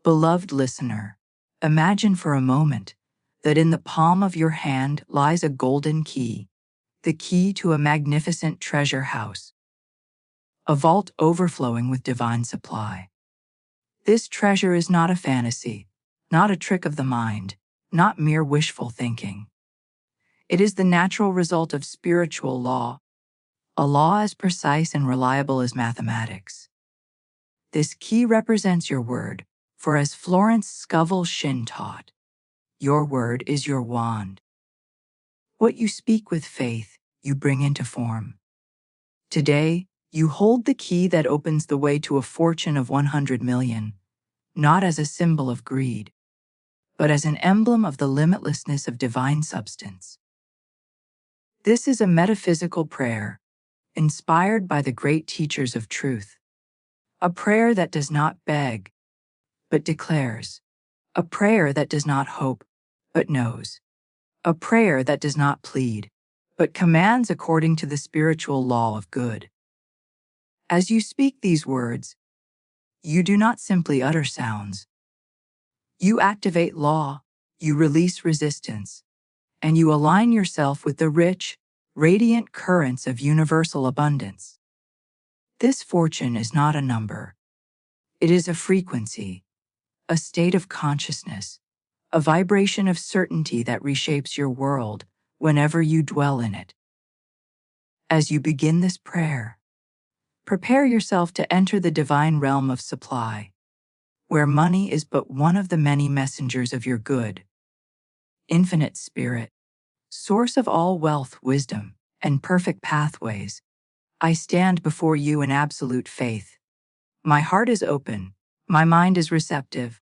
Beloved listener, imagine for a moment that in the palm of your hand lies a golden key, the key to a magnificent treasure house, a vault overflowing with divine supply. This treasure is not a fantasy, not a trick of the mind, not mere wishful thinking. It is the natural result of spiritual law, a law as precise and reliable as mathematics. This key represents your word, for as Florence Scovel Shinn taught, your word is your wand. What you speak with faith, you bring into form. Today, you hold the key that opens the way to a fortune of 100 million, not as a symbol of greed, but as an emblem of the limitlessness of divine substance. This is a metaphysical prayer, inspired by the great teachers of truth. A prayer that does not beg, but declares. A prayer that does not hope, but knows. A prayer that does not plead, but commands according to the spiritual law of good. As you speak these words, you do not simply utter sounds. You activate law, you release resistance, and you align yourself with the rich, radiant currents of universal abundance. This fortune is not a number. It is a frequency, a state of consciousness, a vibration of certainty that reshapes your world whenever you dwell in it. As you begin this prayer, prepare yourself to enter the divine realm of supply, where money is but one of the many messengers of your good. Infinite Spirit, source of all wealth, wisdom, and perfect pathways, I stand before you in absolute faith. My heart is open, my mind is receptive,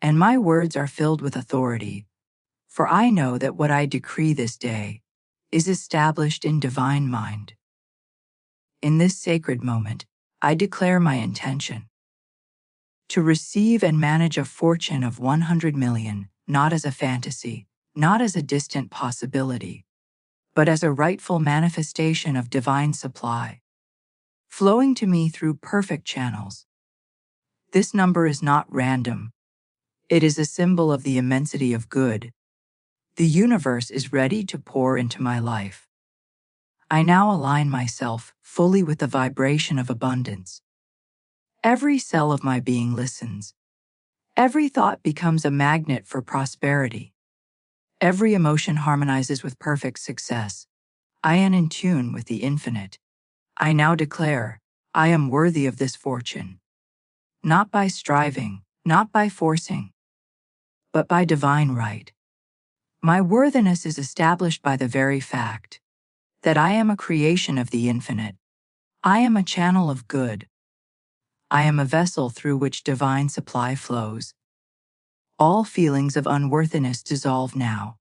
and my words are filled with authority, for I know that what I decree this day is established in divine mind. In this sacred moment, I declare my intention to receive and manage a fortune of 100 million, not as a fantasy, not as a distant possibility, but as a rightful manifestation of divine supply, flowing to me through perfect channels. This number is not random. It is a symbol of the immensity of good. The universe is ready to pour into my life. I now align myself fully with the vibration of abundance. Every cell of my being listens. Every thought becomes a magnet for prosperity. Every emotion harmonizes with perfect success. I am in tune with the infinite. I now declare, I am worthy of this fortune. Not by striving, not by forcing, but by divine right. My worthiness is established by the very fact that I am a creation of the infinite. I am a channel of good. I am a vessel through which divine supply flows. All feelings of unworthiness dissolve now.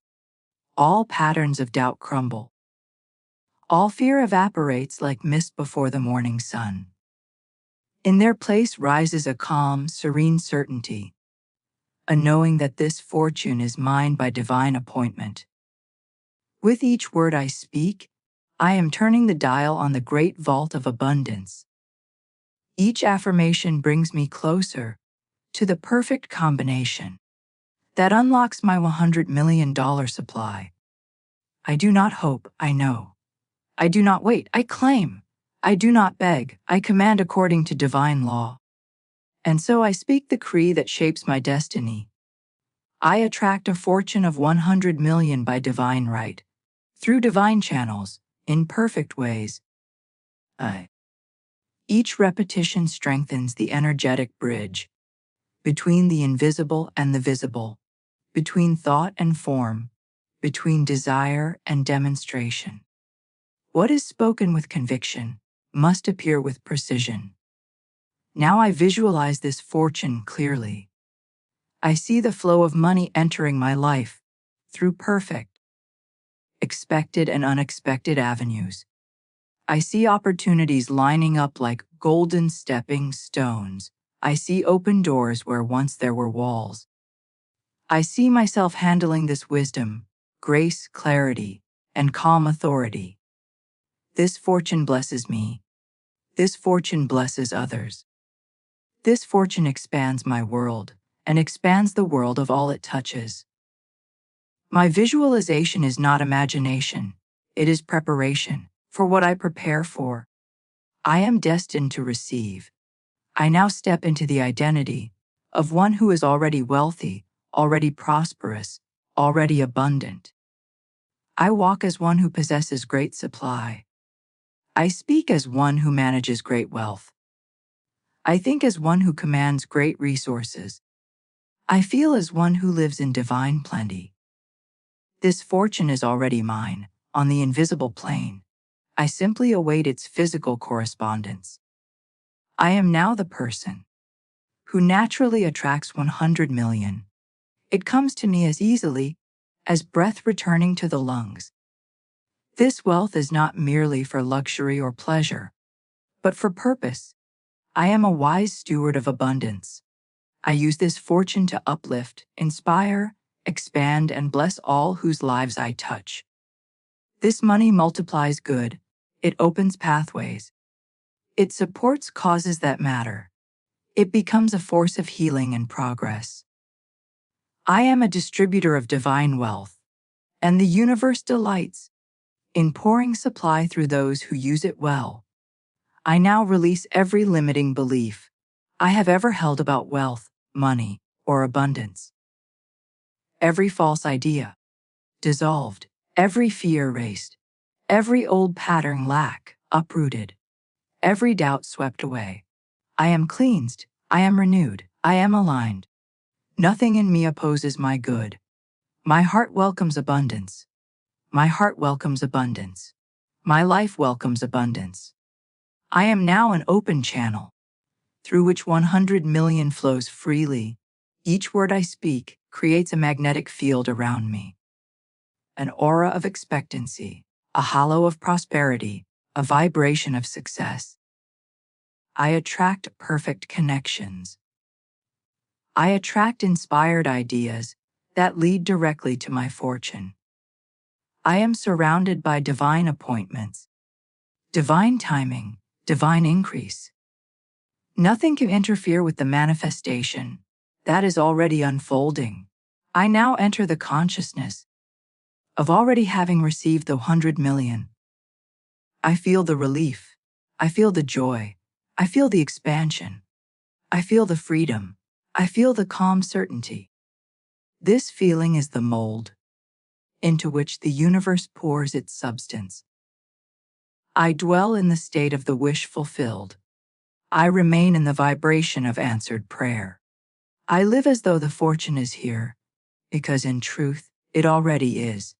All patterns of doubt crumble. All fear evaporates like mist before the morning sun. In their place rises a calm, serene certainty, a knowing that this fortune is mine by divine appointment. With each word I speak, I am turning the dial on the great vault of abundance. Each affirmation brings me closer to the perfect combination that unlocks my $100 million supply. I do not hope, I know. I do not wait, I claim. I do not beg, I command according to divine law. And so I speak the decree that shapes my destiny. I attract a fortune of 100 million by divine right, through divine channels, in perfect ways. Each repetition strengthens the energetic bridge between the invisible and the visible, between thought and form, between desire and demonstration. What is spoken with conviction must appear with precision. Now I visualize this fortune clearly. I see the flow of money entering my life through perfect, expected and unexpected avenues. I see opportunities lining up like golden stepping stones. I see open doors where once there were walls. I see myself handling this wisdom, grace, clarity, and calm authority. This fortune blesses me. This fortune blesses others. This fortune expands my world, and expands the world of all it touches. My visualization is not imagination, it is preparation for what I prepare for. I am destined to receive. I now step into the identity of one who is already wealthy, already prosperous, already abundant. I walk as one who possesses great supply. I speak as one who manages great wealth. I think as one who commands great resources. I feel as one who lives in divine plenty. This fortune is already mine, on the invisible plane. I simply await its physical correspondence. I am now the person who naturally attracts 100 million. It comes to me as easily as breath returning to the lungs. This wealth is not merely for luxury or pleasure, but for purpose. I am a wise steward of abundance. I use this fortune to uplift, inspire, expand, and bless all whose lives I touch. This money multiplies good. It opens pathways. It supports causes that matter. It becomes a force of healing and progress. I am a distributor of divine wealth, and the universe delights in pouring supply through those who use it well. I now release every limiting belief I have ever held about wealth, money, or abundance. Every false idea dissolved, every fear erased, every old pattern uprooted, every doubt swept away. I am cleansed, I am renewed, I am aligned. Nothing in me opposes my good. My heart welcomes abundance. My heart welcomes abundance. My life welcomes abundance. I am now an open channel through which 100 million flows freely. Each word I speak creates a magnetic field around me. An aura of expectancy, a halo of prosperity, a vibration of success. I attract perfect connections. I attract inspired ideas that lead directly to my fortune. I am surrounded by divine appointments, divine timing, divine increase. Nothing can interfere with the manifestation that is already unfolding. I now enter the consciousness of already having received the 100 million. I feel the relief. I feel the joy. I feel the expansion. I feel the freedom. I feel the calm certainty. This feeling is the mold into which the universe pours its substance. I dwell in the state of the wish fulfilled. I remain in the vibration of answered prayer. I live as though the fortune is here, because in truth, it already is.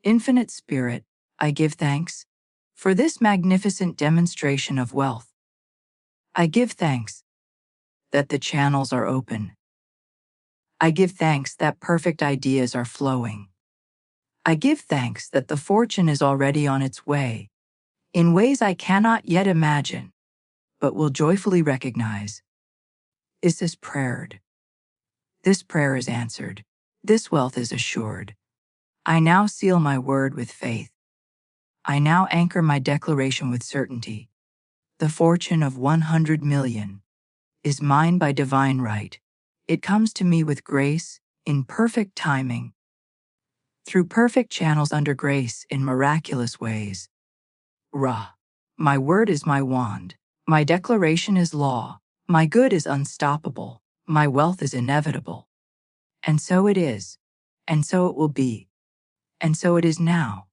Infinite Spirit, I give thanks for this magnificent demonstration of wealth. I give thanks that the channels are open. I give thanks that perfect ideas are flowing. I give thanks that the fortune is already on its way, in ways I cannot yet imagine, but will joyfully recognize. Is this prayed? This prayer is answered. This wealth is assured. I now seal my word with faith. I now anchor my declaration with certainty. The fortune of 100 million is mine by divine right. It comes to me with grace, in perfect timing, through perfect channels under grace in miraculous ways. Ra. My word is my wand. My declaration is law. My good is unstoppable. My wealth is inevitable. And so it is. And so it will be. And so it is now.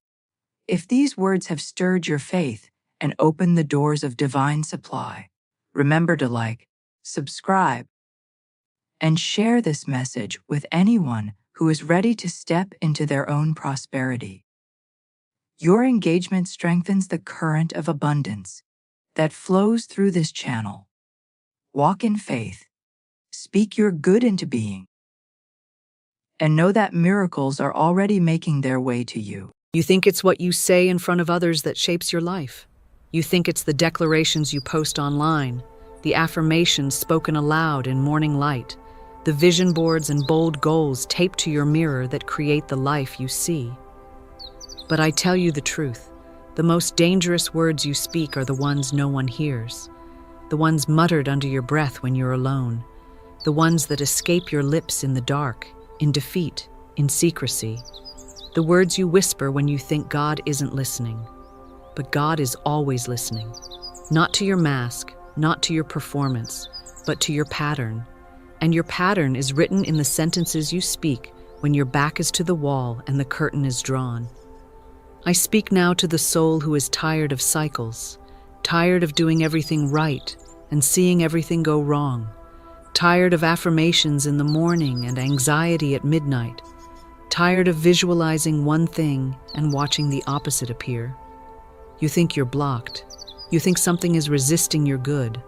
If these words have stirred your faith and opened the doors of divine supply, remember to like, subscribe, and share this message with anyone who is ready to step into their own prosperity. Your engagement strengthens the current of abundance that flows through this channel. Walk in faith, speak your good into being, and know that miracles are already making their way to you. You think it's what you say in front of others that shapes your life. You think it's the declarations you post online, the affirmations spoken aloud in morning light, the vision boards and bold goals taped to your mirror that create the life you see. But I tell you the truth, the most dangerous words you speak are the ones no one hears, the ones muttered under your breath when you're alone. the ones that escape your lips in the dark, in defeat, in secrecy, the words you whisper when you think God isn't listening. But God is always listening, not to your mask, not to your performance, but to your pattern. And your pattern is written in the sentences you speak when your back is to the wall and the curtain is drawn. I speak now to the soul who is tired of cycles, tired of doing everything right and seeing everything go wrong, tired of affirmations in the morning and anxiety at midnight, tired of visualizing one thing and watching the opposite appear. You think you're blocked. You think something is resisting your good.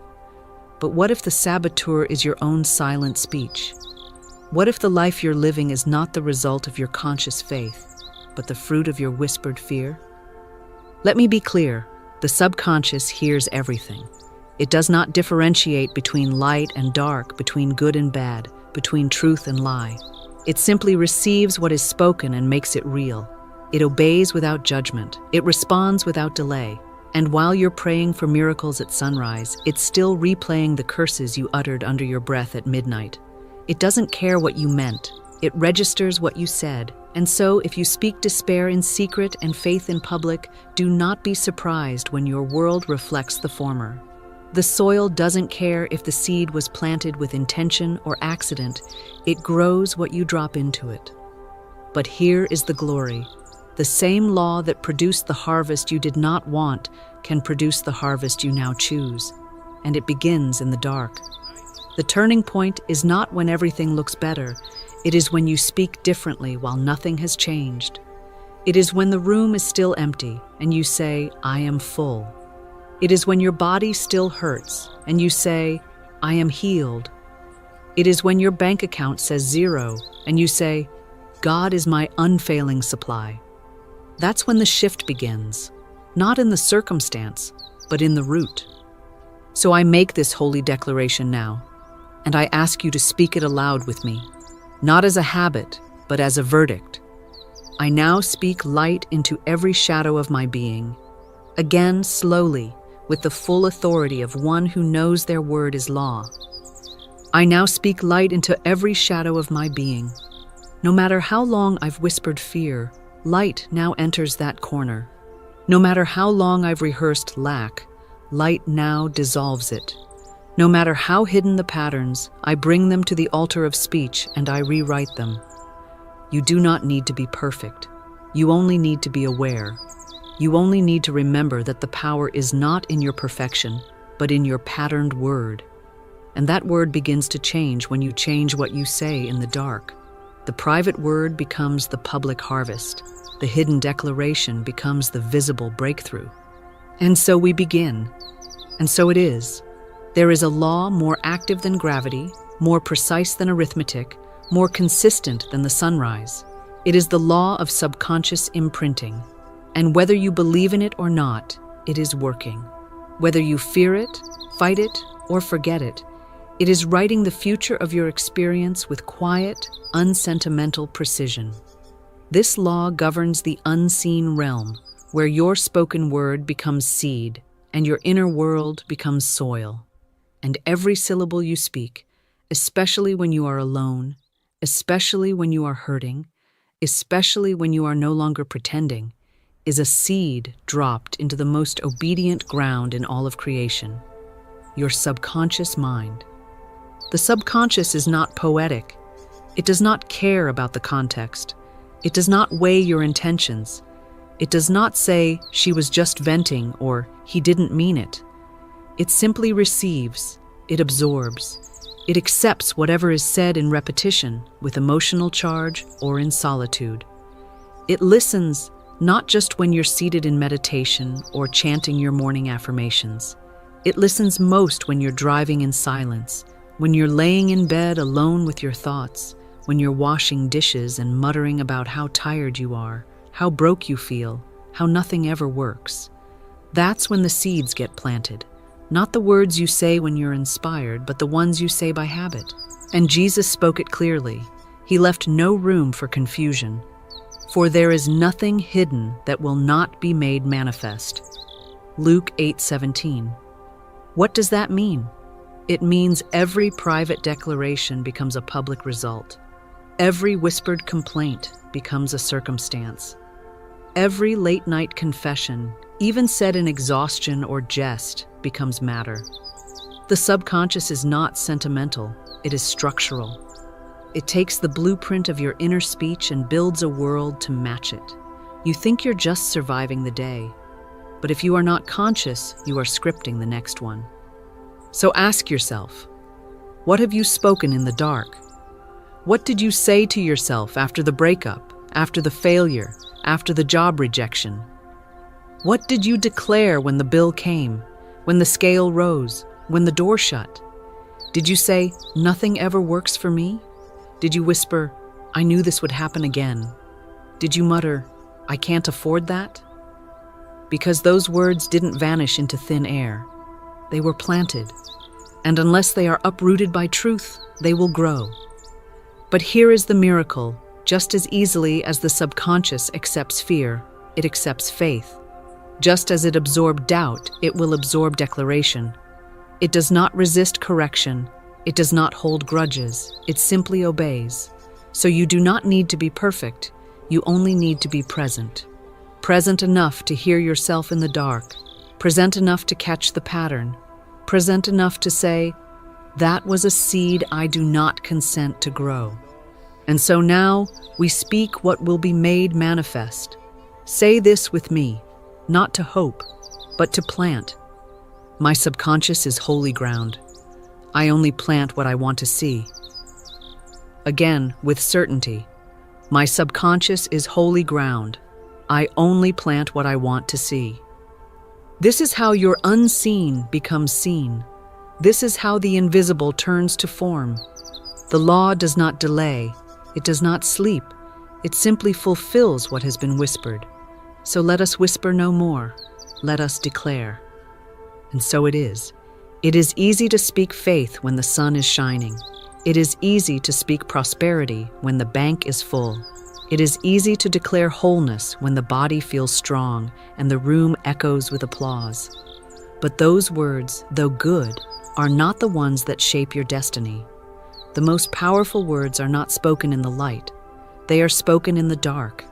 But what if the saboteur is your own silent speech? What if the life you're living is not the result of your conscious faith, but the fruit of your whispered fear? Let me be clear, the subconscious hears everything. It does not differentiate between light and dark, between good and bad, between truth and lie. It simply receives what is spoken and makes it real. It obeys without judgment. It responds without delay. And while you're praying for miracles at sunrise, it's still replaying the curses you uttered under your breath at midnight. It doesn't care what you meant. It registers what you said. And so, if you speak despair in secret and faith in public, do not be surprised when your world reflects the former. The soil doesn't care if the seed was planted with intention or accident. It grows what you drop into it. But here is the glory. The same law that produced the harvest you did not want can produce the harvest you now choose. And it begins in the dark. The turning point is not when everything looks better. It is when you speak differently while nothing has changed. It is when the room is still empty and you say, I am full. It is when your body still hurts and you say, I am healed. It is when your bank account says 0 and you say, God is my unfailing supply. That's when the shift begins, not in the circumstance, but in the root. So I make this holy declaration now, and I ask you to speak it aloud with me, not as a habit, but as a verdict. I now speak light into every shadow of my being, again slowly, with the full authority of one who knows their word is law. I now speak light into every shadow of my being. No matter how long I've whispered fear, light now enters that corner. No matter how long I've rehearsed lack, light now dissolves it. No matter how hidden the patterns, I bring them to the altar of speech and I rewrite them. You do not need to be perfect. You only need to be aware. You only need to remember that the power is not in your perfection, but in your patterned word. And that word begins to change when you change what you say in the dark. The private word becomes the public harvest. The hidden declaration becomes the visible breakthrough. And so we begin. And so it is. There is a law more active than gravity, more precise than arithmetic, more consistent than the sunrise. It is the law of subconscious imprinting. And whether you believe in it or not, it is working. Whether you fear it, fight it, or forget it, it is writing the future of your experience with quiet, unsentimental precision. This law governs the unseen realm, where your spoken word becomes seed and your inner world becomes soil. And every syllable you speak, especially when you are alone, especially when you are hurting, especially when you are no longer pretending, is a seed dropped into the most obedient ground in all of creation, your subconscious mind. The subconscious is not poetic. It does not care about the context. It does not weigh your intentions. It does not say, she was just venting or he didn't mean it. It simply receives, it absorbs, it accepts whatever is said in repetition, with emotional charge or in solitude. It listens not just when you're seated in meditation or chanting your morning affirmations. It listens most when you're driving in silence, when you're laying in bed alone with your thoughts, when you're washing dishes and muttering about how tired you are, how broke you feel, how nothing ever works. That's when the seeds get planted. Not the words you say when you're inspired, but the ones you say by habit. And Jesus spoke it clearly. He left no room for confusion. For there is nothing hidden that will not be made manifest. Luke 8:17. What does that mean? It means every private declaration becomes a public result. Every whispered complaint becomes a circumstance. Every late-night confession, even said in exhaustion or jest, becomes matter. The subconscious is not sentimental, it is structural. It takes the blueprint of your inner speech and builds a world to match it. You think you're just surviving the day, but if you are not conscious, you are scripting the next one. So ask yourself, what have you spoken in the dark? What did you say to yourself after the breakup, after the failure, after the job rejection? What did you declare when the bill came, when the scale rose, when the door shut? Did you say, nothing ever works for me? Did you whisper, I knew this would happen again? Did you mutter, I can't afford that? Because those words didn't vanish into thin air. They were planted, and unless they are uprooted by truth, they will grow. But here is the miracle. Just as easily as the subconscious accepts fear, it accepts faith. Just as it absorbed doubt, it will absorb declaration. It does not resist correction. It does not hold grudges. It simply obeys. So you do not need to be perfect. You only need to be present. Present enough to hear yourself in the dark. Present enough to catch the pattern. Present enough to say, that was a seed I do not consent to grow. And so now we speak what will be made manifest. Say this with me, not to hope, but to plant. My subconscious is holy ground. I only plant what I want to see. Again, with certainty, my subconscious is holy ground. I only plant what I want to see. This is how your unseen becomes seen. This is how the invisible turns to form. The law does not delay. It does not sleep. It simply fulfills what has been whispered. So let us whisper no more. Let us declare. And so it is. It is easy to speak faith when the sun is shining. It is easy to speak prosperity when the bank is full. It is easy to declare wholeness when the body feels strong and the room echoes with applause. But those words, though good, are not the ones that shape your destiny. The most powerful words are not spoken in the light. They are spoken in the dark,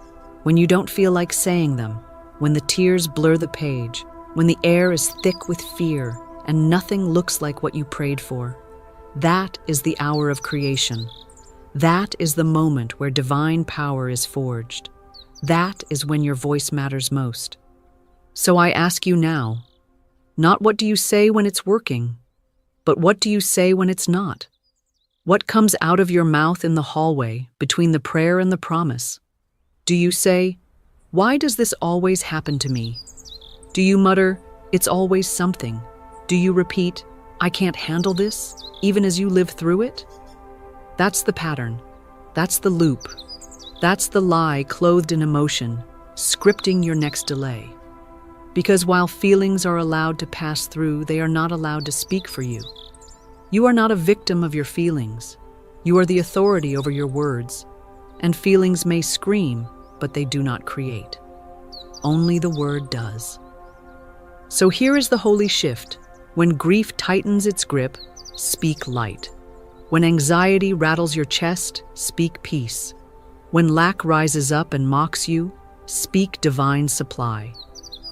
when you don't feel like saying them, when the tears blur the page, when the air is thick with fear and nothing looks like what you prayed for. That is the hour of creation. That is the moment where divine power is forged. That is when your voice matters most. So I ask you now, not what do you say when it's working, but what do you say when it's not? What comes out of your mouth in the hallway between the prayer and the promise? Do you say, why does this always happen to me? Do you mutter, it's always something? Do you repeat, I can't handle this, even as you live through it? That's the pattern. That's the loop. That's the lie clothed in emotion, scripting your next delay. Because while feelings are allowed to pass through, they are not allowed to speak for you. You are not a victim of your feelings. You are the authority over your words. And feelings may scream, but they do not create. Only the word does. So here is the holy shift. When grief tightens its grip, speak light. When anxiety rattles your chest, speak peace. When lack rises up and mocks you, speak divine supply.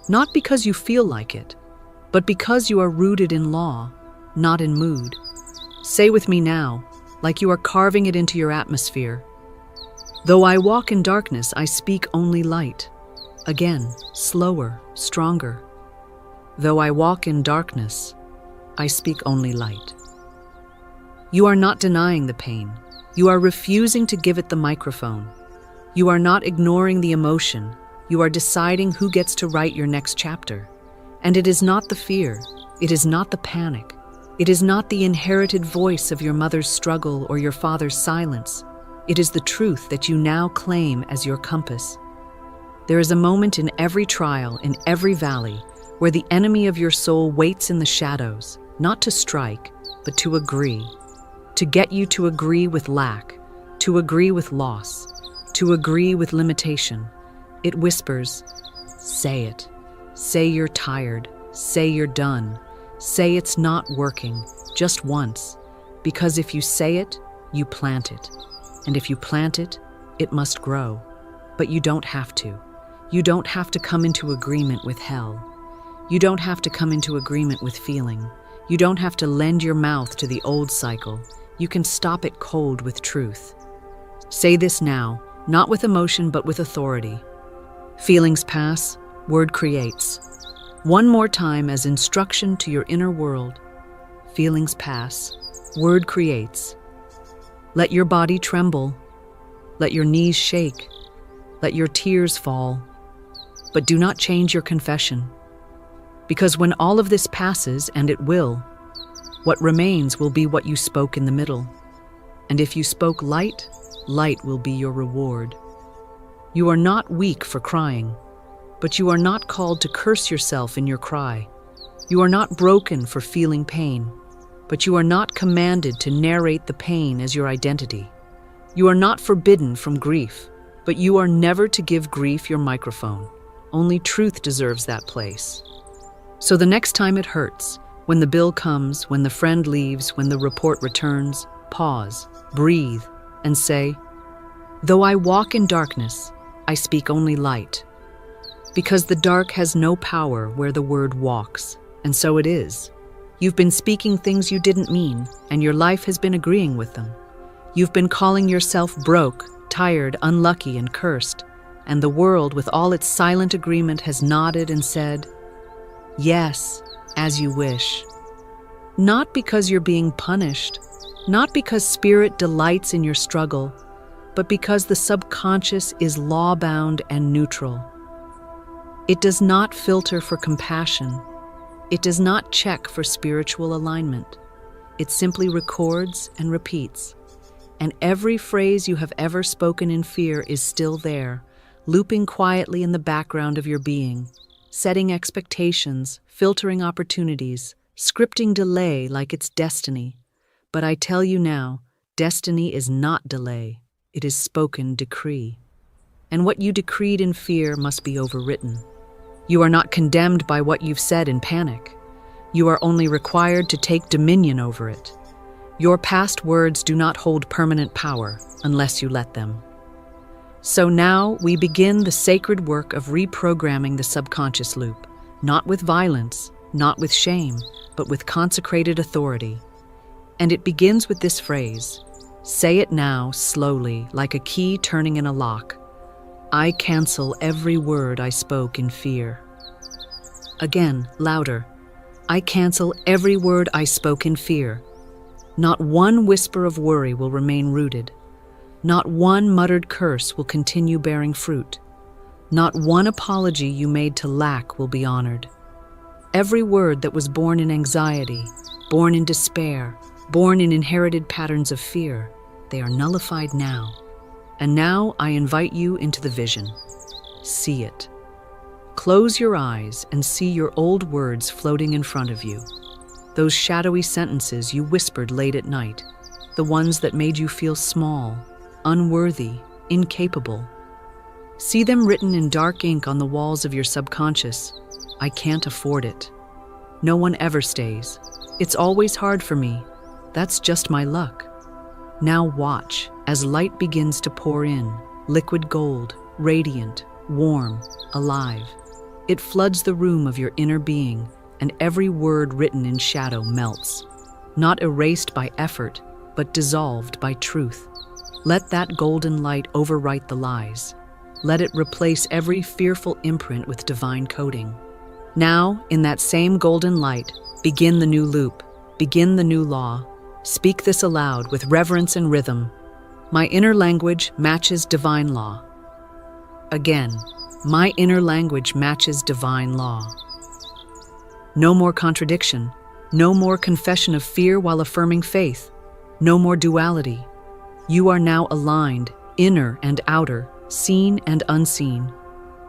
Not because you feel like it, but because you are rooted in law, not in mood. Say with me now, like you are carving it into your atmosphere. Though I walk in darkness, I speak only light. Again, slower, stronger. Though I walk in darkness, I speak only light. You are not denying the pain. You are refusing to give it the microphone. You are not ignoring the emotion. You are deciding who gets to write your next chapter. And it is not the fear. It is not the panic. It is not the inherited voice of your mother's struggle or your father's silence. It is the truth that you now claim as your compass. There is a moment in every trial, in every valley, where the enemy of your soul waits in the shadows, not to strike, but to agree. To get you to agree with lack, to agree with loss, to agree with limitation. It whispers, say it. Say you're tired. Say you're done. Say it's not working, just once, because if you say it, you plant it. And if you plant it, it must grow. But you don't have to. You don't have to come into agreement with hell. You don't have to come into agreement with feeling. You don't have to lend your mouth to the old cycle. You can stop it cold with truth. Say this now, not with emotion but with authority. Feelings pass, word creates. One more time as instruction to your inner world. Feelings pass, word creates. Let your body tremble. Let your knees shake. Let your tears fall. But do not change your confession. Because when all of this passes, and it will, what remains will be what you spoke in the middle. And if you spoke light, light will be your reward. You are not weak for crying, but you are not called to curse yourself in your cry. You are not broken for feeling pain, but you are not commanded to narrate the pain as your identity. You are not forbidden from grief, but you are never to give grief your microphone. Only truth deserves that place. So the next time it hurts, when the bill comes, when the friend leaves, when the report returns, pause, breathe, and say, "Though I walk in darkness, I speak only light." Because the dark has no power where the word walks, and so it is. You've been speaking things you didn't mean, and your life has been agreeing with them. You've been calling yourself broke, tired, unlucky, and cursed, and the world, with all its silent agreement, has nodded and said, "Yes, as you wish." Not because you're being punished, not because spirit delights in your struggle, but because the subconscious is law-bound and neutral. It does not filter for compassion. It does not check for spiritual alignment. It simply records and repeats. And every phrase you have ever spoken in fear is still there, looping quietly in the background of your being, setting expectations, filtering opportunities, scripting delay like it's destiny. But I tell you now, destiny is not delay. It is spoken decree. And what you decreed in fear must be overwritten. You are not condemned by what you've said in panic. You are only required to take dominion over it. Your past words do not hold permanent power unless you let them. So now we begin the sacred work of reprogramming the subconscious loop, not with violence, not with shame, but with consecrated authority. And it begins with this phrase. Say it now, slowly, like a key turning in a lock. I cancel every word I spoke in fear. Again, louder. I cancel every word I spoke in fear. Not one whisper of worry will remain rooted. Not one muttered curse will continue bearing fruit. Not one apology you made to lack will be honored. Every word that was born in anxiety, born in despair, born in inherited patterns of fear, they are nullified now. And now I invite you into the vision. See it. Close your eyes and see your old words floating in front of you. Those shadowy sentences you whispered late at night, the ones that made you feel small, unworthy, incapable. See them written in dark ink on the walls of your subconscious. I can't afford it. No one ever stays. It's always hard for me. That's just my luck. Now watch as light begins to pour in, liquid gold, radiant, warm, alive. It floods the room of your inner being, and every word written in shadow melts, not erased by effort, but dissolved by truth. Let that golden light overwrite the lies. Let it replace every fearful imprint with divine coding. Now, in that same golden light, begin the new loop, begin the new law. Speak this aloud with reverence and rhythm. My inner language matches divine law. Again, my inner language matches divine law. No more contradiction, no more confession of fear while affirming faith, no more duality. You are now aligned, inner and outer, seen and unseen.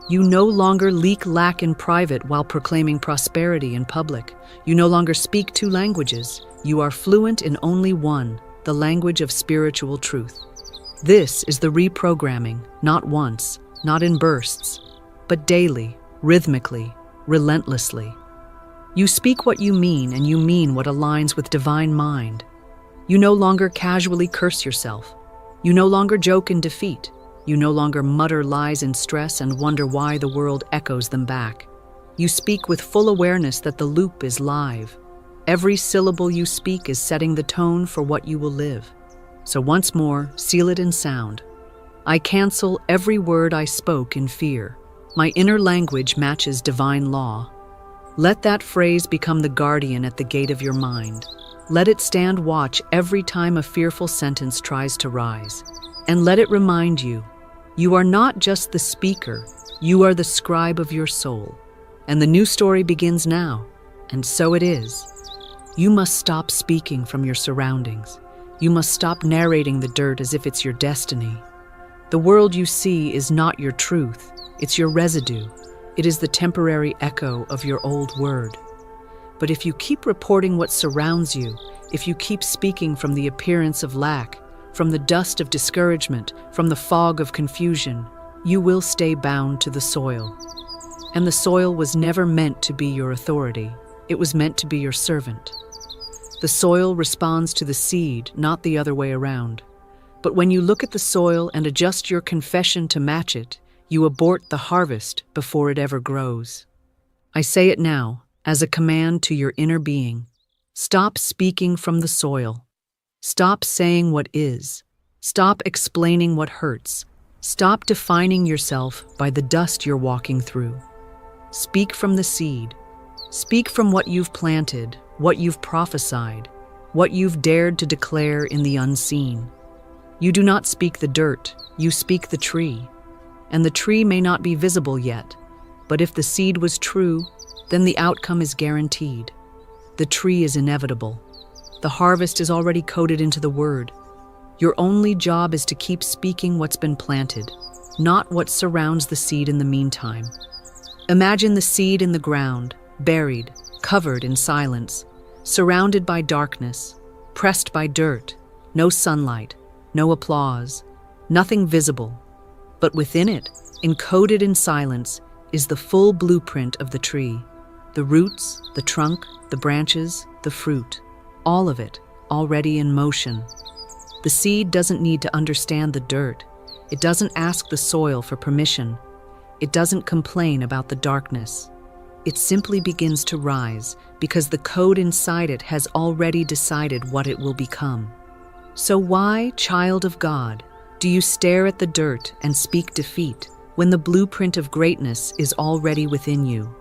You no longer leak lack in private while proclaiming prosperity in public. You no longer speak two languages. You are fluent in only one, the language of spiritual truth. This is the reprogramming, not once, not in bursts, but daily, rhythmically, relentlessly. You speak what you mean, and you mean what aligns with divine mind. You no longer casually curse yourself. You no longer joke in defeat. You no longer mutter lies in stress and wonder why the world echoes them back. You speak with full awareness that the loop is live. Every syllable you speak is setting the tone for what you will live. So once more, seal it in sound. I cancel every word I spoke in fear. My inner language matches divine law. Let that phrase become the guardian at the gate of your mind. Let it stand watch every time a fearful sentence tries to rise. And let it remind you, you are not just the speaker, you are the scribe of your soul. And the new story begins now, and so it is. You must stop speaking from your surroundings. You must stop narrating the dirt as if it's your destiny. The world you see is not your truth, it's your residue. It is the temporary echo of your old word. But if you keep reporting what surrounds you, if you keep speaking from the appearance of lack, from the dust of discouragement, from the fog of confusion, you will stay bound to the soil. And the soil was never meant to be your authority. It was meant to be your servant. The soil responds to the seed, not the other way around. But when you look at the soil and adjust your confession to match it, you abort the harvest before it ever grows. I say it now, as a command to your inner being. Stop speaking from the soil. Stop saying what is. Stop explaining what hurts. Stop defining yourself by the dust you're walking through. Speak from the seed. Speak from what you've planted, what you've prophesied, what you've dared to declare in the unseen. You do not speak the dirt, you speak the tree. And the tree may not be visible yet, but if the seed was true, then the outcome is guaranteed. The tree is inevitable. The harvest is already coded into the word. Your only job is to keep speaking what's been planted, not what surrounds the seed in the meantime. Imagine the seed in the ground, buried, covered in silence, surrounded by darkness, pressed by dirt, no sunlight, no applause, nothing visible. But within it, encoded in silence, is the full blueprint of the tree. The roots, the trunk, the branches, the fruit, all of it already in motion. The seed doesn't need to understand the dirt. It doesn't ask the soil for permission. It doesn't complain about the darkness. It simply begins to rise because the code inside it has already decided what it will become. So why, child of God, do you stare at the dirt and speak defeat when the blueprint of greatness is already within you?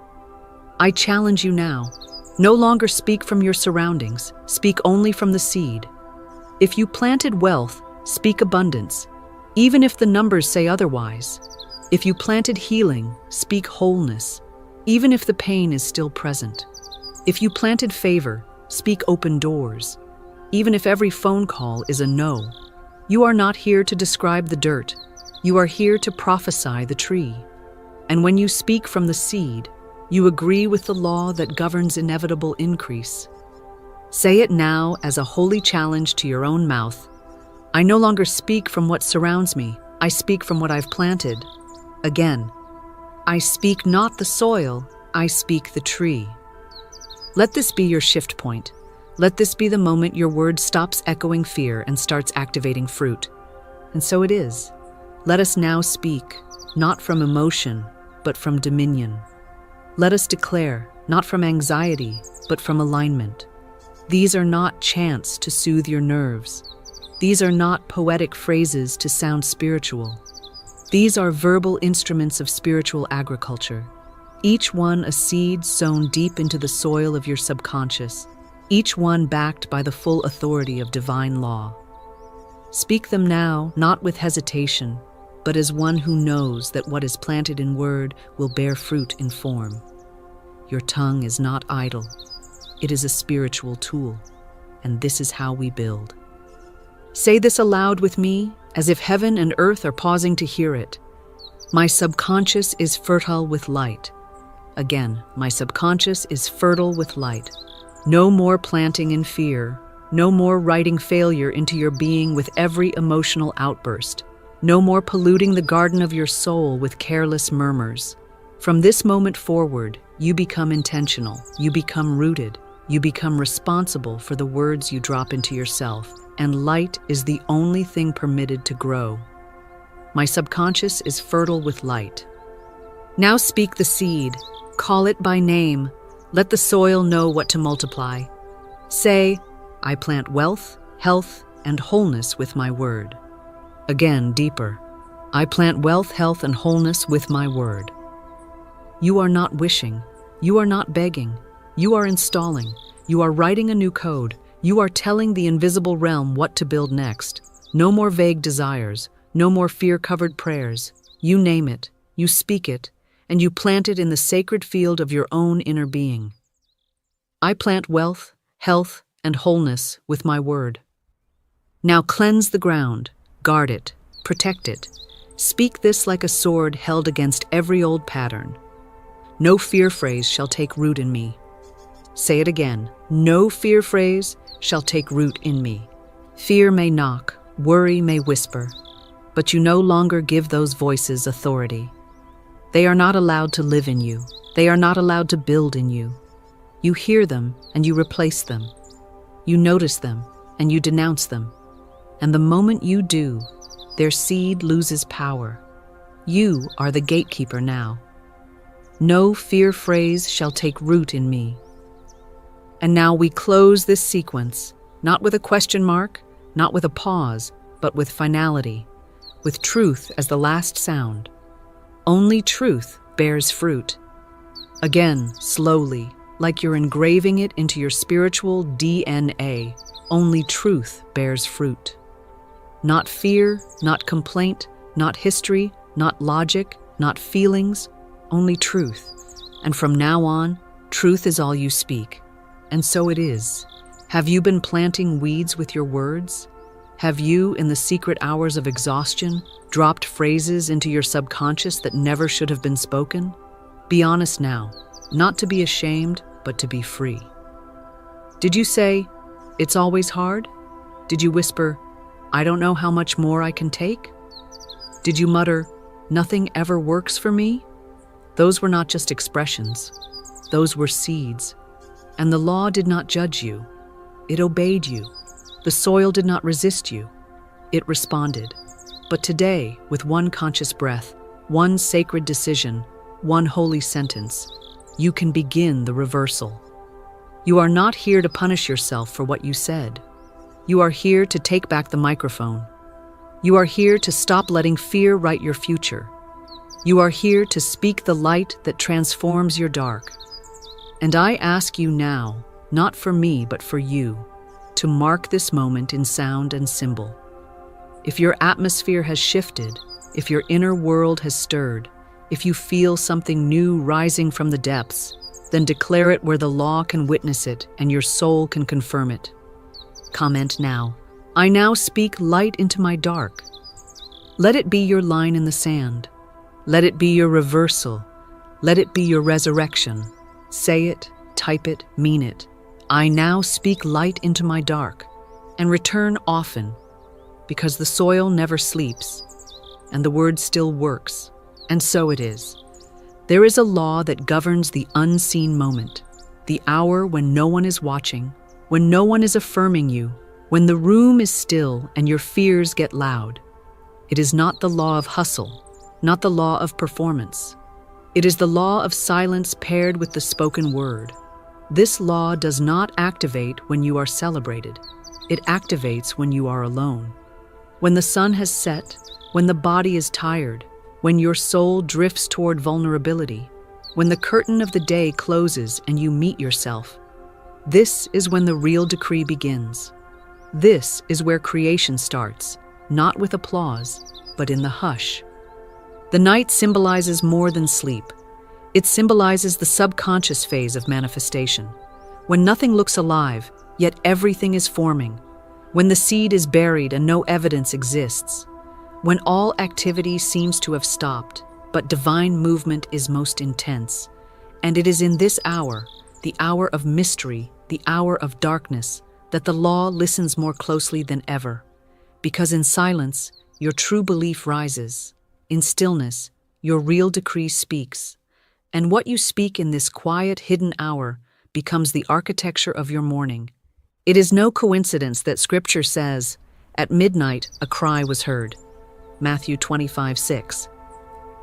I challenge you now. No longer speak from your surroundings. Speak only from the seed. If you planted wealth, speak abundance, even if the numbers say otherwise. If you planted healing, speak wholeness, even if the pain is still present. If you planted favor, speak open doors, even if every phone call is a no. You are not here to describe the dirt. You are here to prophesy the tree. And when you speak from the seed, you agree with the law that governs inevitable increase. Say it now as a holy challenge to your own mouth. I no longer speak from what surrounds me. I speak from what I've planted. Again, I speak not the soil, I speak the tree. Let this be your shift point. Let this be the moment your word stops echoing fear and starts activating fruit. And so it is. Let us now speak, not from emotion, but from dominion. Let us declare, not from anxiety, but from alignment. These are not chants to soothe your nerves. These are not poetic phrases to sound spiritual. These are verbal instruments of spiritual agriculture, each one a seed sown deep into the soil of your subconscious, each one backed by the full authority of divine law. Speak them now, not with hesitation, but as one who knows that what is planted in word will bear fruit in form. Your tongue is not idle. It is a spiritual tool, and this is how we build. Say this aloud with me, as if heaven and earth are pausing to hear it. My subconscious is fertile with light. Again, my subconscious is fertile with light. No more planting in fear. No more writing failure into your being with every emotional outburst. No more polluting the garden of your soul with careless murmurs. From this moment forward, you become intentional, you become rooted, you become responsible for the words you drop into yourself, and light is the only thing permitted to grow. My subconscious is fertile with light. Now speak the seed, call it by name, let the soil know what to multiply. Say, I plant wealth, health, and wholeness with my word. Again, deeper. I plant wealth, health, and wholeness with my word. You are not wishing. You are not begging. You are installing. You are writing a new code. You are telling the invisible realm what to build next. No more vague desires. No more fear-covered prayers. You name it. You speak it. And you plant it in the sacred field of your own inner being. I plant wealth, health, and wholeness with my word. Now cleanse the ground, guard it, protect it. Speak this like a sword held against every old pattern. No fear phrase shall take root in me. Say it again. No fear phrase shall take root in me. Fear may knock, worry may whisper, but you no longer give those voices authority. They are not allowed to live in you. They are not allowed to build in you. You hear them and you replace them. You notice them and you denounce them. And the moment you do, their seed loses power. You are the gatekeeper now. No fear phrase shall take root in me. And now we close this sequence, not with a question mark, not with a pause, but with finality, with truth as the last sound. Only truth bears fruit. Again, slowly, like you're engraving it into your spiritual DNA, only truth bears fruit. Not fear, not complaint, not history, not logic, not feelings, only truth. And from now on, truth is all you speak. And so it is. Have you been planting weeds with your words? Have you, in the secret hours of exhaustion, dropped phrases into your subconscious that never should have been spoken? Be honest now, not to be ashamed, but to be free. Did you say, it's always hard? Did you whisper, I don't know how much more I can take? Did you mutter, nothing ever works for me? Those were not just expressions. Those were seeds. And the law did not judge you. It obeyed you. The soil did not resist you. It responded. But today, with one conscious breath, one sacred decision, one holy sentence, you can begin the reversal. You are not here to punish yourself for what you said. You are here to take back the microphone. You are here to stop letting fear write your future. You are here to speak the light that transforms your dark. And I ask you now, not for me, but for you, to mark this moment in sound and symbol. If your atmosphere has shifted, if your inner world has stirred, if you feel something new rising from the depths, then declare it where the law can witness it and your soul can confirm it. Comment now, I now speak light into my dark. Let it be your line in the sand. Let it be your reversal. Let it be your resurrection. Say it, type it, mean it. I now speak light into my dark, and return often, because the soil never sleeps, and the word still works, and so it is. There is a law that governs the unseen moment, the hour when no one is watching, when no one is affirming you, when the room is still and your fears get loud. It is not the law of hustle, not the law of performance. It is the law of silence paired with the spoken word. This law does not activate when you are celebrated. It activates when you are alone. When the sun has set, when the body is tired, when your soul drifts toward vulnerability, when the curtain of the day closes and you meet yourself, this is when the real decree begins. This is where creation starts, not with applause, but in the hush. The night symbolizes more than sleep. It symbolizes the subconscious phase of manifestation, when nothing looks alive, yet everything is forming, when the seed is buried and no evidence exists, when all activity seems to have stopped, but divine movement is most intense. And it is in this hour, the hour of mystery, the hour of darkness, that the law listens more closely than ever. Because in silence, your true belief rises. In stillness, your real decree speaks. And what you speak in this quiet, hidden hour becomes the architecture of your morning. It is no coincidence that Scripture says, "At midnight a cry was heard." Matthew 25:6.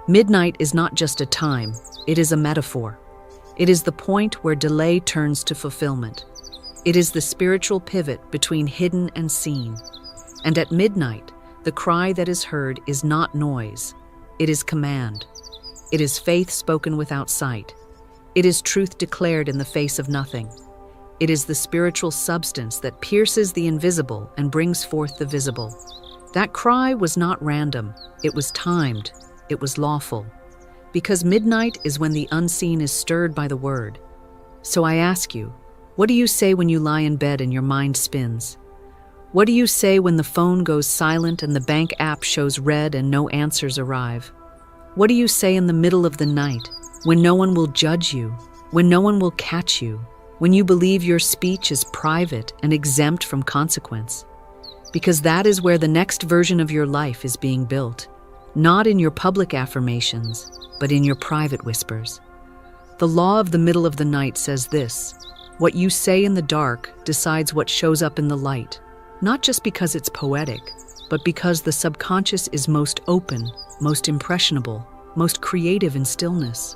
Midnight is not just a time, it is a metaphor. It is the point where delay turns to fulfillment. It is the spiritual pivot between hidden and seen. And at midnight, the cry that is heard is not noise, it is command. It is faith spoken without sight. It is truth declared in the face of nothing. It is the spiritual substance that pierces the invisible and brings forth the visible. That cry was not random, it was timed, it was lawful. Because midnight is when the unseen is stirred by the word. So I ask you, what do you say when you lie in bed and your mind spins? What do you say when the phone goes silent and the bank app shows red and no answers arrive? What do you say in the middle of the night, when no one will judge you, when no one will catch you, when you believe your speech is private and exempt from consequence? Because that is where the next version of your life is being built, not in your public affirmations, but in your private whispers. The law of the middle of the night says this: what you say in the dark decides what shows up in the light, not just because it's poetic, but because the subconscious is most open, most impressionable, most creative in stillness.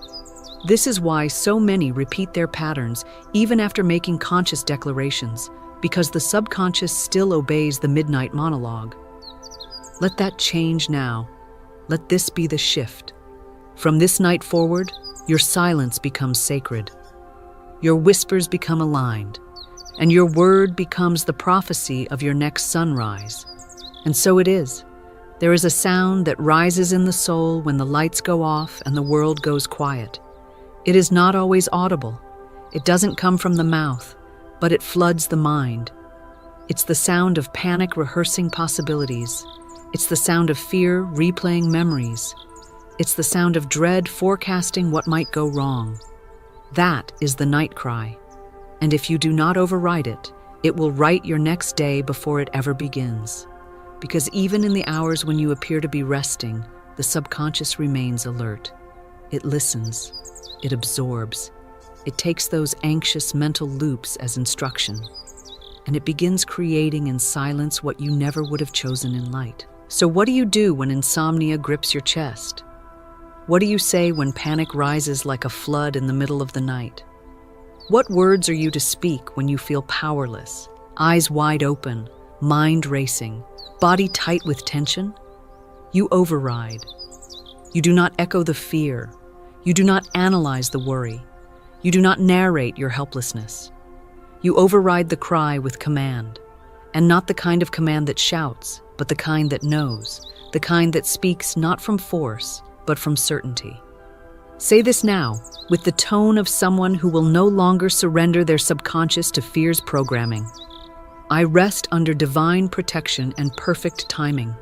This is why so many repeat their patterns even after making conscious declarations, because the subconscious still obeys the midnight monologue. Let that change now. Let this be the shift. From this night forward, your silence becomes sacred. Your whispers become aligned, and your word becomes the prophecy of your next sunrise. And so it is. There is a sound that rises in the soul when the lights go off and the world goes quiet. It is not always audible. It doesn't come from the mouth, but it floods the mind. It's the sound of panic rehearsing possibilities. It's the sound of fear replaying memories. It's the sound of dread forecasting what might go wrong. That is the night cry. And if you do not override it, it will write your next day before it ever begins. Because even in the hours when you appear to be resting, the subconscious remains alert. It listens. It absorbs. It takes those anxious mental loops as instruction. And it begins creating in silence what you never would have chosen in light. So what do you do when insomnia grips your chest? What do you say when panic rises like a flood in the middle of the night? What words are you to speak when you feel powerless, eyes wide open, mind racing, body tight with tension? You override. You do not echo the fear. You do not analyze the worry. You do not narrate your helplessness. You override the cry with command, and not the kind of command that shouts, but the kind that knows, the kind that speaks not from force, but from certainty. Say this now, with the tone of someone who will no longer surrender their subconscious to fear's programming. I rest under divine protection and perfect timing.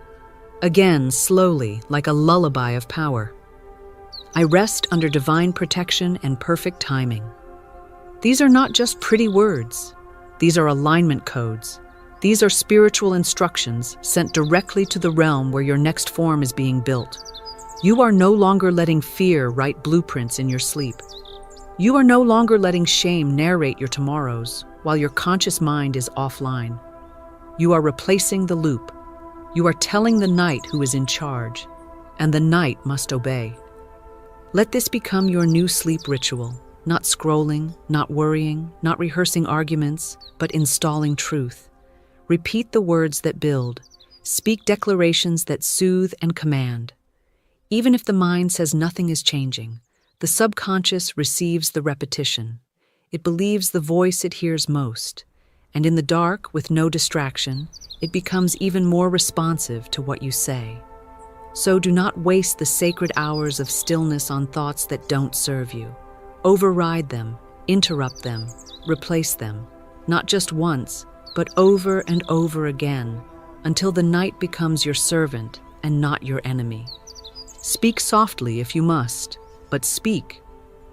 Again, slowly, like a lullaby of power. I rest under divine protection and perfect timing. These are not just pretty words. These are alignment codes. These are spiritual instructions sent directly to the realm where your next form is being built. You are no longer letting fear write blueprints in your sleep. You are no longer letting shame narrate your tomorrows while your conscious mind is offline. You are replacing the loop. You are telling the night who is in charge, and the night must obey. Let this become your new sleep ritual, not scrolling, not worrying, not rehearsing arguments, but installing truth. Repeat the words that build. Speak declarations that soothe and command. Even if the mind says nothing is changing, the subconscious receives the repetition. It believes the voice it hears most, and in the dark, with no distraction, it becomes even more responsive to what you say. So do not waste the sacred hours of stillness on thoughts that don't serve you. Override them, interrupt them, replace them, not just once, but over and over again, until the night becomes your servant and not your enemy. Speak softly if you must, but speak.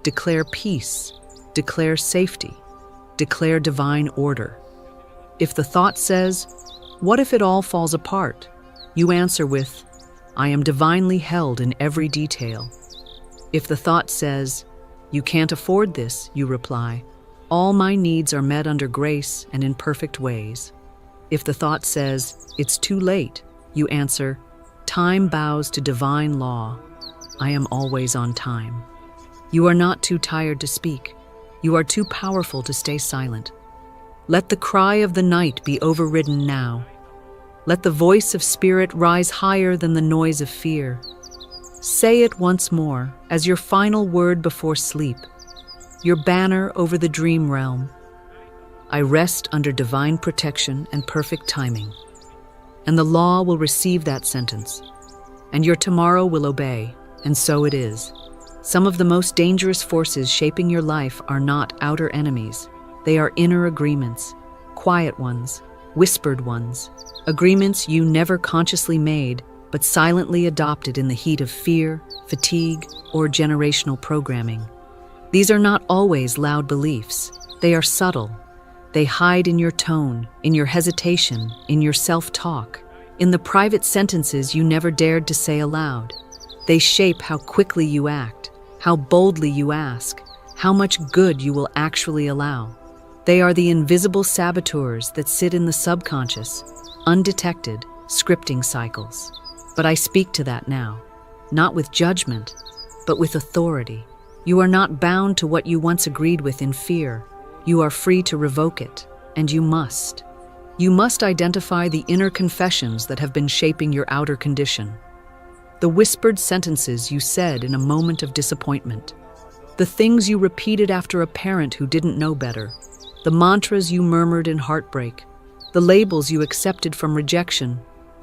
Declare peace, declare safety, declare divine order. If the thought says, "What if it all falls apart?" you answer with, "I am divinely held in every detail." If the thought says, You can't afford this, you reply. All my needs are met under grace and in perfect ways. If the thought says, it's too late, you answer, time bows to divine law. I am always on time. You are not too tired to speak. You are too powerful to stay silent. Let the cry of the night be overridden now. Let the voice of spirit rise higher than the noise of fear. Say it once more as your final word before sleep, your banner over the dream realm. I rest under divine protection and perfect timing, and the law will receive that sentence, and your tomorrow will obey, and so it is. Some of the most dangerous forces shaping your life are not outer enemies. They are inner agreements, quiet ones, whispered ones, agreements you never consciously made, but silently adopted in the heat of fear, fatigue, or generational programming. These are not always loud beliefs. They are subtle. They hide in your tone, in your hesitation, in your self-talk, in the private sentences you never dared to say aloud. They shape how quickly you act, how boldly you ask, how much good you will actually allow. They are the invisible saboteurs that sit in the subconscious, undetected, scripting cycles. But I speak to that now, not with judgment, but with authority. You are not bound to what you once agreed with in fear. You are free to revoke it, and you must. You must identify the inner confessions that have been shaping your outer condition. The whispered sentences you said in a moment of disappointment. The things you repeated after a parent who didn't know better. The mantras you murmured in heartbreak. The labels you accepted from rejection.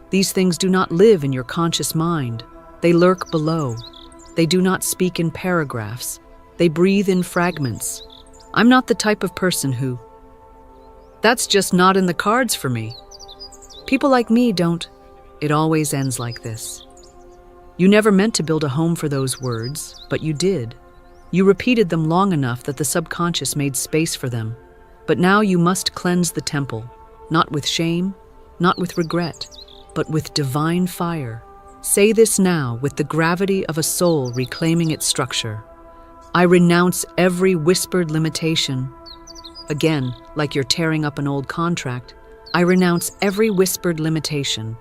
These things do not live in your conscious mind. They lurk below. They do not speak in paragraphs. They breathe in fragments. I'm not the type of person who... That's just not in the cards for me. People like me don't. It always ends like this. You never meant to build a home for those words, but you did. You repeated them long enough that the subconscious made space for them. But now you must cleanse the temple, not with shame, not with regret, but with divine fire. Say this now with the gravity of a soul reclaiming its structure. I renounce every whispered limitation. Again, like you're tearing up an old contract, I renounce every whispered limitation.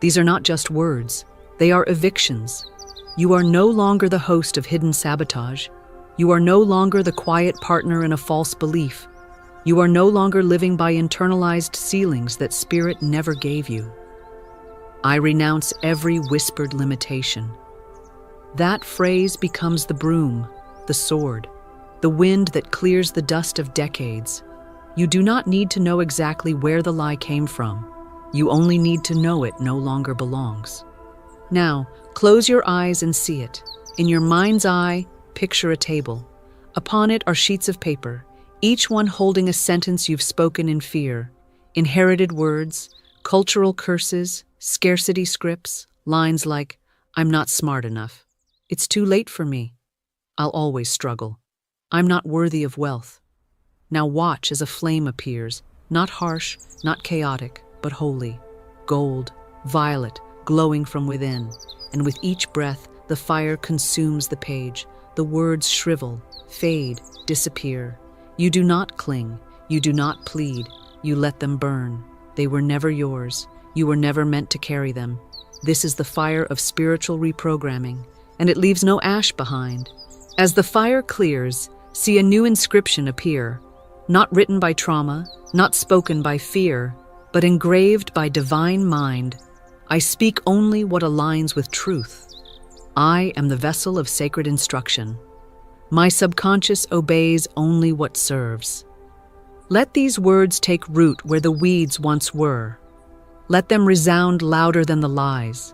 These are not just words, they are evictions. You are no longer the host of hidden sabotage. You are no longer the quiet partner in a false belief. You are no longer living by internalized ceilings that spirit never gave you. I renounce every whispered limitation. That phrase becomes the broom, the sword, the wind that clears the dust of decades. You do not need to know exactly where the lie came from. You only need to know it no longer belongs. Now, close your eyes and see it. In your mind's eye, picture a table. Upon it are sheets of paper, each one holding a sentence you've spoken in fear. Inherited words, cultural curses, scarcity scripts, lines like, I'm not smart enough. It's too late for me. I'll always struggle. I'm not worthy of wealth. Now watch as a flame appears, not harsh, not chaotic, but holy. Gold, violet, glowing from within. And with each breath, the fire consumes the page. The words shrivel, fade, disappear. You do not cling. You do not plead. You let them burn. They were never yours. You were never meant to carry them. This is the fire of spiritual reprogramming, and it leaves no ash behind. As the fire clears, see a new inscription appear, not written by trauma, not spoken by fear, but engraved by divine mind. I speak only what aligns with truth. I am the vessel of sacred instruction. My subconscious obeys only what serves. Let these words take root where the weeds once were. Let them resound louder than the lies.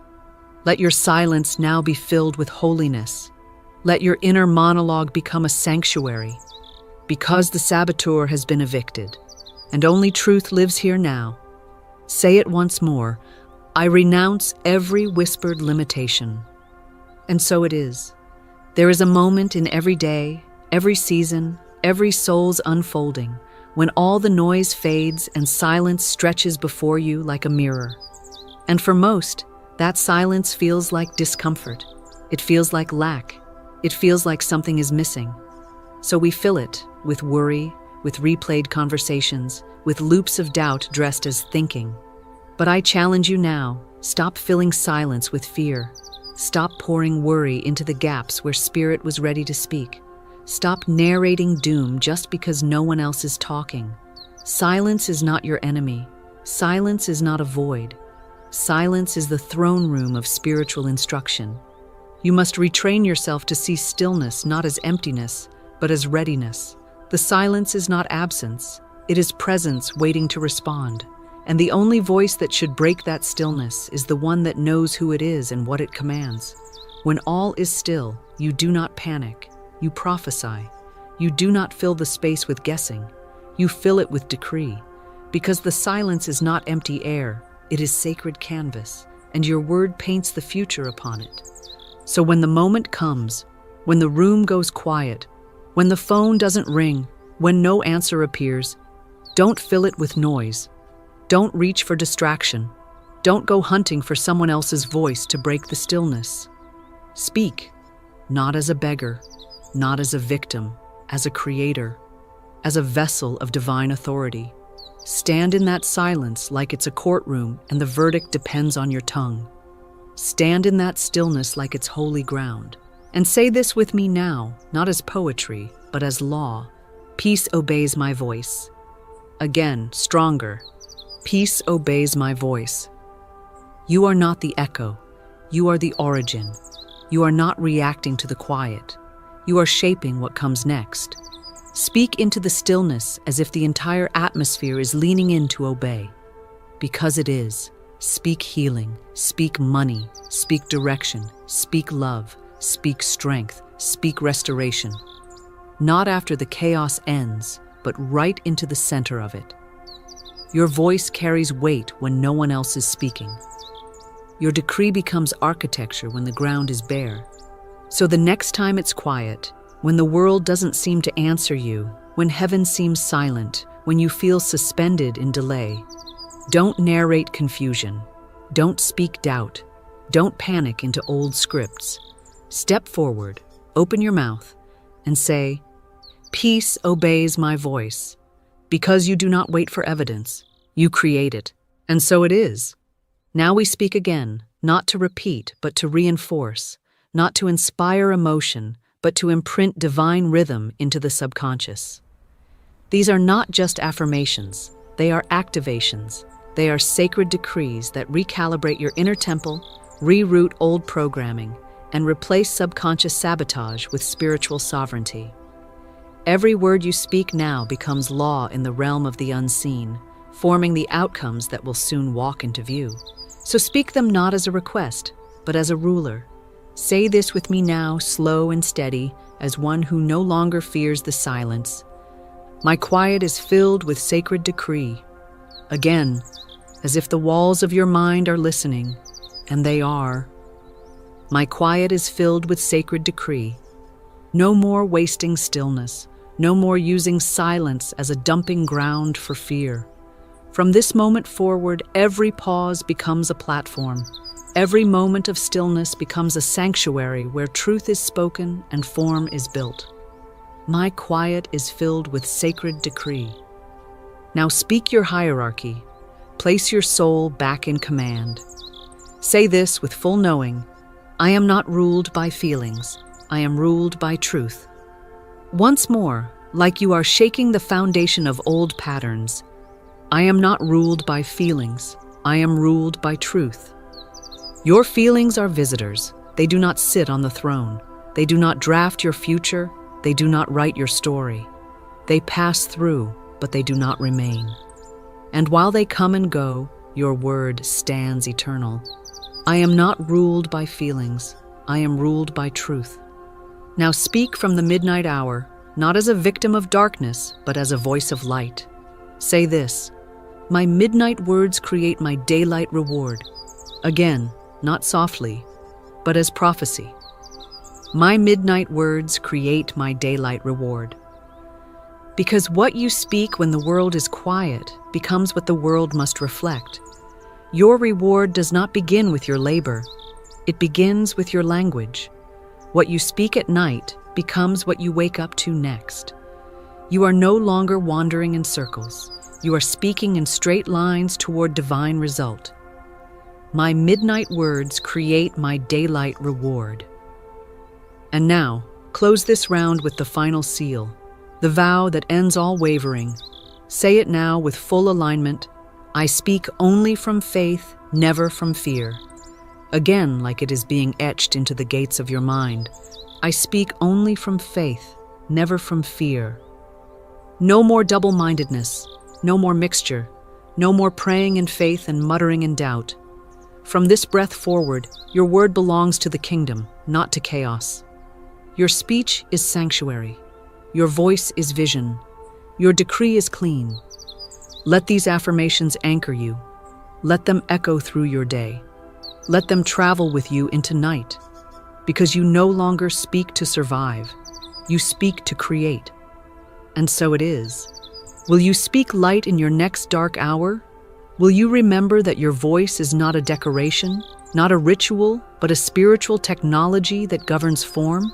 Let your silence now be filled with holiness. Let your inner monologue become a sanctuary, because the saboteur has been evicted, and only truth lives here now. Say it once more, I renounce every whispered limitation. And so it is. There is a moment in every day, every season, every soul's unfolding, when all the noise fades and silence stretches before you like a mirror. And for most, that silence feels like discomfort. It feels like lack. It feels like something is missing. So we fill it with worry, with replayed conversations, with loops of doubt dressed as thinking. But I challenge you now, stop filling silence with fear. Stop pouring worry into the gaps where spirit was ready to speak. Stop narrating doom just because no one else is talking. Silence is not your enemy. Silence is not a void. Silence is the throne room of spiritual instruction. You must retrain yourself to see stillness not as emptiness, but as readiness. The silence is not absence. It is presence waiting to respond. And the only voice that should break that stillness is the one that knows who it is and what it commands. When all is still, you do not panic. You prophesy. You do not fill the space with guessing. You fill it with decree. Because the silence is not empty air, it is sacred canvas, and your word paints the future upon it. So when the moment comes, when the room goes quiet, when the phone doesn't ring, when no answer appears, don't fill it with noise. Don't reach for distraction. Don't go hunting for someone else's voice to break the stillness. Speak, not as a beggar, not as a victim, as a creator, as a vessel of divine authority. Stand in that silence like it's a courtroom and the verdict depends on your tongue. Stand in that stillness like it's holy ground. And say this with me now, not as poetry, but as law. Peace obeys my voice. Again, stronger. Peace obeys my voice. You are not the echo. You are the origin. You are not reacting to the quiet. You are shaping what comes next. Speak into the stillness as if the entire atmosphere is leaning in to obey. Because it is. Speak healing. Speak money. Speak direction. Speak love. Speak strength. Speak restoration. Not after the chaos ends, but right into the center of it. Your voice carries weight when no one else is speaking. Your decree becomes architecture when the ground is bare. So the next time it's quiet, when the world doesn't seem to answer you, when heaven seems silent, when you feel suspended in delay, don't narrate confusion. Don't speak doubt. Don't panic into old scripts. Step forward, open your mouth, and say, "Peace obeys my voice." Because you do not wait for evidence, you create it. And so it is. Now we speak again, not to repeat, but to reinforce, not to inspire emotion, but to imprint divine rhythm into the subconscious. These are not just affirmations, they are activations. They are sacred decrees that recalibrate your inner temple, reroute old programming, and replace subconscious sabotage with spiritual sovereignty. Every word you speak now becomes law in the realm of the unseen, forming the outcomes that will soon walk into view. So speak them not as a request, but as a ruler. Say this with me now, slow and steady, as one who no longer fears the silence. My quiet is filled with sacred decree. Again, as if the walls of your mind are listening, and they are. My quiet is filled with sacred decree. No more wasting stillness. No more using silence as a dumping ground for fear. From this moment forward, every pause becomes a platform. Every moment of stillness becomes a sanctuary where truth is spoken and form is built. My quiet is filled with sacred decree. Now speak your hierarchy. Place your soul back in command. Say this with full knowing. I am not ruled by feelings. I am ruled by truth. Once more, like you are shaking the foundation of old patterns, I am not ruled by feelings. I am ruled by truth. Your feelings are visitors. They do not sit on the throne. They do not draft your future. They do not write your story. They pass through, but they do not remain. And while they come and go, your word stands eternal. I am not ruled by feelings. I am ruled by truth. Now speak from the midnight hour, not as a victim of darkness, but as a voice of light. Say this, my midnight words create my daylight reward. Again, not softly, but as prophecy. My midnight words create my daylight reward. Because what you speak when the world is quiet becomes what the world must reflect. Your reward does not begin with your labor. It begins with your language. What you speak at night becomes what you wake up to next. You are no longer wandering in circles. You are speaking in straight lines toward divine result. My midnight words create my daylight reward. And now, close this round with the final seal, the vow that ends all wavering. Say it now with full alignment. I speak only from faith, never from fear. Again, like it is being etched into the gates of your mind. I speak only from faith, never from fear. No more double-mindedness, no more mixture, no more praying in faith and muttering in doubt. From this breath forward, your word belongs to the kingdom, not to chaos. Your speech is sanctuary. Your voice is vision. Your decree is clean. Let these affirmations anchor you. Let them echo through your day. Let them travel with you into night. Because you no longer speak to survive. You speak to create. And so it is. Will you speak light in your next dark hour? Will you remember that your voice is not a decoration, not a ritual, but a spiritual technology that governs form?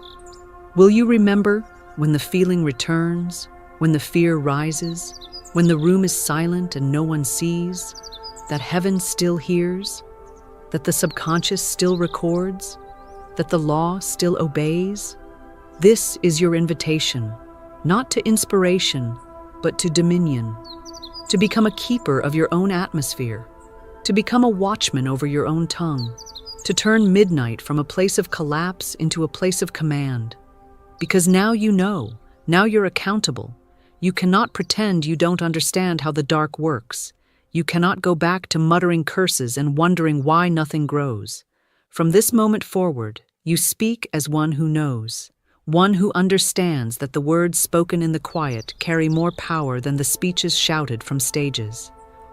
Will you remember when the feeling returns, when the fear rises, when the room is silent and no one sees, that heaven still hears, that the subconscious still records, that the law still obeys? This is your invitation, not to inspiration, but to dominion, to become a keeper of your own atmosphere, to become a watchman over your own tongue, to turn midnight from a place of collapse into a place of command. Because now you know, now you're accountable. You cannot pretend you don't understand how the dark works. You cannot go back to muttering curses and wondering why nothing grows. From this moment forward, you speak as one who knows, one who understands that the words spoken in the quiet carry more power than the speeches shouted from stages.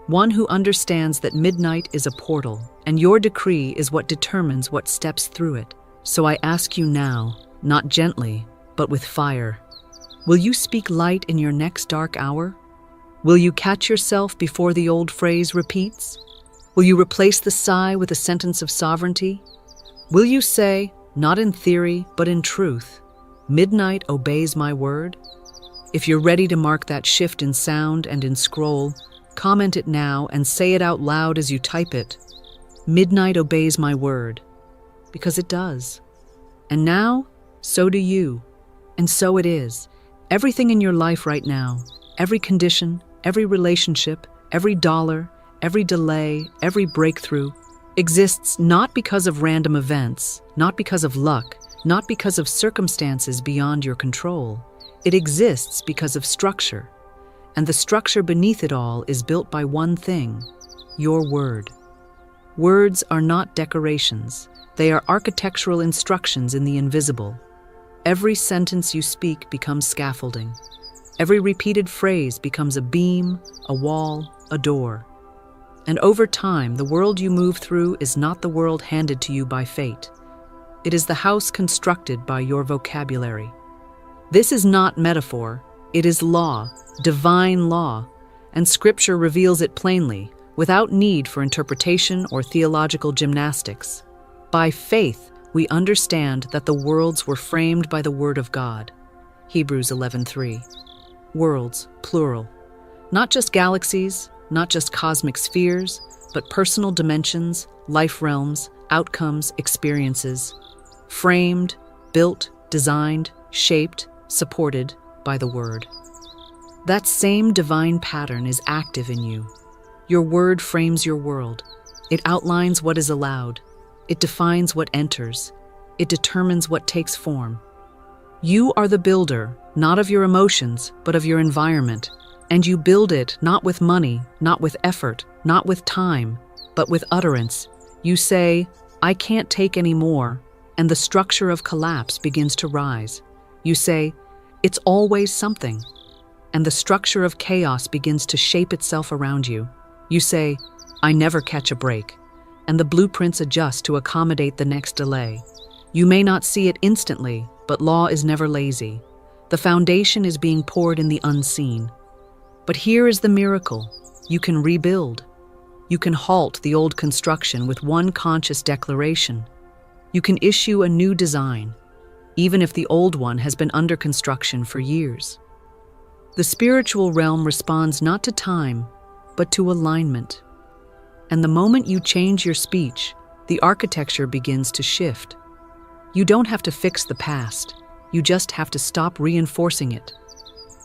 One who understands that midnight is a portal, and your decree is what determines what steps through it. So I ask you now, not gently, but with fire, will you speak light in your next dark hour? Will you catch yourself before the old phrase repeats? Will you replace the sigh with a sentence of sovereignty? Will you say, not in theory, but in truth, midnight obeys my word? If you're ready to mark that shift in sound and in scroll, comment it now and say it out loud as you type it. Midnight obeys my word, because it does. And now, so do you. And so it is. Everything in your life right now, every condition, every relationship, every dollar, every delay, every breakthrough, exists not because of random events, not because of luck, not because of circumstances beyond your control. It exists because of structure. And the structure beneath it all is built by one thing, your word. Words are not decorations. They are architectural instructions in the invisible. Every sentence you speak becomes scaffolding. Every repeated phrase becomes a beam, a wall, a door. And over time, the world you move through is not the world handed to you by fate. It is the house constructed by your vocabulary. This is not metaphor. It is law, divine law, and Scripture reveals it plainly, without need for interpretation or theological gymnastics. By faith, we understand that the worlds were framed by the Word of God. Hebrews 11:3. Worlds, plural. Not just galaxies, not just cosmic spheres, but personal dimensions, life realms, outcomes, experiences. Framed, built, designed, shaped, supported by the Word. That same divine pattern is active in you. Your word frames your world. It outlines what is allowed. It defines what enters. It determines what takes form. You are the builder, not of your emotions, but of your environment. And you build it not with money, not with effort, not with time, but with utterance. You say, I can't take any more, and the structure of collapse begins to rise. You say, it's always something, and the structure of chaos begins to shape itself around you. You say, I never catch a break, and the blueprints adjust to accommodate the next delay. You may not see it instantly, but law is never lazy. The foundation is being poured in the unseen. But here is the miracle. You can rebuild. You can halt the old construction with one conscious declaration. You can issue a new design. even if the old one has been under construction for years. The spiritual realm responds not to time, but to alignment. And the moment you change your speech, the architecture begins to shift. You don't have to fix the past, you just have to stop reinforcing it.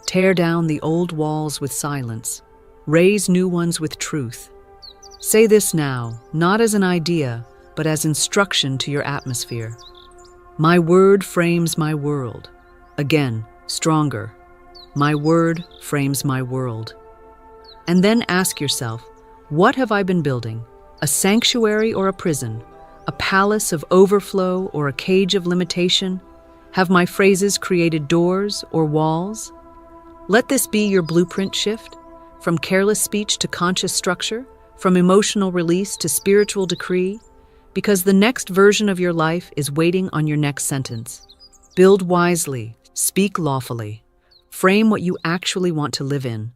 Tear down the old walls with silence, raise new ones with truth. Say this now, not as an idea, but as instruction to your atmosphere. My word frames my world. Again, stronger. My word frames my world. And then ask yourself, what have I been building? A sanctuary or a prison? A palace of overflow or a cage of limitation? Have my phrases created doors or walls? Let this be your blueprint shift, from careless speech to conscious structure, from emotional release to spiritual decree, because the next version of your life is waiting on your next sentence. Build wisely, speak lawfully, frame what you actually want to live in.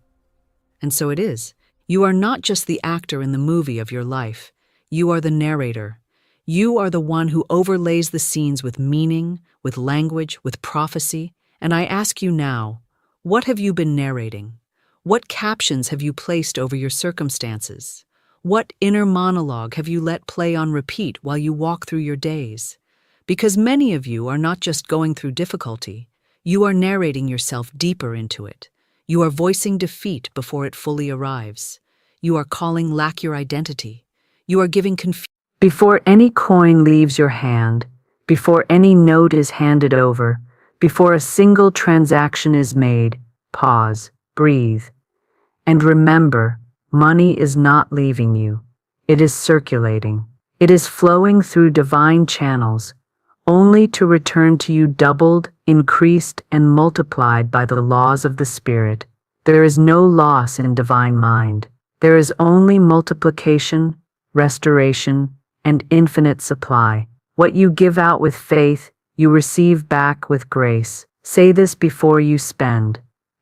And so it is. You are not just the actor in the movie of your life. You are the narrator. You are the one who overlays the scenes with meaning, with language, with prophecy. And I ask you now, what have you been narrating? What captions have you placed over your circumstances? What inner monologue have you let play on repeat while you walk through your days? Because many of you are not just going through difficulty, you are narrating yourself deeper into it. You are voicing defeat before it fully arrives. You are calling lack your identity. You are giving confusion. Before any coin leaves your hand, before any note is handed over, before a single transaction is made, pause, breathe, and remember, money is not leaving you. It is circulating. It is flowing through divine channels, only to return to you doubled, increased, and multiplied by the laws of the Spirit. There is no loss in divine mind. There is only multiplication, restoration, and infinite supply. What you give out with faith, you receive back with grace. Say this before you spend.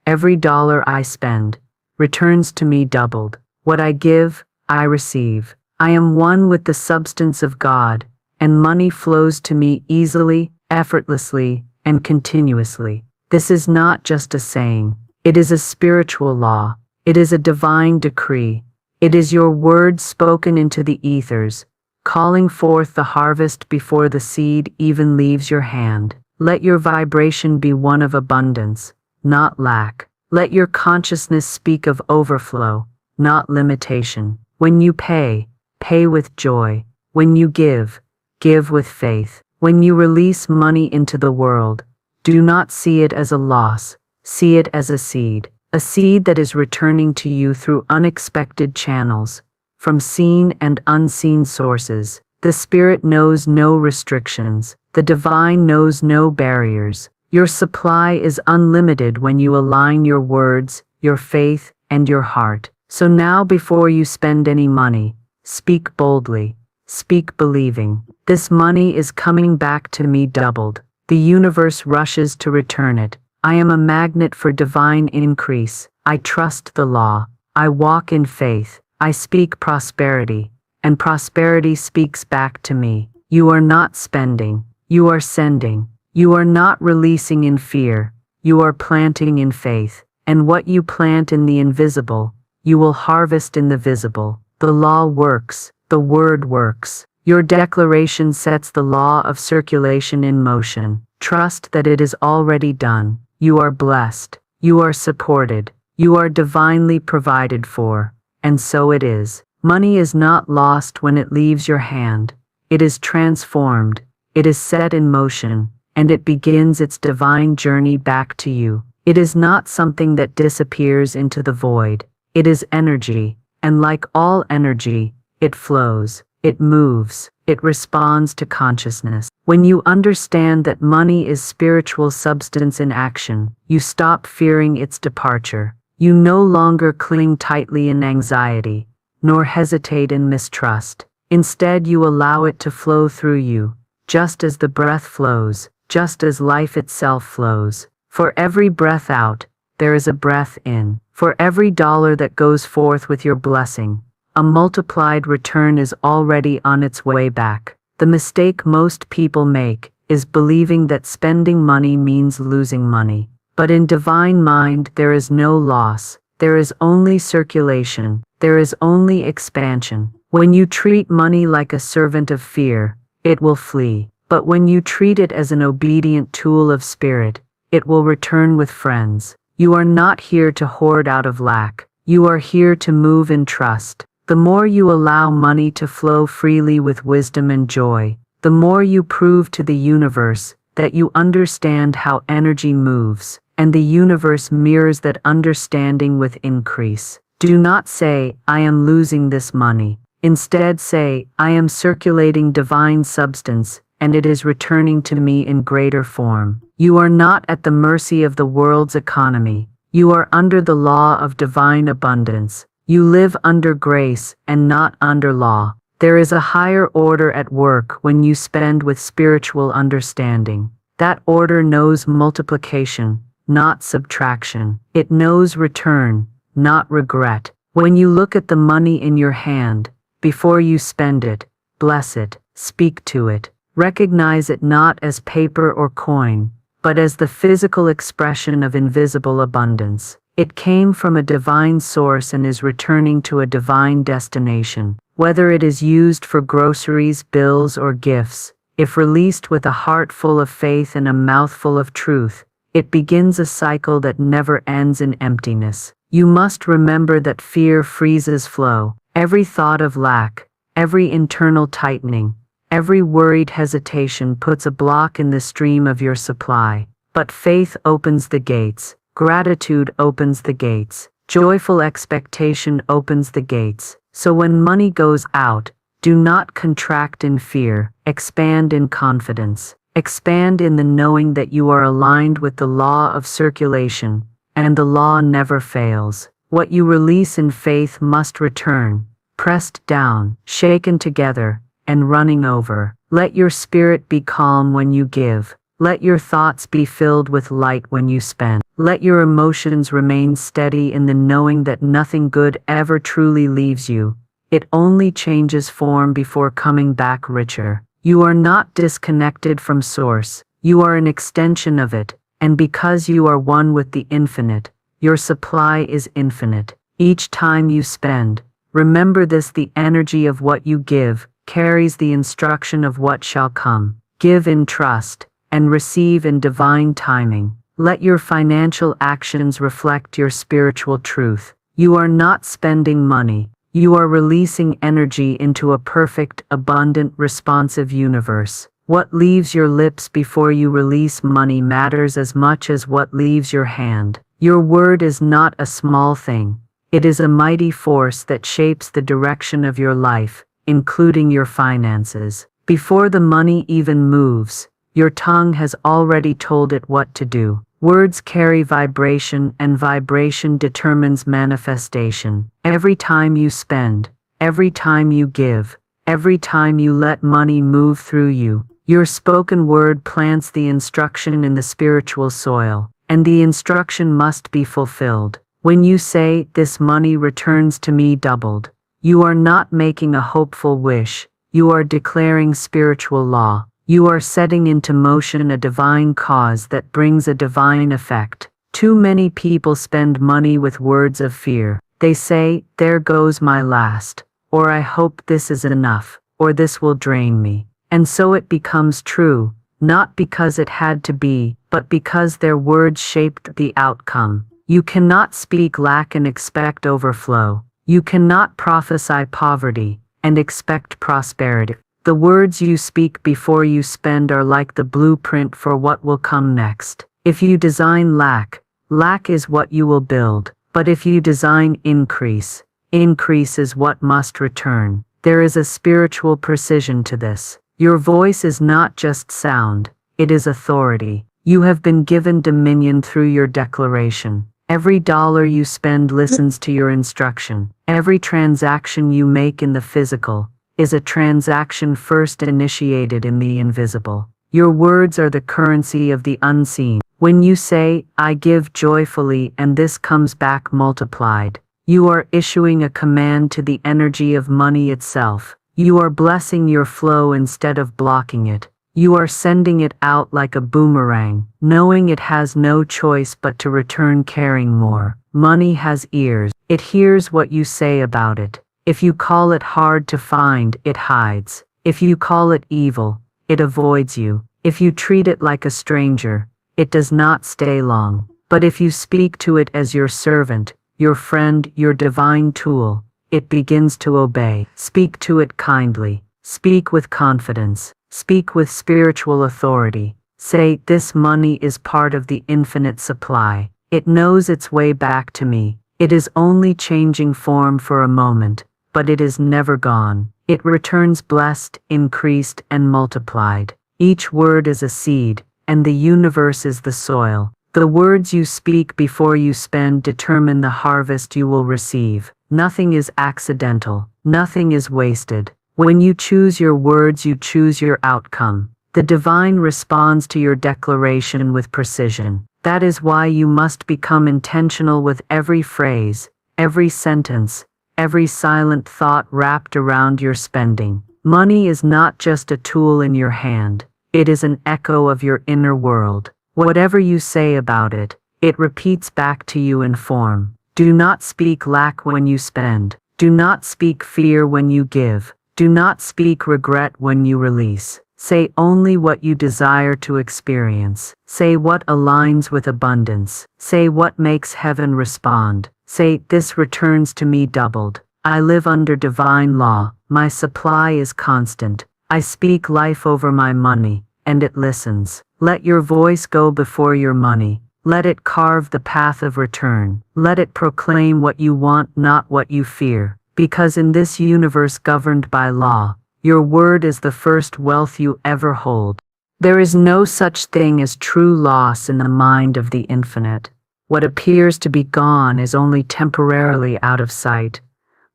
Every dollar I spend returns to me doubled. What I give, I receive. I am one with the substance of God, and money flows to me easily, effortlessly, and continuously. This is not just a saying. It is a spiritual law. It is a divine decree. It is your word spoken into the ethers, calling forth the harvest before the seed even leaves your hand. Let your vibration be one of abundance, not lack. Let your consciousness speak of overflow, not limitation. When you pay, pay with joy. When you give, give with faith. When you release money into the world, do not see it as a loss. See it as a seed that is returning to you through unexpected channels, from seen and unseen sources. The Spirit knows no restrictions. The divine knows no barriers. Your supply is unlimited when you align your words, your faith, and your heart. So now, before you spend any money, speak boldly, speak believing. This money is coming back to me doubled. The universe rushes to return it. I am a magnet for divine increase. I trust the law. I walk in faith. I speak prosperity, and prosperity speaks back to me. You are not spending. You are sending. You are not releasing in fear. You are planting in faith. And what you plant in the invisible, you will harvest in the visible. The law works. The word works. Your declaration sets the law of circulation in motion. Trust that it is already done. You are blessed. You are supported. You are divinely provided for. And so it is. Money is not lost when it leaves your hand. It is transformed. It is set in motion, and it begins its divine journey back to you. It is not something that disappears into the void. It is energy, and like all energy, it flows, it moves, it responds to consciousness. When you understand that money is spiritual substance in action, you stop fearing its departure. You no longer cling tightly in anxiety, nor hesitate in mistrust. Instead, you allow it to flow through you, just as the breath flows, just as life itself flows. For every breath out, there is a breath in. For every dollar that goes forth with your blessing, a multiplied return is already on its way back. The mistake most people make is believing that spending money means losing money. But in divine mind, there is no loss. There is only circulation. There is only expansion. When you treat money like a servant of fear, it will flee. But when you treat it as an obedient tool of spirit, it will return with friends. You are not here to hoard out of lack. You are here to move in trust. The more you allow money to flow freely with wisdom and joy, the more you prove to the universe that you understand how energy moves, and the universe mirrors that understanding with increase. Do not say, "I am losing this money." Instead say, "I am circulating divine substance, and it is returning to me in greater form." You are not at the mercy of the world's economy. You are under the law of divine abundance. You live under grace and not under law. There is a higher order at work when you spend with spiritual understanding. That order knows multiplication, not subtraction. It knows return, not regret. When you look at the money in your hand, before you spend it, bless it, speak to it. Recognize it not as paper or coin, but as the physical expression of invisible abundance. It came from a divine source and is returning to a divine destination. Whether it is used for groceries, bills, or gifts, if released with a heart full of faith and a mouth full of truth, it begins a cycle that never ends in emptiness. You must remember that fear freezes flow. Every thought of lack, every internal tightening, every worried hesitation puts a block in the stream of your supply. But faith opens the gates. Gratitude opens the gates. Joyful expectation opens the gates. So when money goes out, do not contract in fear. Expand in confidence. Expand in the knowing that you are aligned with the law of circulation, and the law never fails. What you release in faith must return, pressed down, shaken together, and running over. Let your spirit be calm when you give. Let your thoughts be filled with light when you spend. Let your emotions remain steady in the knowing that nothing good ever truly leaves you. It only changes form before coming back richer. You are not disconnected from Source. You are an extension of it, and because you are one with the infinite, your supply is infinite. Each time you spend, remember this: the energy of what you give carries the instruction of what shall come. Give in trust, and receive in divine timing. Let your financial actions reflect your spiritual truth. You are not spending money. You are releasing energy into a perfect, abundant, responsive universe. What leaves your lips before you release money matters as much as what leaves your hand. Your word is not a small thing. It is a mighty force that shapes the direction of your life, including your finances. Before the money even moves, your tongue has already told it what to do. Words carry vibration, and vibration determines manifestation. Every time you spend, every time you give, every time you let money move through you, your spoken word plants the instruction in the spiritual soil, and the instruction must be fulfilled. When you say, "This money returns to me doubled," you are not making a hopeful wish. You are declaring spiritual law. You are setting into motion a divine cause that brings a divine effect. Too many people spend money with words of fear. They say, "There goes my last," or "I hope this is enough," or "This will drain me." And so it becomes true, not because it had to be, but because their words shaped the outcome. You cannot speak lack and expect overflow. You cannot prophesy poverty and expect prosperity. The words you speak before you spend are like the blueprint for what will come next. If you design lack, lack is what you will build. But if you design increase, increase is what must return. There is a spiritual precision to this. Your voice is not just sound, it is authority. You have been given dominion through your declaration. Every dollar you spend listens to your instruction. Every transaction you make in the physical is a transaction first initiated in the invisible. Your words are the currency of the unseen. When you say, "I give joyfully and this comes back multiplied," you are issuing a command to the energy of money itself. You are blessing your flow instead of blocking it. You are sending it out like a boomerang, knowing it has no choice but to return carrying more. Money has ears. It hears what you say about it. If you call it hard to find, it hides. If you call it evil, it avoids you. If you treat it like a stranger, it does not stay long. But if you speak to it as your servant, your friend, your divine tool, it begins to obey. Speak to it kindly. Speak with confidence. Speak with spiritual authority. Say, this money is part of the infinite supply. It knows its way back to me. It is only changing form for a moment, but it is never gone. It returns blessed, increased, and multiplied. Each word is a seed, and the universe is the soil. The words you speak before you spend determine the harvest you will receive. Nothing is accidental. Nothing is wasted. When you choose your words, you choose your outcome. The divine responds to your declaration with precision. That is why you must become intentional with every phrase, every sentence, every silent thought wrapped around your spending. Money is not just a tool in your hand. It is an echo of your inner world. Whatever you say about it, it repeats back to you in form. Do not speak lack when you spend. Do not speak fear when you give. Do not speak regret when you release. Say only what you desire to experience. Say what aligns with abundance. Say what makes heaven respond. Say, this returns to me doubled. I live under divine law. My supply is constant. I speak life over my money, and it listens. Let your voice go before your money. Let it carve the path of return. Let it proclaim what you want, not what you fear. Because in this universe governed by law, your word is the first wealth you ever hold. There is no such thing as true loss in the mind of the infinite. What appears to be gone is only temporarily out of sight,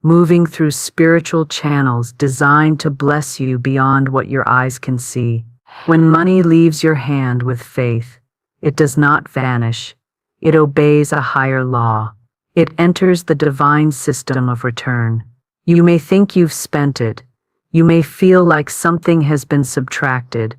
moving through spiritual channels designed to bless you beyond what your eyes can see. When money leaves your hand with faith, it does not vanish. It obeys a higher law. It enters the divine system of return. You may think you've spent it. You may feel like something has been subtracted.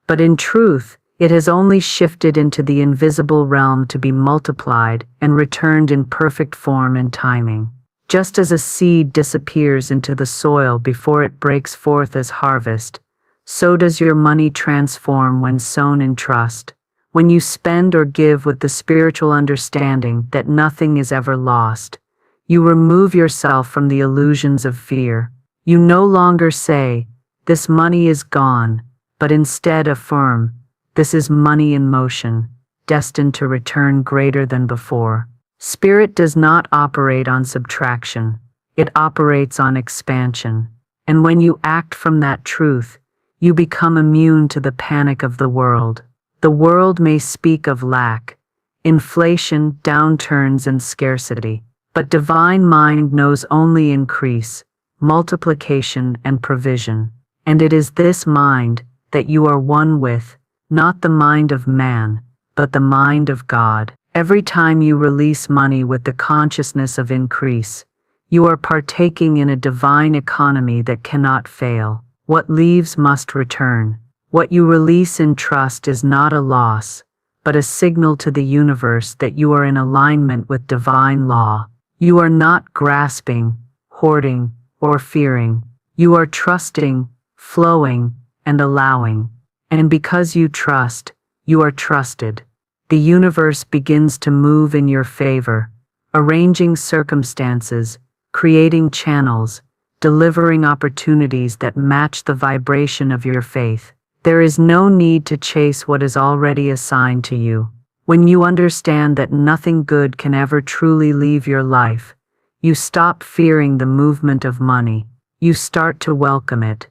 But in truth, it has only shifted into the invisible realm to be multiplied and returned in perfect form and timing. Just as a seed disappears into the soil before it breaks forth as harvest, so does your money transform when sown in trust. When you spend or give with the spiritual understanding that nothing is ever lost, you remove yourself from the illusions of fear. You no longer say, this money is gone, but instead affirm, this is money in motion, destined to return greater than before. Spirit does not operate on subtraction. It operates on expansion. And when you act from that truth, you become immune to the panic of the world. The world may speak of lack, inflation, downturns, and scarcity, but divine mind knows only increase, multiplication, and provision. And it is this mind that you are one with, not the mind of man, but the mind of God. Every time you release money with the consciousness of increase, you are partaking in a divine economy that cannot fail. What leaves must return. What you release in trust is not a loss, but a signal to the universe that you are in alignment with divine law. You are not grasping, hoarding, or fearing. You are trusting, flowing, and allowing. And because you trust, you are trusted. The universe begins to move in your favor, arranging circumstances, creating channels, delivering opportunities that match the vibration of your faith. There is no need to chase what is already assigned to you. When you understand that nothing good can ever truly leave your life, you stop fearing the movement of money. You start to welcome it.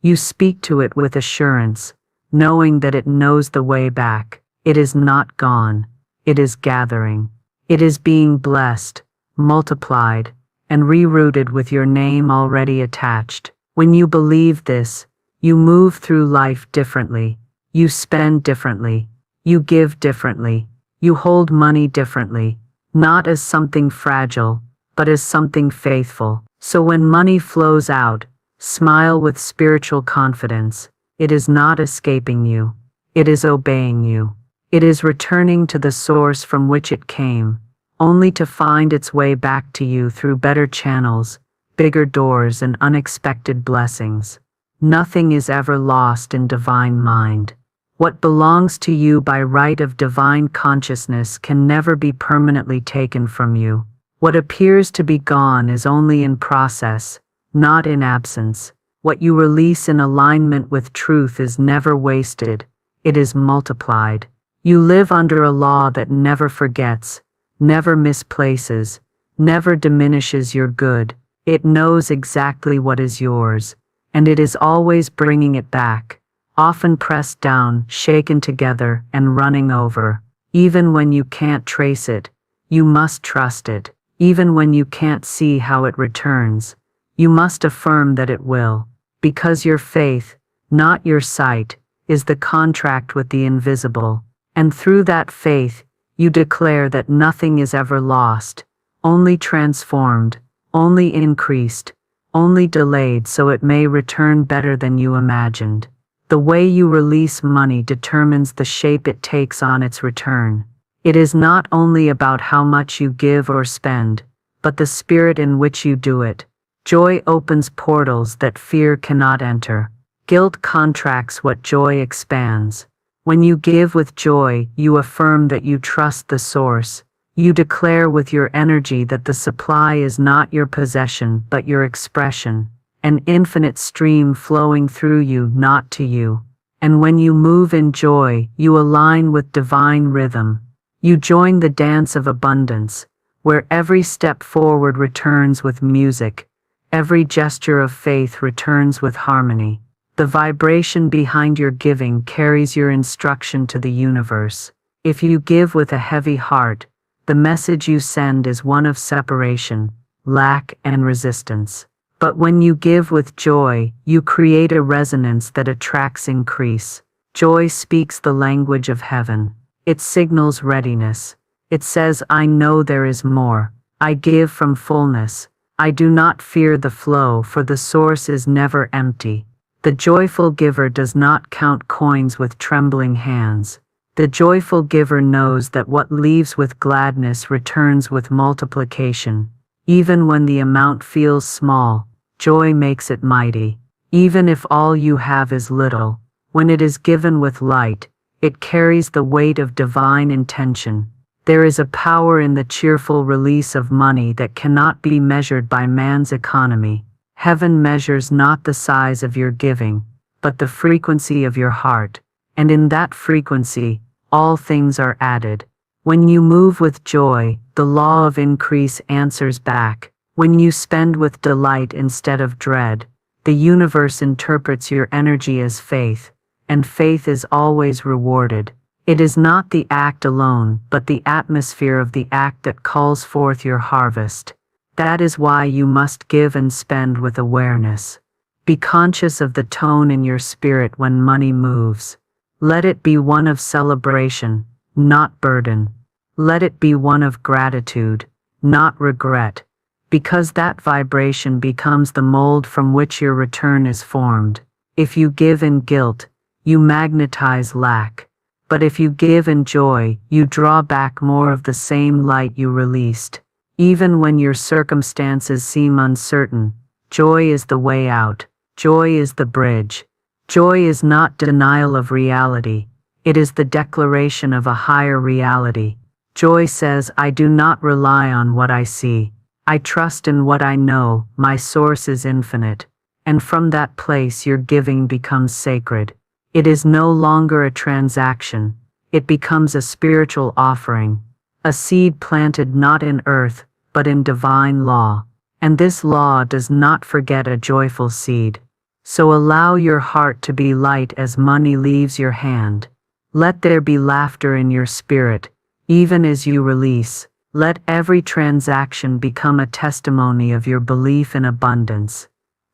You speak to it with assurance, knowing that it knows the way back. It is not gone. It is gathering. It is being blessed, multiplied, and rerouted with your name already attached. When you believe this, you move through life differently. You spend differently. You give differently. You hold money differently, not as something fragile, but as something faithful. So when money flows out, smile with spiritual confidence. It is not escaping you. It is obeying you. It is returning to the source from which it came, only to find its way back to you through better channels, bigger doors, and unexpected blessings. Nothing is ever lost in divine mind. What belongs to you by right of divine consciousness can never be permanently taken from you. What appears to be gone is only in process, not in absence. What you release in alignment with truth is never wasted, it is multiplied. You live under a law that never forgets, never misplaces, never diminishes your good. It knows exactly what is yours, and it is always bringing it back, often pressed down, shaken together, and running over. Even when you can't trace it, you must trust it. Even when you can't see how it returns, you must affirm that it will, because your faith, not your sight, is the contract with the invisible, and through that faith, you declare that nothing is ever lost, only transformed, only increased, only delayed so it may return better than you imagined. The way you release money determines the shape it takes on its return. It is not only about how much you give or spend, but the spirit in which you do it. Joy opens portals that fear cannot enter. Guilt contracts what joy expands. When you give with joy, you affirm that you trust the source. You declare with your energy that the supply is not your possession but your expression, an infinite stream flowing through you, not to you. And when you move in joy, you align with divine rhythm. You join the dance of abundance, where every step forward returns with music, every gesture of faith returns with harmony. The vibration behind your giving carries your instruction to the universe. If you give with a heavy heart, the message you send is one of separation, lack, and resistance. But when you give with joy, you create a resonance that attracts increase. Joy speaks the language of heaven. It signals readiness. It says, I know there is more. I give from fullness. I do not fear the flow, for the source is never empty. The joyful giver does not count coins with trembling hands. The joyful giver knows that what leaves with gladness returns with multiplication. Even when the amount feels small, joy makes it mighty. Even if all you have is little, when it is given with light, it carries the weight of divine intention. There is a power in the cheerful release of money that cannot be measured by man's economy. Heaven measures not the size of your giving, but the frequency of your heart, and in that frequency, all things are added. When you move with joy, the law of increase answers back. When you spend with delight instead of dread, the universe interprets your energy as faith, and faith is always rewarded. It is not the act alone, but the atmosphere of the act that calls forth your harvest. That is why you must give and spend with awareness. Be conscious of the tone in your spirit when money moves. Let it be one of celebration, not burden. Let it be one of gratitude, not regret, because that vibration becomes the mold from which your return is formed. If you give in guilt, you magnetize lack. But if you give in joy, you draw back more of the same light you released. Even when your circumstances seem uncertain, joy is the way out. Joy is the bridge. Joy is not denial of reality. It is the declaration of a higher reality. Joy says, I do not rely on what I see. I trust in what I know. My source is infinite. And from that place your giving becomes sacred. It is no longer a transaction. It becomes a spiritual offering, a seed planted not in earth, but in divine law. And this law does not forget a joyful seed. So allow your heart to be light as money leaves your hand. Let there be laughter in your spirit, even as you release. Let every transaction become a testimony of your belief in abundance.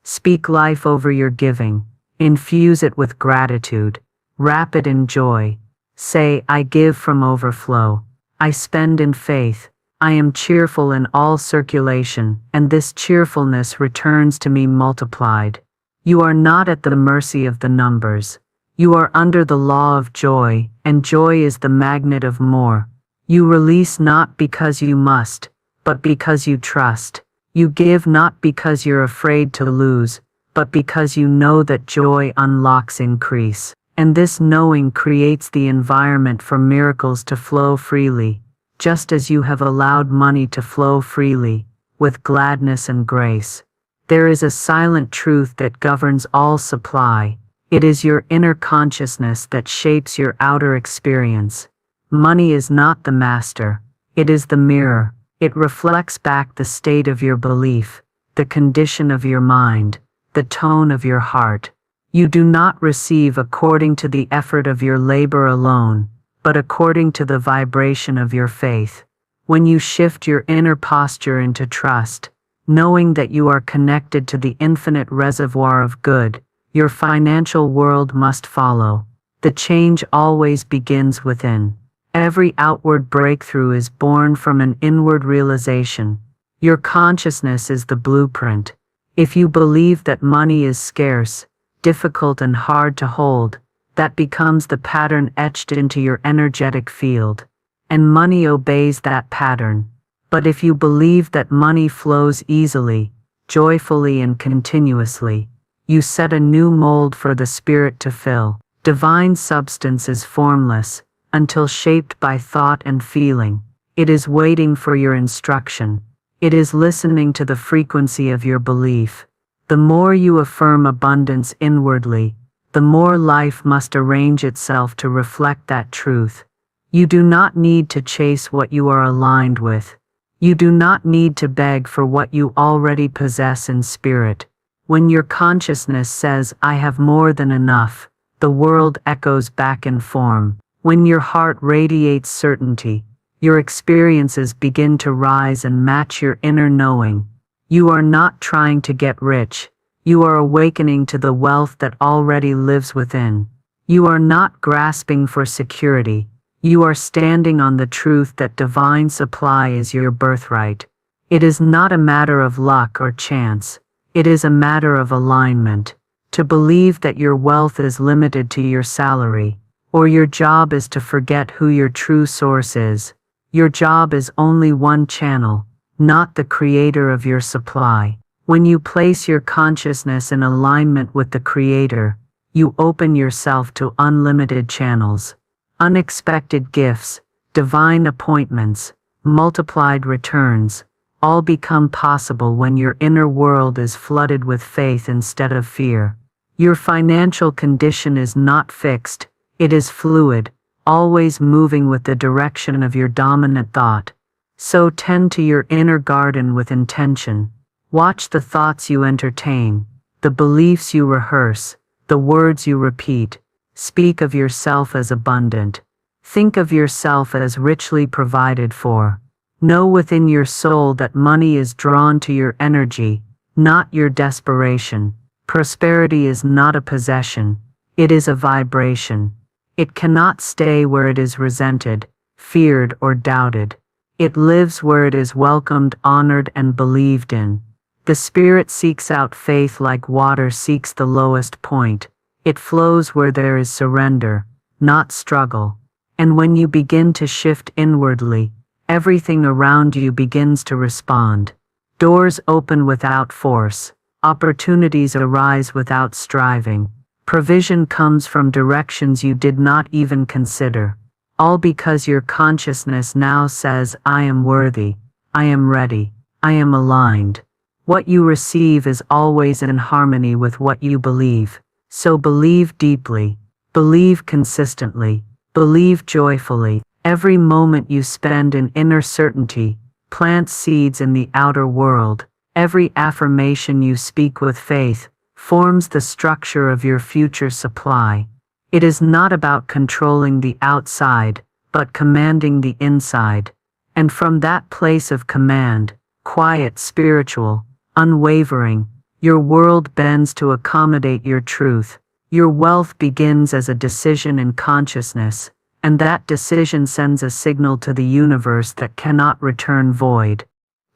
Speak life over your giving. Infuse it with gratitude. Wrap it in joy. Say, I give from overflow. I spend in faith. I am cheerful in all circulation, and this cheerfulness returns to me multiplied. You are not at the mercy of the numbers. You are under the law of joy, and joy is the magnet of more. You release not because you must, but because you trust. You give not because you're afraid to lose, but because you know that joy unlocks increase. And this knowing creates the environment for miracles to flow freely, just as you have allowed money to flow freely, with gladness and grace. There is a silent truth that governs all supply. It is your inner consciousness that shapes your outer experience. Money is not the master, it is the mirror. It reflects back the state of your belief, the condition of your mind, the tone of your heart. You do not receive according to the effort of your labor alone, but according to the vibration of your faith. When you shift your inner posture into trust, knowing that you are connected to the infinite reservoir of good, your financial world must follow. The change always begins within. Every outward breakthrough is born from an inward realization. Your consciousness is the blueprint. If you believe that money is scarce, difficult and hard to hold, that becomes the pattern etched into your energetic field, and money obeys that pattern. But if you believe that money flows easily, joyfully and continuously, you set a new mold for the spirit to fill. Divine substance is formless, until shaped by thought and feeling. It is waiting for your instruction. It is listening to the frequency of your belief. The more you affirm abundance inwardly, the more life must arrange itself to reflect that truth. You do not need to chase what you are aligned with. You do not need to beg for what you already possess in spirit. When your consciousness says, "I have more than enough," the world echoes back in form. When your heart radiates certainty, your experiences begin to rise and match your inner knowing. You are not trying to get rich. You are awakening to the wealth that already lives within. You are not grasping for security. You are standing on the truth that divine supply is your birthright. It is not a matter of luck or chance. It is a matter of alignment. To believe that your wealth is limited to your salary, or your job is to forget who your true source is. Your job is only one channel, not the creator of your supply. When you place your consciousness in alignment with the creator, you open yourself to unlimited channels. Unexpected gifts, divine appointments, multiplied returns, all become possible when your inner world is flooded with faith instead of fear. Your financial condition is not fixed, it is fluid, always moving with the direction of your dominant thought. So tend to your inner garden with intention. Watch the thoughts you entertain, the beliefs you rehearse, the words you repeat. Speak of yourself as abundant. Think of yourself as richly provided for. Know within your soul that money is drawn to your energy, not your desperation. Prosperity is not a possession, it is a vibration. It cannot stay where it is resented, feared, or doubted. It lives where it is welcomed, honored, and believed in. The spirit seeks out faith like water seeks the lowest point. It flows where there is surrender, not struggle. And when you begin to shift inwardly, everything around you begins to respond. Doors open without force. Opportunities arise without striving. Provision comes from directions you did not even consider. All because your consciousness now says, "I am worthy, I am ready, I am aligned." What you receive is always in harmony with what you believe. So believe deeply, believe consistently, believe joyfully. Every moment you spend in inner certainty plants seeds in the outer world. Every affirmation you speak with faith forms the structure of your future supply. It is not about controlling the outside, but commanding the inside. And from that place of command, quiet, spiritual, unwavering, your world bends to accommodate your truth. Your wealth begins as a decision in consciousness, and that decision sends a signal to the universe that cannot return void.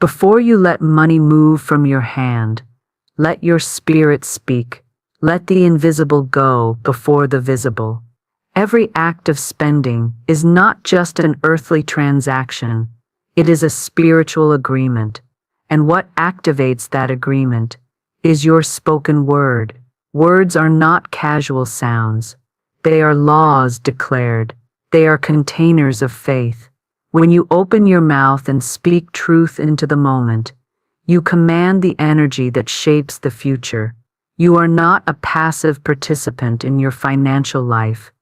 Before you let money move from your hand, let your spirit speak. Let the invisible go before the visible. Every act of spending is not just an earthly transaction, it is a spiritual agreement. And what activates that agreement is your spoken word. Words are not casual sounds. They are laws declared. They are containers of faith. When you open your mouth and speak truth into the moment, you command the energy that shapes the future. You are not a passive participant in your financial life.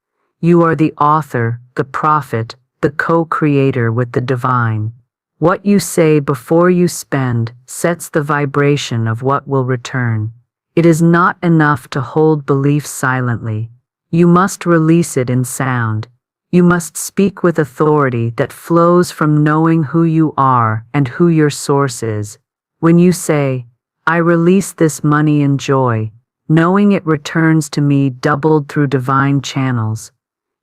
You are the author, the prophet, the co-creator with the divine. What you say before you spend sets the vibration of what will return. It is not enough to hold belief silently. You must release it in sound. You must speak with authority that flows from knowing who you are and who your source is. When you say, "I release this money in joy," knowing it returns to me doubled through divine channels,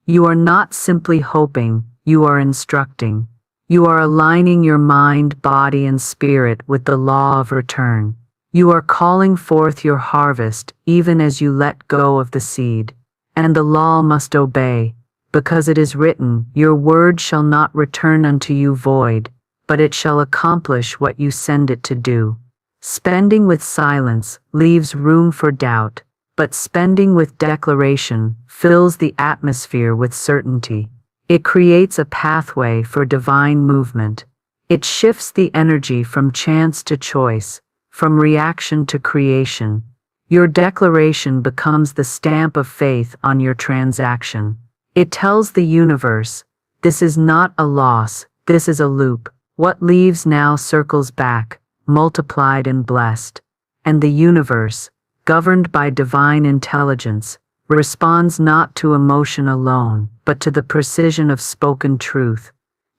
you are not simply hoping, you are instructing. You are aligning your mind, body, and spirit with the law of return. You are calling forth your harvest even as you let go of the seed. And the law must obey, because it is written, "Your word shall not return unto you void, but it shall accomplish what you send it to do." Spending with silence leaves room for doubt, but spending with declaration fills the atmosphere with certainty. It creates a pathway for divine movement. It shifts the energy from chance to choice, from reaction to creation. Your declaration becomes the stamp of faith on your transaction. It tells the universe, "This is not a loss, this is a loop. What leaves now circles back, multiplied and blessed." And the universe, governed by divine intelligence, responds not to emotion alone, but to the precision of spoken truth.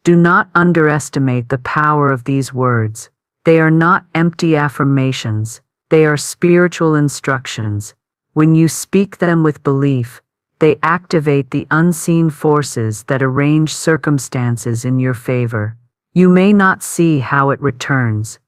Do not underestimate the power of these words. They are not empty affirmations, they are spiritual instructions. When you speak them with belief, they activate the unseen forces that arrange circumstances in your favor. You may not see how it returns.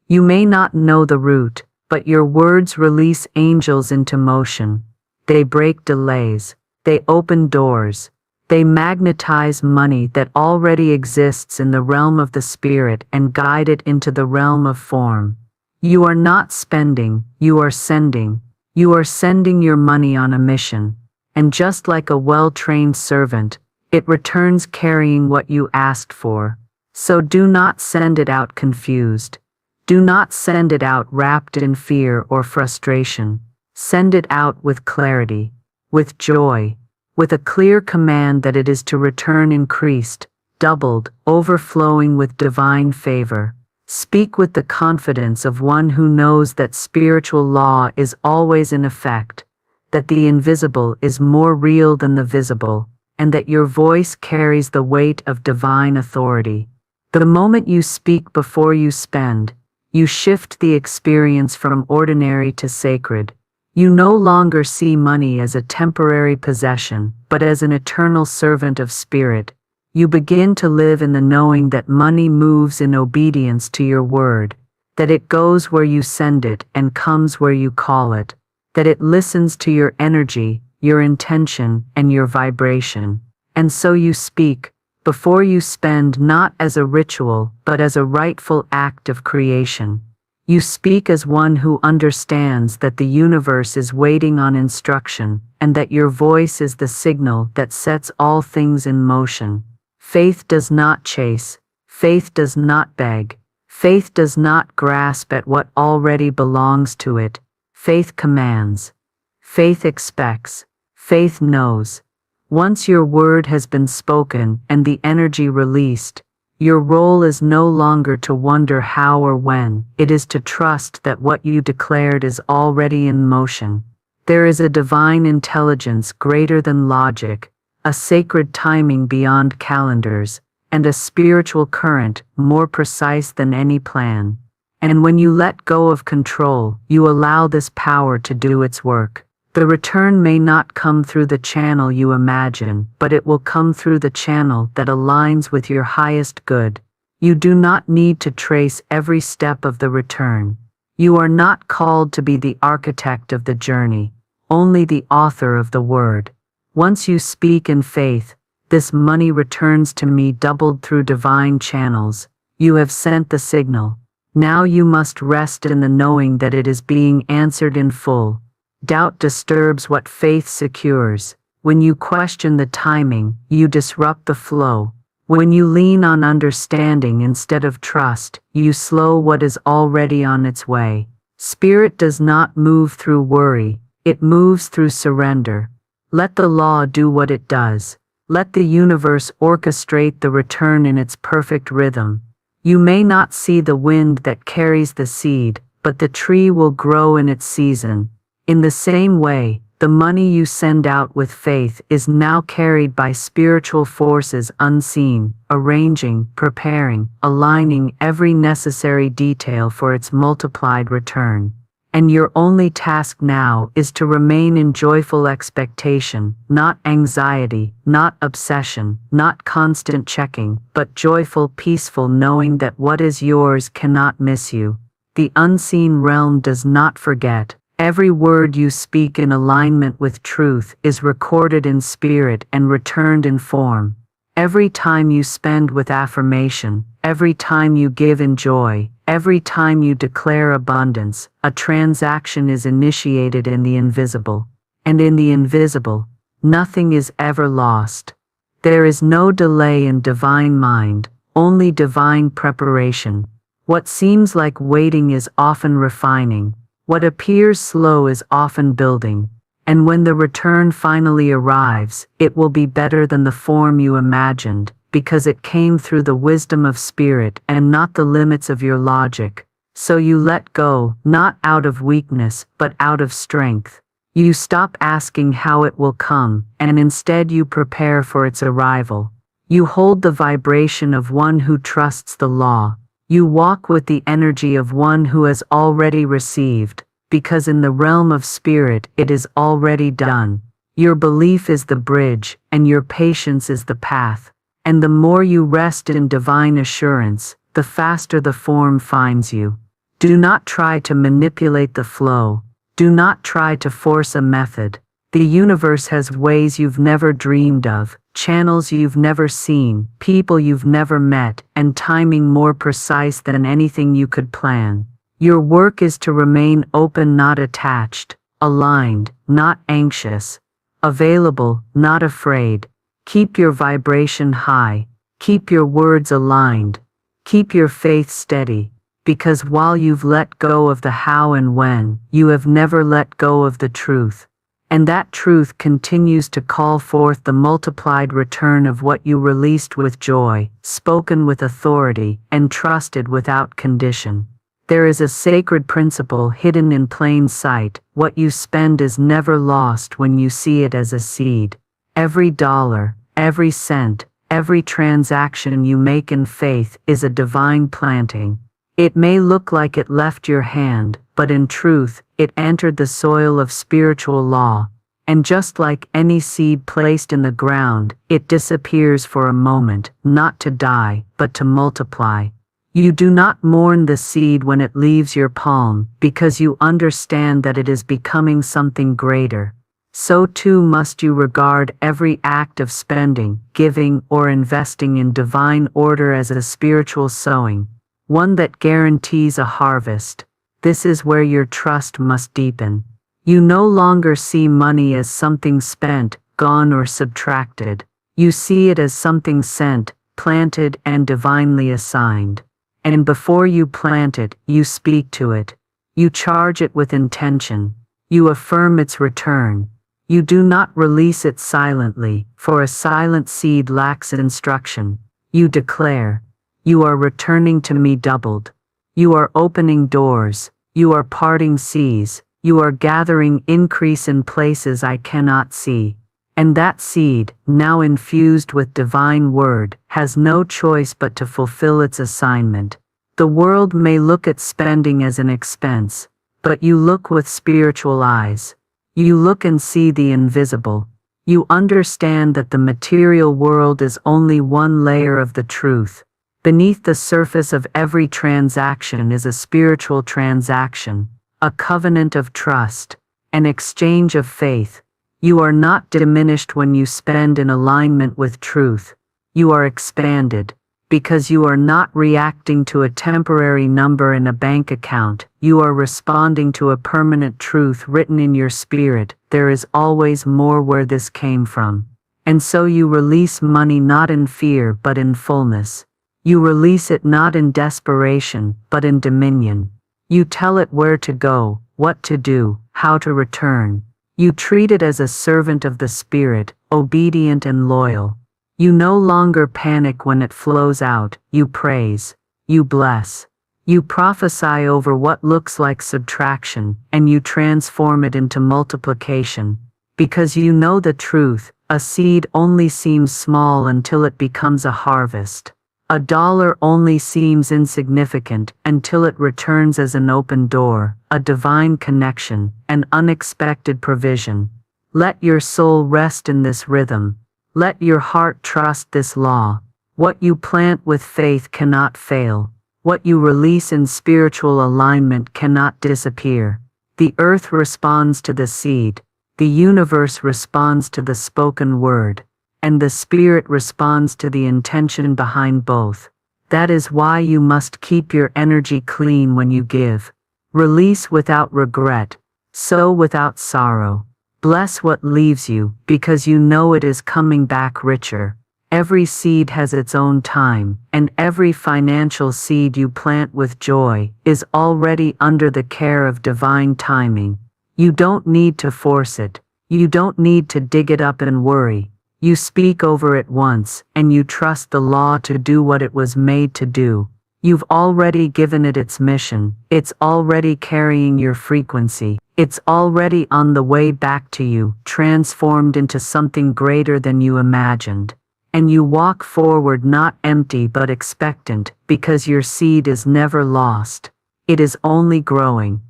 You may not know the route, but your words release angels into motion. They break delays. They open doors. They magnetize money that already exists in the realm of the spirit and guide it into the realm of form. You are not spending, you are sending. You are sending your money on a mission. And just like a well-trained servant, it returns carrying what you asked for. So do not send it out confused. Do not send it out wrapped in fear or frustration. Send it out with clarity, with joy, with a clear command that it is to return increased, doubled, overflowing with divine favor. Speak with the confidence of one who knows that spiritual law is always in effect, that the invisible is more real than the visible, and that your voice carries the weight of divine authority. The moment you speak before you spend, you shift the experience from ordinary to sacred. You no longer see money as a temporary possession, but as an eternal servant of spirit. You begin to live in the knowing that money moves in obedience to your word, that it goes where you send it and comes where you call it, that it listens to your energy, your intention, and your vibration. And so you speak, before you spend, not as a ritual, but as a rightful act of creation. You speak as one who understands that the universe is waiting on instruction, and that your voice is the signal that sets all things in motion. Faith does not chase. Faith does not beg. Faith does not grasp at what already belongs to it. Faith commands. Faith expects. Faith knows. Once your word has been spoken and the energy released, your role is no longer to wonder how or when, it is to trust that what you declared is already in motion. There is a divine intelligence greater than logic, a sacred timing beyond calendars, and a spiritual current more precise than any plan. And when you let go of control, you allow this power to do its work. The return may not come through the channel you imagine, but it will come through the channel that aligns with your highest good. You do not need to trace every step of the return. You are not called to be the architect of the journey. only the author of the word. Once you speak in faith, this money returns to me doubled through divine channels. You have sent the signal. Now you must rest in the knowing that it is being answered in full. Doubt disturbs what faith secures. When you question the timing, you disrupt the flow. When you lean on understanding instead of trust, you slow what is already on its way. Spirit does not move through worry, it moves through surrender. Let the law do what it does. Let the universe orchestrate the return in its perfect rhythm. You may not see the wind that carries the seed, but the tree will grow in its season. In the same way, the money you send out with faith is now carried by spiritual forces unseen, arranging, preparing, aligning every necessary detail for its multiplied return. And your only task now is to remain in joyful expectation, not anxiety, not obsession, not constant checking, but joyful, peaceful knowing that what is yours cannot miss you. The unseen realm does not forget. Every word you speak in alignment with truth is recorded in spirit and returned in form. Every time you spend with affirmation, every time you give in joy, every time you declare abundance, a transaction is initiated in the invisible. And in the invisible, nothing is ever lost. There is no delay in divine mind, only divine preparation. What seems like waiting is often refining. What appears slow is often building. And when the return finally arrives, it will be better than the form you imagined, because it came through the wisdom of spirit and not the limits of your logic. So you let go, not out of weakness, but out of strength. You stop asking how it will come, and instead you prepare for its arrival. You hold the vibration of one who trusts the law. You walk with the energy of one who has already received, because in the realm of spirit it is already done. Your belief is the bridge, and your patience is the path. And the more you rest in divine assurance, the faster the form finds you. Do not try to manipulate the flow. Do not try to force a method. The universe has ways you've never dreamed of, channels you've never seen, people you've never met, and timing more precise than anything you could plan. Your work is to remain open, not attached, aligned, not anxious, available, not afraid. Keep your vibration high, keep your words aligned, keep your faith steady, because while you've let go of the how and when, you have never let go of the truth. And that truth continues to call forth the multiplied return of what you released with joy, spoken with authority, and trusted without condition. There is a sacred principle hidden in plain sight. What you spend is never lost when you see it as a seed. Every dollar, every cent, every transaction you make in faith is a divine planting. It may look like it left your hand, but in truth, it entered the soil of spiritual law. And just like any seed placed in the ground, it disappears for a moment, not to die, but to multiply. You do not mourn the seed when it leaves your palm, because you understand that it is becoming something greater. So too must you regard every act of spending, giving, or investing in divine order as a spiritual sowing, one that guarantees a harvest. This is where your trust must deepen. You no longer see money as something spent, gone, or subtracted. You see it as something sent, planted, and divinely assigned. And before you plant it, you speak to it. You charge it with intention. You affirm its return. You do not release it silently, for a silent seed lacks instruction. You declare, "You are returning to me doubled." You are opening doors. You are parting seas. You are gathering increase in places I cannot see. And that seed, now infused with divine word, has no choice but to fulfill its assignment. The world may look at spending as an expense, but you look with spiritual eyes. You look and see the invisible. You understand that the material world is only one layer of the truth. Beneath the surface of every transaction is a spiritual transaction, a covenant of trust. an exchange of faith. You are not diminished when you spend in alignment with truth. You are expanded, because you are not reacting to a temporary number in a bank account. You are responding to a permanent truth written in your spirit. There is always more where this came from. And so you release money not in fear but in fullness. You release it not in desperation but in dominion. You tell it where to go, what to do, how to return. You treat it as a servant of the Spirit, obedient and loyal. You no longer panic when it flows out. You praise. You bless. You prophesy over what looks like subtraction, and you transform it into multiplication. Because you know the truth, a seed only seems small until it becomes a harvest. $1 only seems insignificant until it returns as an open door, a divine connection, an unexpected provision. Let your soul rest in this rhythm. Let your heart trust this law. What you plant with faith cannot fail. What you release in spiritual alignment cannot disappear. The earth responds to the seed. The universe responds to the spoken word. And the Spirit responds to the intention behind both. That is why you must keep your energy clean when you give. Release without regret. Sow without sorrow. Bless what leaves you, because you know it is coming back richer. Every seed has its own time, and every financial seed you plant with joy is already under the care of divine timing. You don't need to force it. You don't need to dig it up and worry. You speak over it once, and you trust the law to do what it was made to do. You've already given it its mission. It's already carrying your frequency. It's already on the way back to you, transformed into something greater than you imagined. And you walk forward not empty but expectant, because your seed is never lost. It is only growing.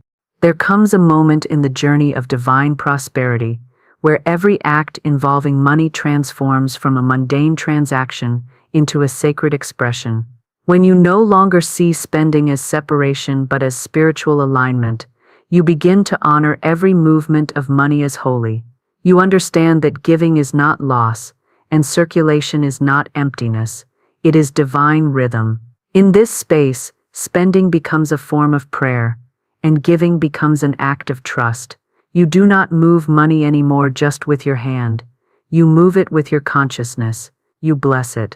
There comes a moment in the journey of divine prosperity where every act involving money transforms from a mundane transaction into a sacred expression. When you no longer see spending as separation but as spiritual alignment, you begin to honor every movement of money as holy. You understand that giving is not loss, and circulation is not emptiness. It is divine rhythm. In this space, spending becomes a form of prayer, and giving becomes an act of trust. You do not move money anymore just with your hand. You move it with your consciousness. You bless it.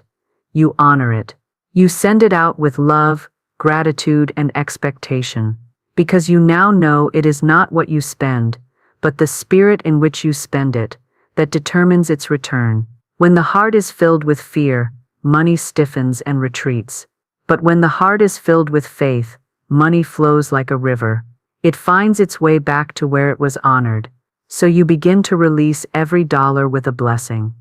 You honor it. You send it out with love, gratitude, and expectation. Because you now know it is not what you spend, but the spirit in which you spend it, that determines its return. When the heart is filled with fear, money stiffens and retreats. But when the heart is filled with faith, money flows like a river. It finds its way back to where it was honored. So you begin to release every dollar with a blessing.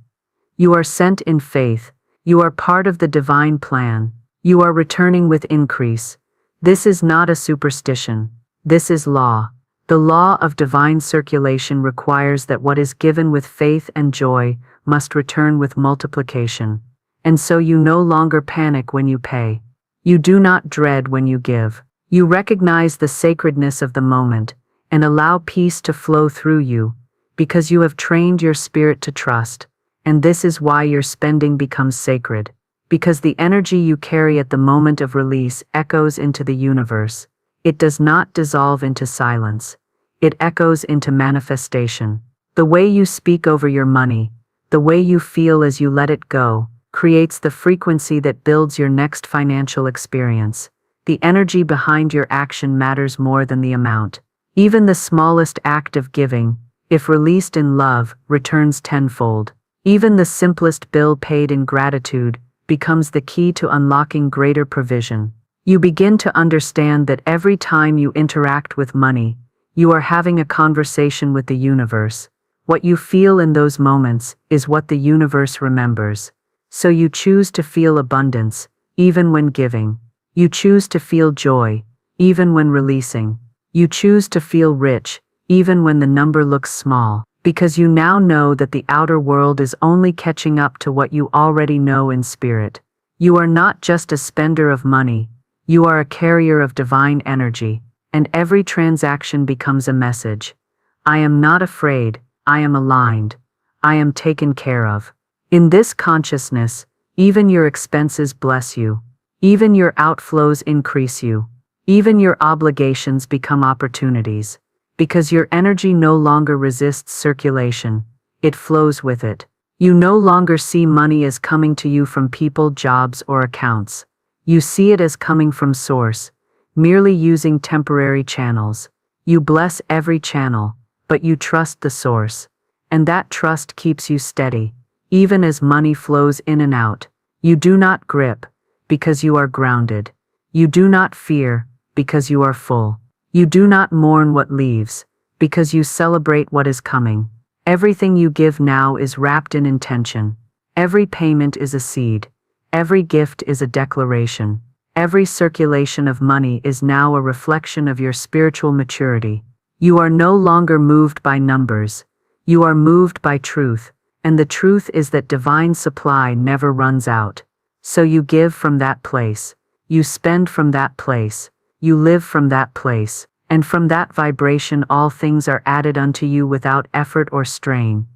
You are sent in faith. You are part of the divine plan. You are returning with increase. This is not a superstition. This is law. The law of divine circulation requires that what is given with faith and joy must return with multiplication. And so you no longer panic when you pay. You do not dread when you give. You recognize the sacredness of the moment and allow peace to flow through you, because you have trained your spirit to trust. And this is why your spending becomes sacred, because the energy you carry at the moment of release echoes into the universe. It does not dissolve into silence. It echoes into manifestation. The way you speak over your money, the way you feel as you let it go, creates the frequency that builds your next financial experience. The energy behind your action matters more than the amount. Even the smallest act of giving, if released in love, returns tenfold. Even the simplest bill paid in gratitude becomes the key to unlocking greater provision. You begin to understand that every time you interact with money, you are having a conversation with the universe. What you feel in those moments is what the universe remembers. So you choose to feel abundance, even when giving. You choose to feel joy, even when releasing. You choose to feel rich, even when the number looks small, because you now know that the outer world is only catching up to what you already know in spirit. You are not just a spender of money, you are a carrier of divine energy, and every transaction becomes a message. I am not afraid, I am aligned, I am taken care of. In this consciousness, even your expenses bless you, even your outflows increase you, even your obligations become opportunities, because your energy no longer resists circulation, it flows with it. You no longer see money as coming to you from people, jobs, or accounts. You see it as coming from source, merely using temporary channels. You bless every channel, but you trust the source, and that trust keeps you steady, even as money flows in and out. You do not grip, because you are grounded. You do not fear, because you are full. You do not mourn what leaves, because you celebrate what is coming. Everything you give now is wrapped in intention. Every payment is a seed. Every gift is a declaration. Every circulation of money is now a reflection of your spiritual maturity. You are no longer moved by numbers. You are moved by truth, and the truth is that divine supply never runs out. So you give from that place. You spend from that place. You live from that place. And from that vibration all things are added unto you without effort or strain,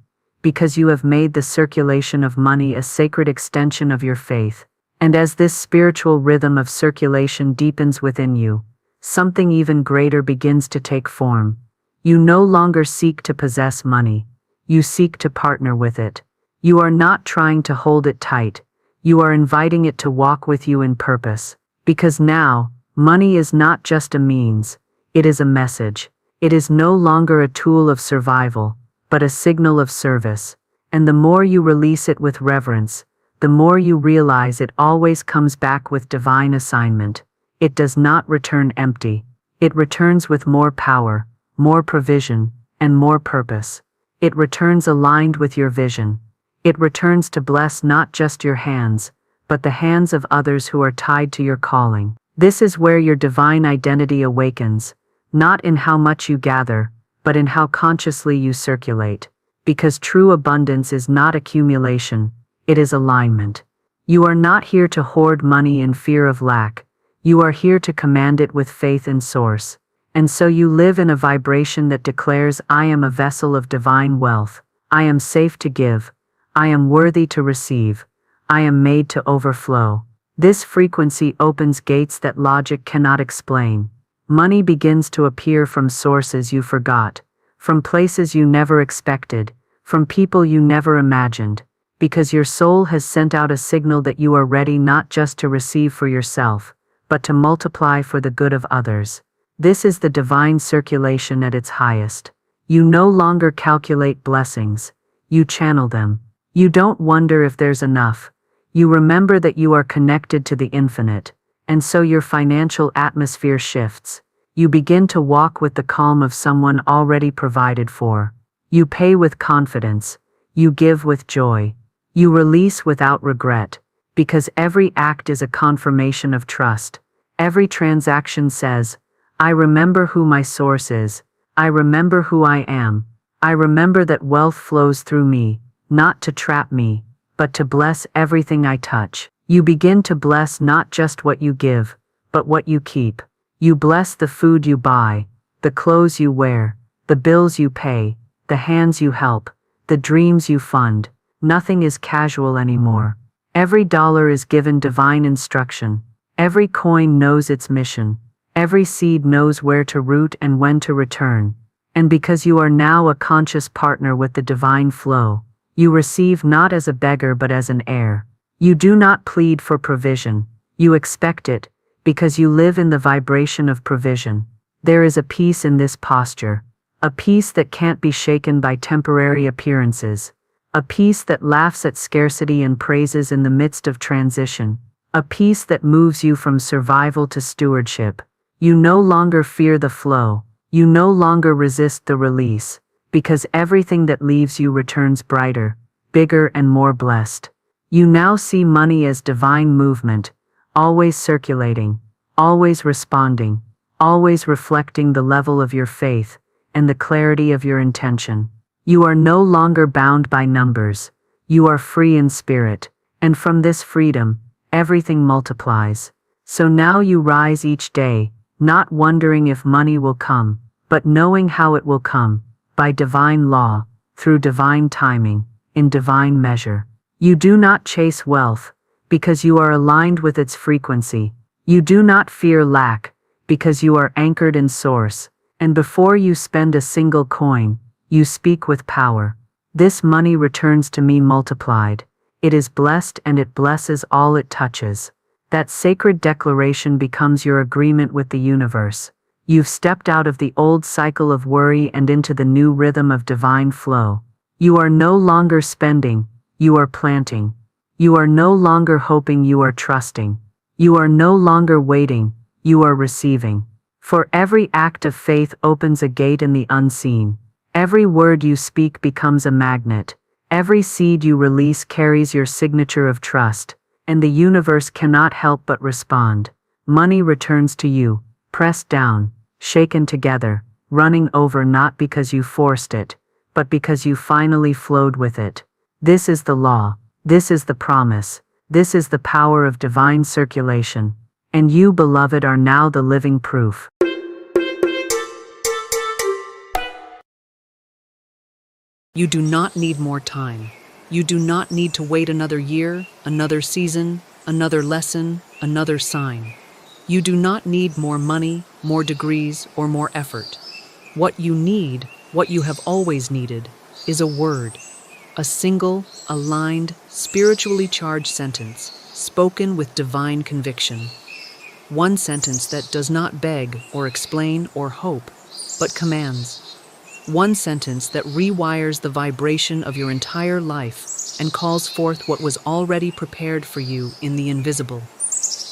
because you have made the circulation of money a sacred extension of your faith. And as this spiritual rhythm of circulation deepens within you, something even greater begins to take form. You no longer seek to possess money. You seek to partner with it. You are not trying to hold it tight. You are inviting it to walk with you in purpose. Because now, money is not just a means. It is a message. It is no longer a tool of survival, but a signal of service. And the more you release it with reverence, the more you realize it always comes back with divine assignment. It does not return empty. It returns with more power, more provision, and more purpose. It returns aligned with your vision. It returns to bless not just your hands, but the hands of others who are tied to your calling. This is where your divine identity awakens, not in how much you gather, but in how consciously you circulate. Because true abundance is not accumulation, it is alignment. You are not here to hoard money in fear of lack. You are here to command it with faith in source. And so you live in a vibration that declares, I am a vessel of divine wealth. I am safe to give. I am worthy to receive. I am made to overflow. This frequency opens gates that logic cannot explain. Money begins to appear from sources you forgot, from places you never expected, from people you never imagined, because your soul has sent out a signal that you are ready not just to receive for yourself, but to multiply for the good of others. This is the divine circulation at its highest. You no longer calculate blessings. You channel them. You don't wonder if there's enough. You remember that you are connected to the infinite, and so your financial atmosphere shifts. You begin to walk with the calm of someone already provided for. You pay with confidence. You give with joy. You release without regret, because every act is a confirmation of trust. Every transaction says, I remember who my source is. I remember who I am. I remember that wealth flows through me, not to trap me, but to bless everything I touch. You begin to bless not just what you give, but what you keep. You bless the food you buy, the clothes you wear, the bills you pay, the hands you help, the dreams you fund. Nothing is casual anymore. Every dollar is given divine instruction. Every coin knows its mission. Every seed knows where to root and when to return. And because you are now a conscious partner with the divine flow, you receive not as a beggar but as an heir. You do not plead for provision. You expect it, because you live in the vibration of provision. There is a peace in this posture, a peace that can't be shaken by temporary appearances, a peace that laughs at scarcity and praises in the midst of transition, a peace that moves you from survival to stewardship. You no longer fear the flow. You no longer resist the release, because everything that leaves you returns brighter, bigger, and more blessed. You now see money as divine movement, always circulating, always responding, always reflecting the level of your faith and the clarity of your intention. You are no longer bound by numbers. You are free in spirit, and from this freedom, everything multiplies. So now you rise each day, not wondering if money will come, but knowing how it will come, by divine law, through divine timing, in divine measure. You do not chase wealth, because you are aligned with its frequency. You do not fear lack, because you are anchored in source. And before you spend a single coin, you speak with power. This money returns to me multiplied. It is blessed and it blesses all it touches. That sacred declaration becomes your agreement with the universe. You've stepped out of the old cycle of worry and into the new rhythm of divine flow. You are no longer spending, you are planting. You are no longer hoping, you are trusting. You are no longer waiting, you are receiving. For every act of faith opens a gate in the unseen. Every word you speak becomes a magnet. Every seed you release carries your signature of trust, and the universe cannot help but respond. Money returns to you, pressed down, shaken together, running over, not because you forced it, but because you finally flowed with it. This is the law. This is the promise. This is the power of divine circulation. And you, beloved, are now the living proof. You do not need more time. You do not need to wait another year, another season, another lesson, another sign. You do not need more money, more degrees, or more effort. What you need, what you have always needed, is a word. A single, aligned, spiritually charged sentence, spoken with divine conviction. One sentence that does not beg or explain or hope, but commands. One sentence that rewires the vibration of your entire life and calls forth what was already prepared for you in the invisible.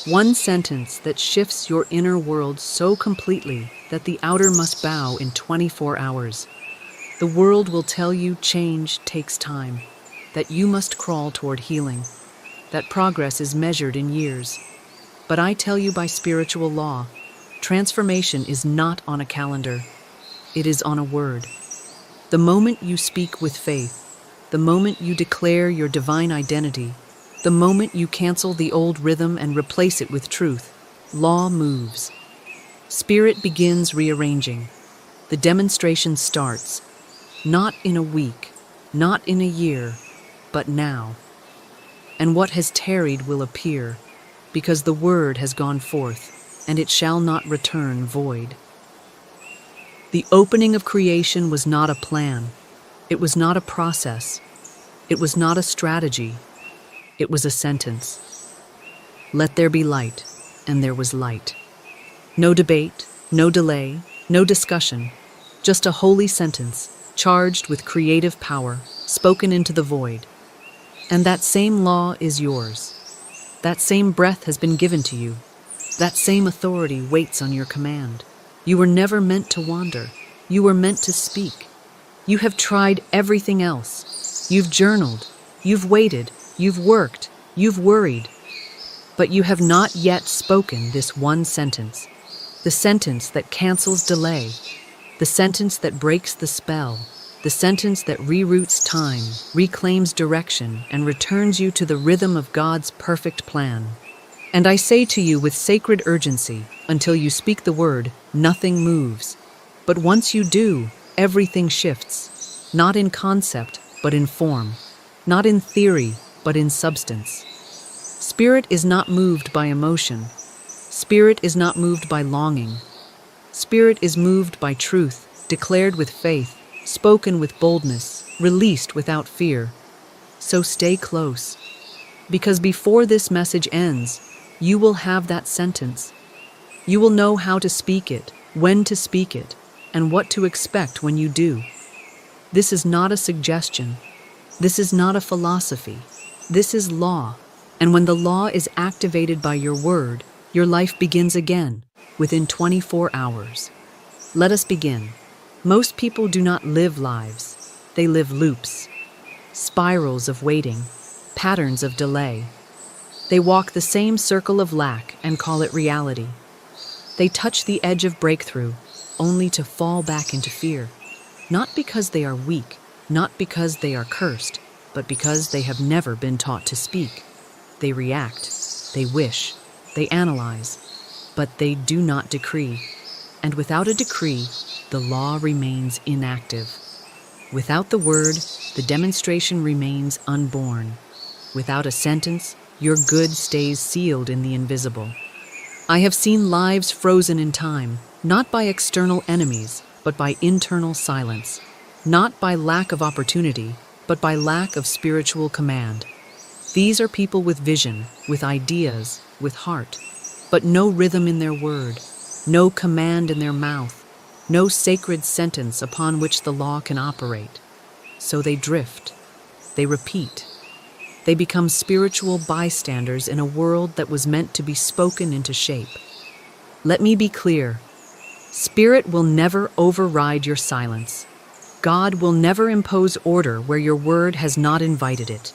One sentence that shifts your inner world so completely that the outer must bow in 24 hours. The world will tell you change takes time, that you must crawl toward healing, that progress is measured in years. But I tell you by spiritual law, transformation is not on a calendar. It is on a word. The moment you speak with faith, the moment you declare your divine identity, the moment you cancel the old rhythm and replace it with truth, law moves. Spirit begins rearranging. The demonstration starts, not in a week, not in a year, but now. And what has tarried will appear, because the word has gone forth, and it shall not return void. The opening of creation was not a plan. It was not a process. It was not a strategy. It was a sentence. Let there be light, and there was light. No debate, no delay, no discussion, just a holy sentence, charged with creative power, spoken into the void. And that same law is yours. That same breath has been given to you. That same authority waits on your command. You were never meant to wander. You were meant to speak. You have tried everything else. You've journaled. You've waited. You've worked. You've worried. But you have not yet spoken this one sentence. The sentence that cancels delay. The sentence that breaks the spell. The sentence that reroutes time, reclaims direction, and returns you to the rhythm of God's perfect plan. And I say to you with sacred urgency, until you speak the word, nothing moves. But once you do, everything shifts, not in concept, but in form, not in theory, but in substance. Spirit is not moved by emotion. Spirit is not moved by longing. Spirit is moved by truth, declared with faith, spoken with boldness, released without fear. So stay close, because before this message ends, you will have that sentence. You will know how to speak it, when to speak it, and what to expect when you do. This is not a suggestion. This is not a philosophy. This is law. And when the law is activated by your word, your life begins again, within 24 hours. Let us begin. Most people do not live lives. They live loops, spirals of waiting, patterns of delay. They walk the same circle of lack and call it reality. They touch the edge of breakthrough, only to fall back into fear. Not because they are weak, not because they are cursed, but because they have never been taught to speak. They react, they wish, they analyze, but they do not decree. And without a decree, the law remains inactive. Without the word, the demonstration remains unborn. Without a sentence, your good stays sealed in the invisible. I have seen lives frozen in time, not by external enemies, but by internal silence. Not by lack of opportunity, but by lack of spiritual command. These are people with vision, with ideas, with heart, but no rhythm in their word, no command in their mouth, no sacred sentence upon which the law can operate. So they drift, they repeat. They become spiritual bystanders in a world that was meant to be spoken into shape. Let me be clear. Spirit will never override your silence. God will never impose order where your word has not invited it.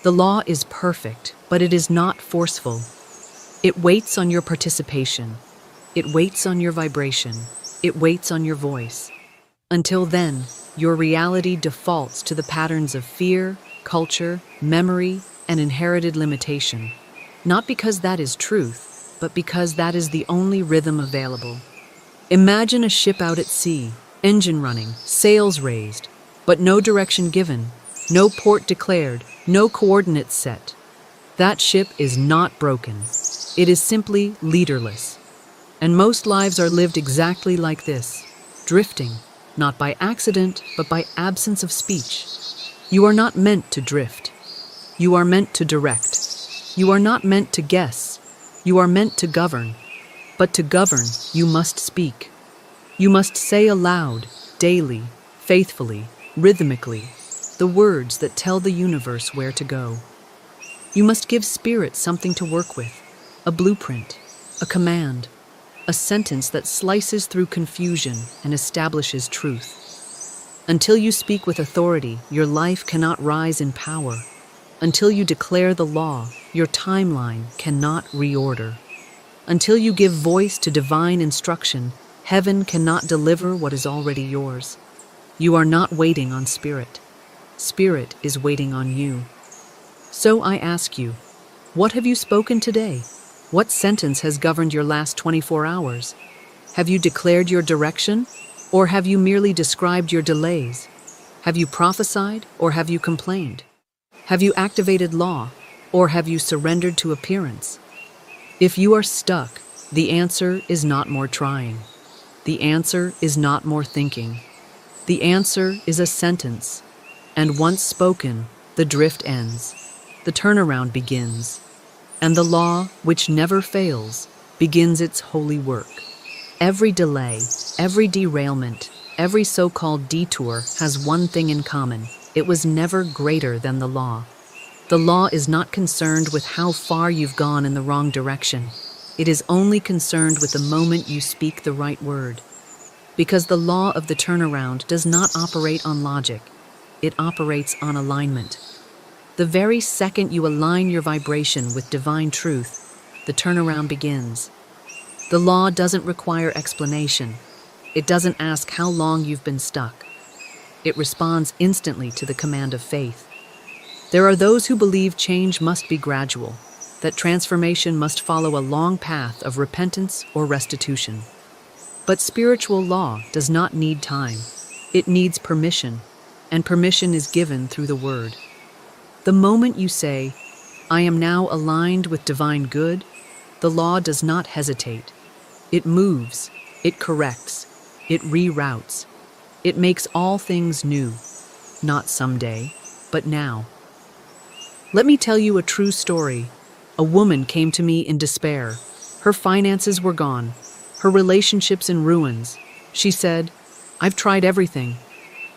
The law is perfect, but it is not forceful. It waits on your participation. It waits on your vibration. It waits on your voice. Until then, your reality defaults to the patterns of fear, culture, memory, and inherited limitation. Not because that is truth, but because that is the only rhythm available. Imagine a ship out at sea, engine running, sails raised, but no direction given, no port declared, no coordinates set. That ship is not broken. It is simply leaderless. And most lives are lived exactly like this, drifting, not by accident, but by absence of speech. You are not meant to drift. You are meant to direct. You are not meant to guess. You are meant to govern. But to govern, you must speak. You must say aloud, daily, faithfully, rhythmically, the words that tell the universe where to go. You must give spirit something to work with, a blueprint, a command, a sentence that slices through confusion and establishes truth. Until you speak with authority, your life cannot rise in power. Until you declare the law, your timeline cannot reorder. Until you give voice to divine instruction, heaven cannot deliver what is already yours. You are not waiting on spirit. Spirit is waiting on you. So I ask you, what have you spoken today? What sentence has governed your last 24 hours? Have you declared your direction? Or have you merely described your delays? Have you prophesied, or have you complained? Have you activated law, or have you surrendered to appearance? If you are stuck, the answer is not more trying. The answer is not more thinking. The answer is a sentence. And once spoken, the drift ends. The turnaround begins. And the law, which never fails, begins its holy work. Every delay, every derailment, every so-called detour has one thing in common. It was never greater than the law. The law is not concerned with how far you've gone in the wrong direction. It is only concerned with the moment you speak the right word. Because the law of the turnaround does not operate on logic. It operates on alignment. The very second you align your vibration with divine truth, the turnaround begins. The law doesn't require explanation. It doesn't ask how long you've been stuck. It responds instantly to the command of faith. There are those who believe change must be gradual, that transformation must follow a long path of repentance or restitution. But spiritual law does not need time. It needs permission, and permission is given through the word. The moment you say, I am now aligned with divine good, the law does not hesitate. It moves, it corrects, it reroutes. It makes all things new, not someday, but now. Let me tell you a true story. A woman came to me in despair. Her finances were gone, her relationships in ruins. She said, I've tried everything.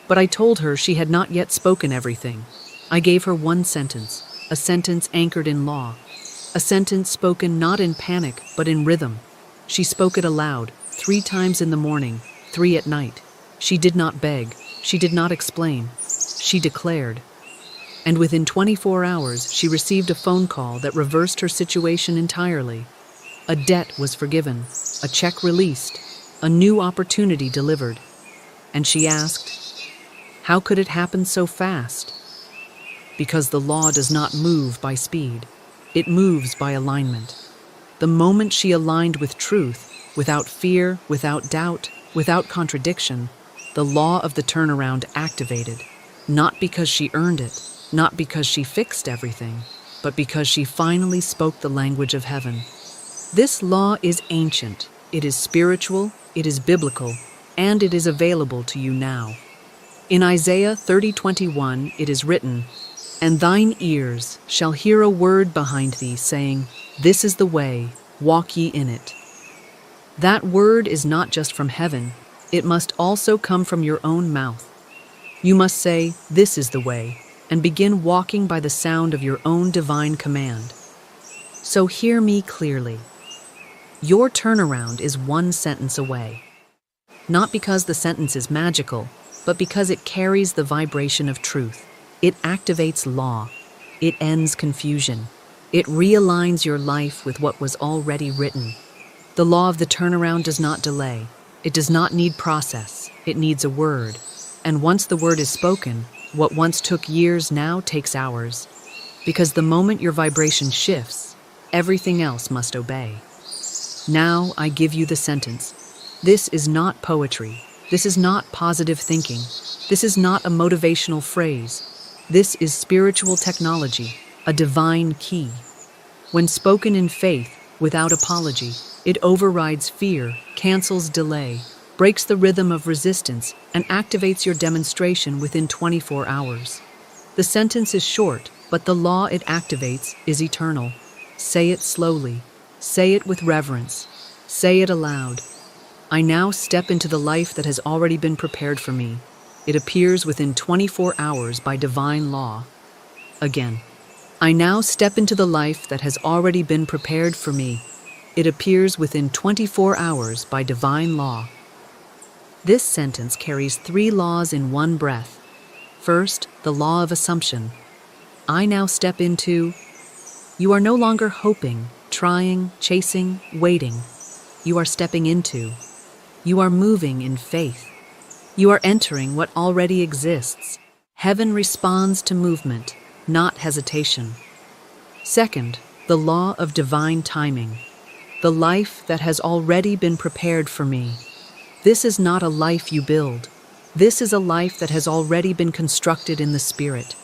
But I told her she had not yet spoken everything. I gave her one sentence, a sentence anchored in law, a sentence spoken not in panic, but in rhythm. She spoke it aloud, 3 times in the morning, 3 at night. She did not beg, she did not explain. She declared. And within 24 hours, she received a phone call that reversed her situation entirely. A debt was forgiven, a check released, a new opportunity delivered. And she asked, how could it happen so fast? Because the law does not move by speed. It moves by alignment. The moment she aligned with truth, without fear, without doubt, without contradiction, the law of the turnaround activated, not because she earned it, not because she fixed everything, but because she finally spoke the language of heaven. This law is ancient, it is spiritual, it is biblical, and it is available to you now. In Isaiah 30:21 it is written, "And thine ears shall hear a word behind thee, saying, This is the way, walk ye in it." That word is not just from heaven, it must also come from your own mouth. You must say, "This is the way," and begin walking by the sound of your own divine command. So hear me clearly. Your turnaround is one sentence away. Not because the sentence is magical, but because it carries the vibration of truth. It activates law. It ends confusion. It realigns your life with what was already written. The law of the turnaround does not delay. It does not need process. It needs a word. And once the word is spoken, what once took years now takes hours. Because the moment your vibration shifts, everything else must obey. Now I give you the sentence. This is not poetry. This is not positive thinking. This is not a motivational phrase. This is spiritual technology, a divine key. When spoken in faith, without apology, it overrides fear, cancels delay, breaks the rhythm of resistance, and activates your demonstration within 24 hours. The sentence is short, but the law it activates is eternal. Say it slowly. Say it with reverence. Say it aloud. I now step into the life that has already been prepared for me. It appears within 24 hours by divine law. Again. I now step into the life that has already been prepared for me. It appears within 24 hours by divine law. This sentence carries 3 laws in one breath. First, the law of assumption. I now step into. You are no longer hoping, trying, chasing, waiting. You are stepping into. You are moving in faith. You are entering what already exists. Heaven responds to movement, not hesitation. Second, the law of divine timing. The life that has already been prepared for me. This is not a life you build. This is a life that has already been constructed in the Spirit.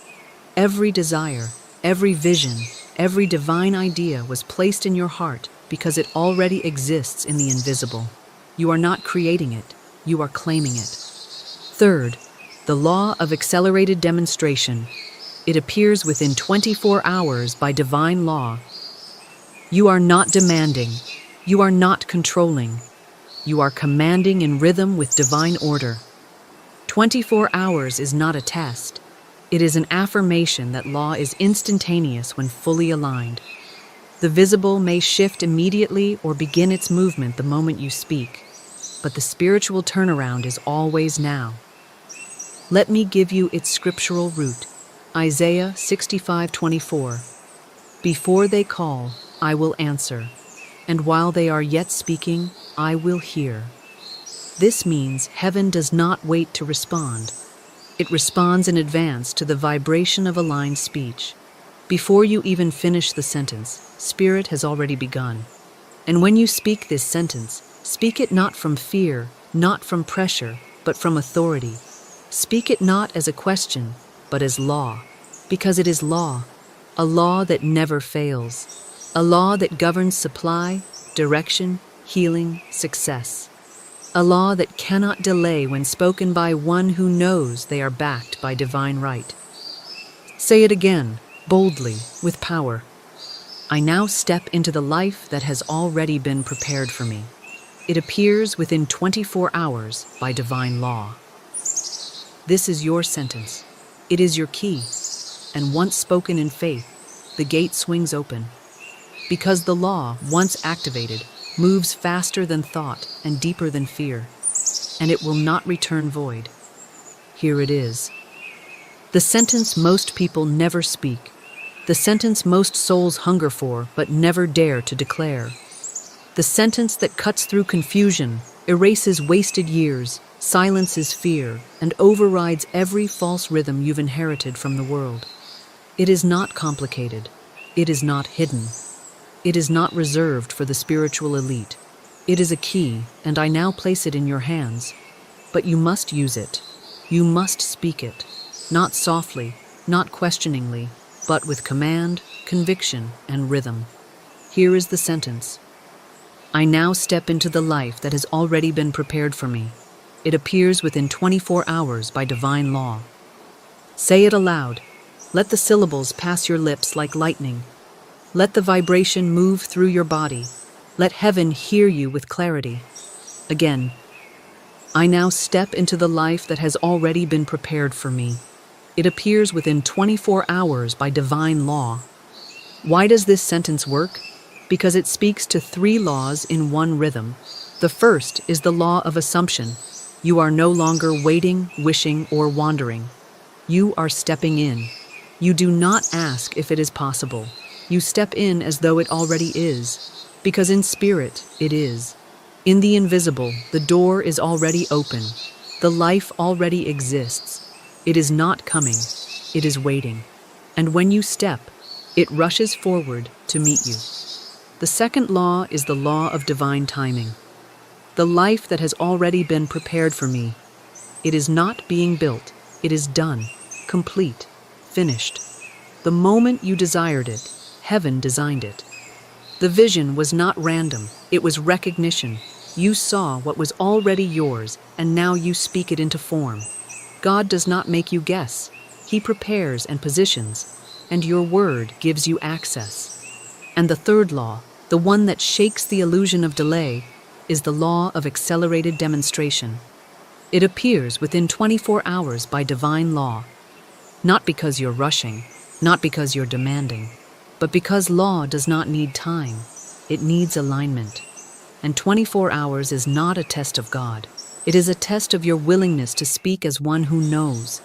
Every desire, every vision, every divine idea was placed in your heart because it already exists in the invisible. You are not creating it, you are claiming it. Third, the law of accelerated demonstration. It appears within 24 hours by divine law. You are not demanding, you are not controlling. You are commanding in rhythm with divine order. 24 hours is not a test. It is an affirmation that law is instantaneous when fully aligned. The visible may shift immediately or begin its movement the moment you speak, but the spiritual turnaround is always now. Let me give you its scriptural root. Isaiah 65:24. Before they call, I will answer, and while they are yet speaking, I will hear. This means heaven does not wait to respond. It responds in advance to the vibration of aligned speech. Before you even finish the sentence, Spirit has already begun. And when you speak this sentence, speak it not from fear, not from pressure, but from authority. Speak it not as a question, but as law, because it is law, a law that never fails, a law that governs supply, direction, healing, success, a law that cannot delay when spoken by one who knows they are backed by divine right. Say it again, boldly, with power. I now step into the life that has already been prepared for me. It appears within 24 hours by divine law. This is your sentence. It is your key. And once spoken in faith, the gate swings open. Because the law, once activated, moves faster than thought and deeper than fear, and it will not return void. Here it is. The sentence most people never speak. The sentence most souls hunger for but never dare to declare. The sentence that cuts through confusion, erases wasted years, silences fear, and overrides every false rhythm you've inherited from the world. It is not complicated. It is not hidden. It is not reserved for the spiritual elite. It is a key, and I now place it in your hands. but you must use it. You must speak it, not softly, not questioningly, but with command, conviction, and rhythm. Here is the sentence. I now step into the life that has already been prepared for me. It appears within 24 hours by divine law. Say it aloud. Let the syllables pass your lips like lightning. Let the vibration move through your body. Let heaven hear you with clarity. Again, I now step into the life that has already been prepared for me. It appears within 24 hours by divine law. Why does this sentence work? Because it speaks to 3 laws in one rhythm. The first is the law of assumption. You are no longer waiting, wishing, or wandering. You are stepping in. You do not ask if it is possible. You step in as though it already is, because in spirit it is. In the invisible, the door is already open. The life already exists. It is not coming. It is waiting. And when you step, it rushes forward to meet you. The second law is the law of divine timing. The life that has already been prepared for me. It is not being built. It is done, complete, finished. The moment you desired it, heaven designed it. The vision was not random. It was recognition. You saw what was already yours, and now you speak it into form. God does not make you guess. He prepares and positions, and your word gives you access. And the third law, the one that shakes the illusion of delay, is the law of accelerated demonstration. It appears within 24 hours by divine law. Not because you're rushing, not because you're demanding, but because law does not need time. It needs alignment. And 24 hours is not a test of God. It is a test of your willingness to speak as one who knows.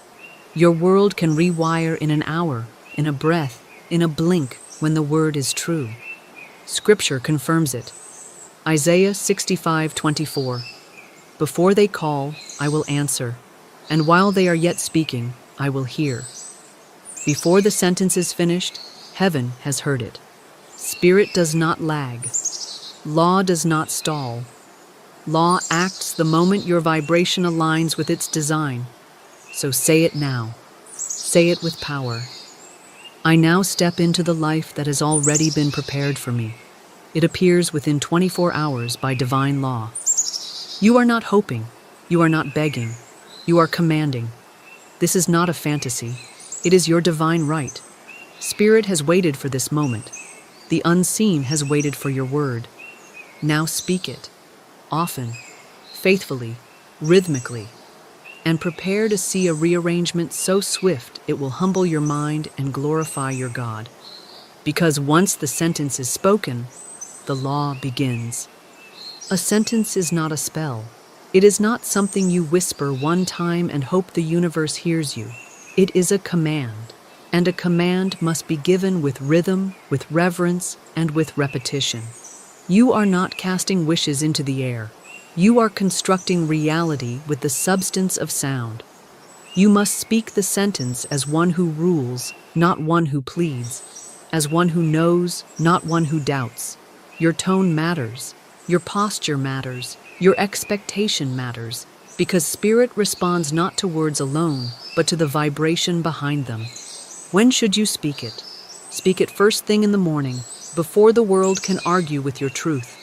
Your world can rewire in an hour, in a breath, in a blink, when the word is true. Scripture confirms it. Isaiah 65:24. Before they call, I will answer, and while they are yet speaking, I will hear. Before the sentence is finished, heaven has heard it. Spirit does not lag. Law does not stall. Law acts the moment your vibration aligns with its design. So say it now. Say it with power. I now step into the life that has already been prepared for me. It appears within 24 hours by divine law. You are not hoping. You are not begging. You are commanding. This is not a fantasy. It is your divine right. Spirit has waited for this moment. The unseen has waited for your word. Now speak it, often, faithfully, rhythmically, and prepare to see a rearrangement so swift it will humble your mind and glorify your God. Because once the sentence is spoken, the law begins. A sentence is not a spell. It is not something you whisper one time and hope the universe hears you. It is a command, and a command must be given with rhythm, with reverence, and with repetition. You are not casting wishes into the air. You are constructing reality with the substance of sound. You must speak the sentence as one who rules, not one who pleads, as one who knows, not one who doubts. Your tone matters. Your posture matters. Your expectation matters, because spirit responds not to words alone, but to the vibration behind them. When should you speak it? Speak it first thing in the morning, before the world can argue with your truth.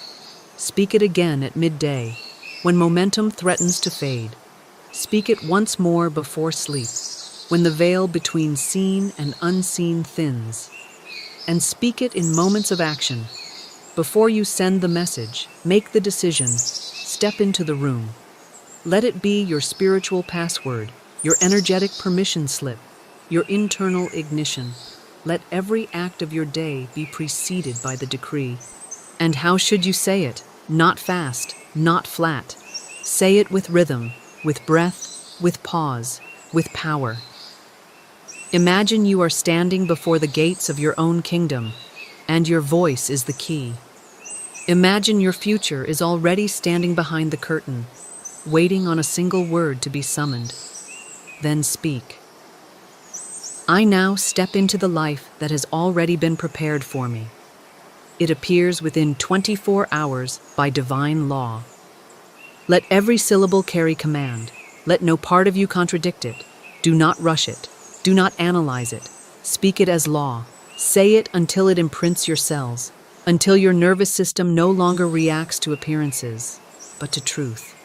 Speak it again at midday, when momentum threatens to fade. Speak it once more before sleep, when the veil between seen and unseen thins. And speak it in moments of action. Before you send the message, make the decision, step into the room. Let it be your spiritual password, your energetic permission slip, your internal ignition. Let every act of your day be preceded by the decree. And how should you say it? Not fast, not flat. Say it with rhythm, with breath, with pause, with power. Imagine you are standing before the gates of your own kingdom, and your voice is the key. Imagine your future is already standing behind the curtain, waiting on a single word to be summoned. Then speak. I now step into the life that has already been prepared for me. It appears within 24 hours by divine law. Let every syllable carry command. Let no part of you contradict it. Do not rush it. Do not analyze it. Speak it as law. Say it until it imprints your cells, until your nervous system no longer reacts to appearances, but to truth.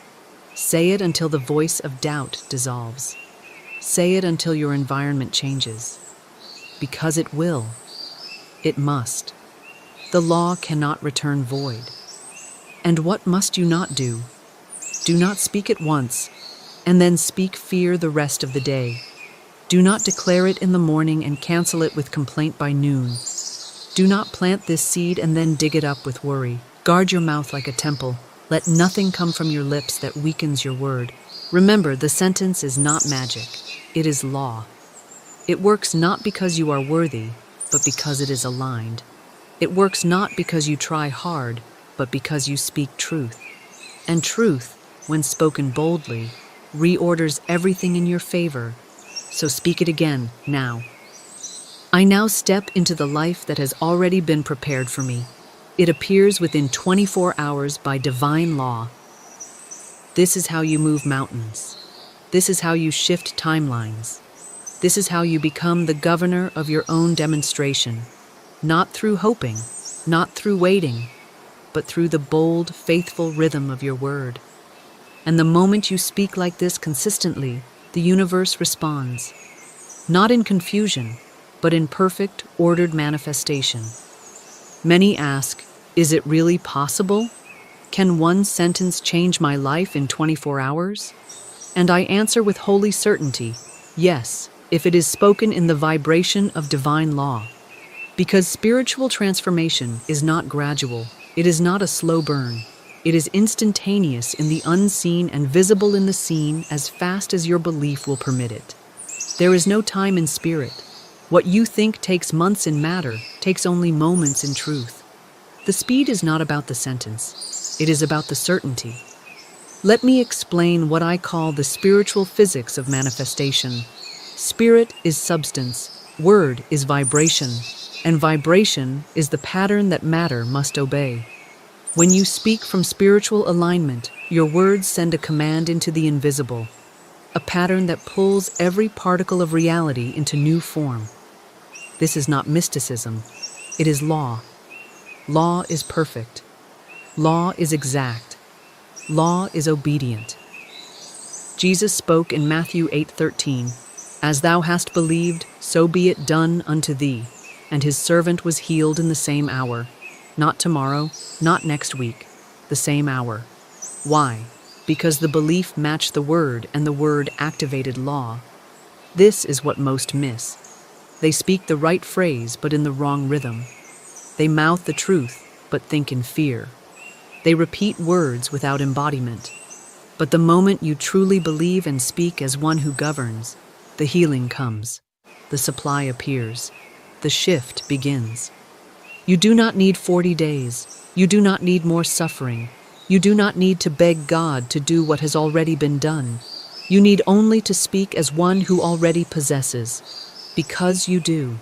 Say it until the voice of doubt dissolves. Say it until your environment changes. Because it will. It must. The law cannot return void. And what must you not do? Do not speak it once, and then speak fear the rest of the day. Do not declare it in the morning and cancel it with complaint by noon. Do not plant this seed and then dig it up with worry. Guard your mouth like a temple. Let nothing come from your lips that weakens your word. Remember, the sentence is not magic. It is law. It works not because you are worthy, but because it is aligned. It works not because you try hard, but because you speak truth. And truth, when spoken boldly, reorders everything in your favor. So speak it again, now. I now step into the life that has already been prepared for me. It appears within 24 hours by divine law. This is how you move mountains. This is how you shift timelines. This is how you become the governor of your own demonstration. Not through hoping, not through waiting, but through the bold, faithful rhythm of your word. And the moment you speak like this consistently, the universe responds. Not in confusion, but in perfect, ordered manifestation. Many ask, is it really possible? Can one sentence change my life in 24 hours? And I answer with holy certainty, yes, if it is spoken in the vibration of divine law. Because spiritual transformation is not gradual, it is not a slow burn. It is instantaneous in the unseen and visible in the seen as fast as your belief will permit it. There is no time in spirit. What you think takes months in matter takes only moments in truth. The speed is not about the sentence. It is about the certainty. Let me explain what I call the spiritual physics of manifestation. Spirit is substance, word is vibration, and vibration is the pattern that matter must obey. When you speak from spiritual alignment, your words send a command into the invisible, a pattern that pulls every particle of reality into new form. This is not mysticism, it is law. Law is perfect. Law is exact. Law is obedient. Jesus spoke in Matthew 8:13, "As thou hast believed, so be it done unto thee." And his servant was healed in the same hour. Not tomorrow, not next week, the same hour. Why? Because the belief matched the word and the word activated law. This is what most miss. They speak the right phrase but in the wrong rhythm. They mouth the truth but think in fear. They repeat words without embodiment. But the moment you truly believe and speak as one who governs, the healing comes. The supply appears. The shift begins. You do not need 40 days. You do not need more suffering. You do not need to beg God to do what has already been done. You need only to speak as one who already possesses. Because you do.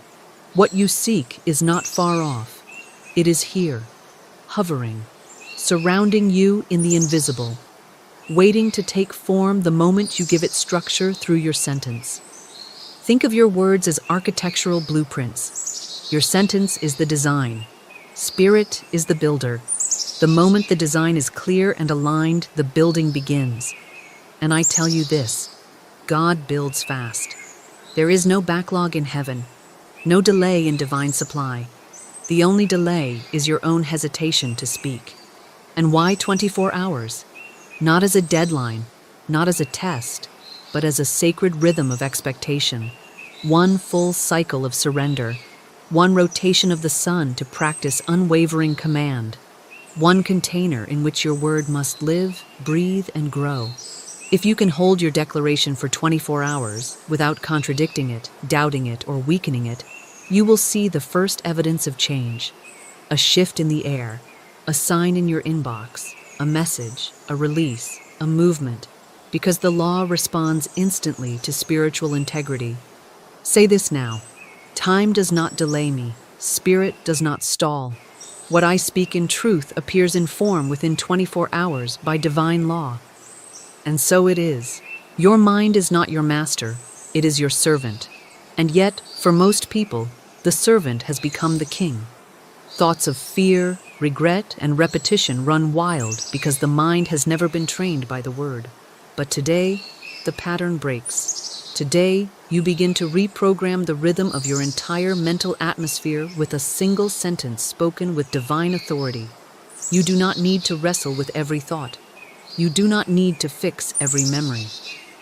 What you seek is not far off. It is here, hovering, surrounding you in the invisible, waiting to take form the moment you give it structure through your sentence. Think of your words as architectural blueprints. Your sentence is the design. Spirit is the builder. The moment the design is clear and aligned, the building begins. And I tell you this, God builds fast. There is no backlog in heaven, no delay in divine supply. The only delay is your own hesitation to speak. And why 24 hours? Not as a deadline, not as a test, but as a sacred rhythm of expectation. One full cycle of surrender. One rotation of the sun to practice unwavering command. One container in which your word must live, breathe, and grow. If you can hold your declaration for 24 hours without contradicting it, doubting it, or weakening it, you will see the first evidence of change. A shift in the air, a sign in your inbox, a message, a release, a movement, because the law responds instantly to spiritual integrity. Say this now. Time does not delay me. Spirit does not stall. What I speak in truth appears in form within 24 hours by divine law. And so it is. Your mind is not your master, it is your servant. And yet, for most people, the servant has become the king. Thoughts of fear, regret, and repetition run wild because the mind has never been trained by the word. But today, the pattern breaks. Today, you begin to reprogram the rhythm of your entire mental atmosphere with a single sentence spoken with divine authority. You do not need to wrestle with every thought. You do not need to fix every memory.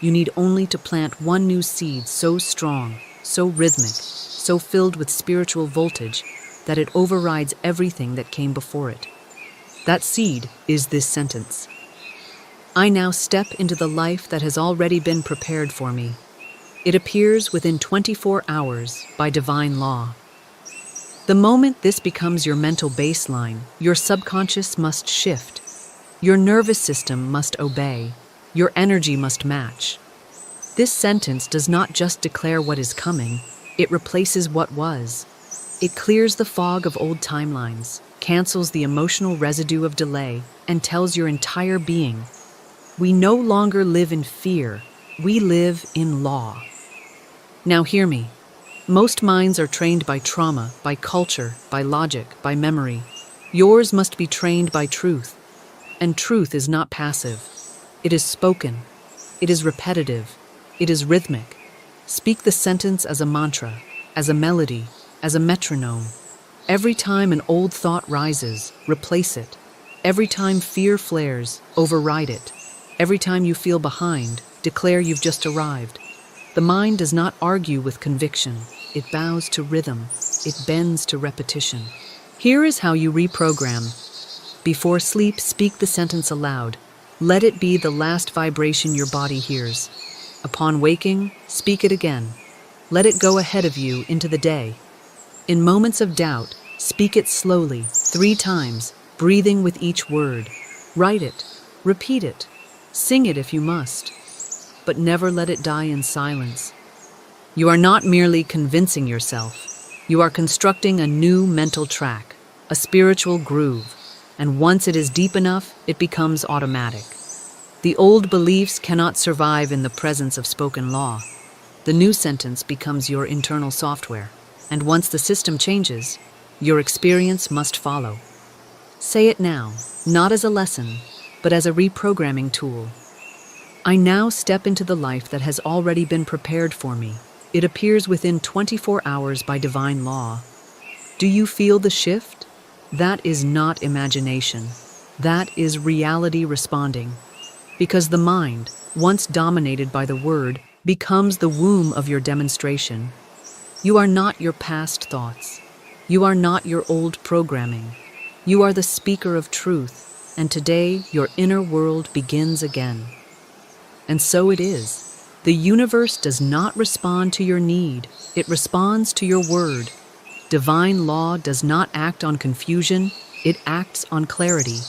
You need only to plant one new seed so strong, so rhythmic, so filled with spiritual voltage that it overrides everything that came before it. That seed is this sentence. I now step into the life that has already been prepared for me. It appears within 24 hours by divine law. The moment this becomes your mental baseline, your subconscious must shift. Your nervous system must obey. Your energy must match. This sentence does not just declare what is coming, it replaces what was. It clears the fog of old timelines, cancels the emotional residue of delay, and tells your entire being, we no longer live in fear, we live in law. Now hear me. Most minds are trained by trauma, by culture, by logic, by memory. Yours must be trained by truth. And truth is not passive. It is spoken. It is repetitive. It is rhythmic. Speak the sentence as a mantra, as a melody, as a metronome. Every time an old thought rises, replace it. Every time fear flares, override it. Every time you feel behind, declare you've just arrived. The mind does not argue with conviction. It bows to rhythm. It bends to repetition. Here is how you reprogram. Before sleep, speak the sentence aloud. Let it be the last vibration your body hears. Upon waking, speak it again. Let it go ahead of you into the day. In moments of doubt, speak it slowly, 3 times, breathing with each word. Write it. Repeat it. Sing it if you must. But never let it die in silence. You are not merely convincing yourself. You are constructing a new mental track, a spiritual groove. And once it is deep enough, it becomes automatic. The old beliefs cannot survive in the presence of spoken law. The new sentence becomes your internal software. And once the system changes, your experience must follow. Say it now, not as a lesson, but as a reprogramming tool. I now step into the life that has already been prepared for me. It appears within 24 hours by divine law. Do you feel the shift? That is not imagination. That is reality responding. Because the mind, once dominated by the word, becomes the womb of your demonstration. You are not your past thoughts. You are not your old programming. You are the speaker of truth, and today your inner world begins again. And so it is. The universe does not respond to your need. It responds to your word. Divine law does not act on confusion. It acts on clarity.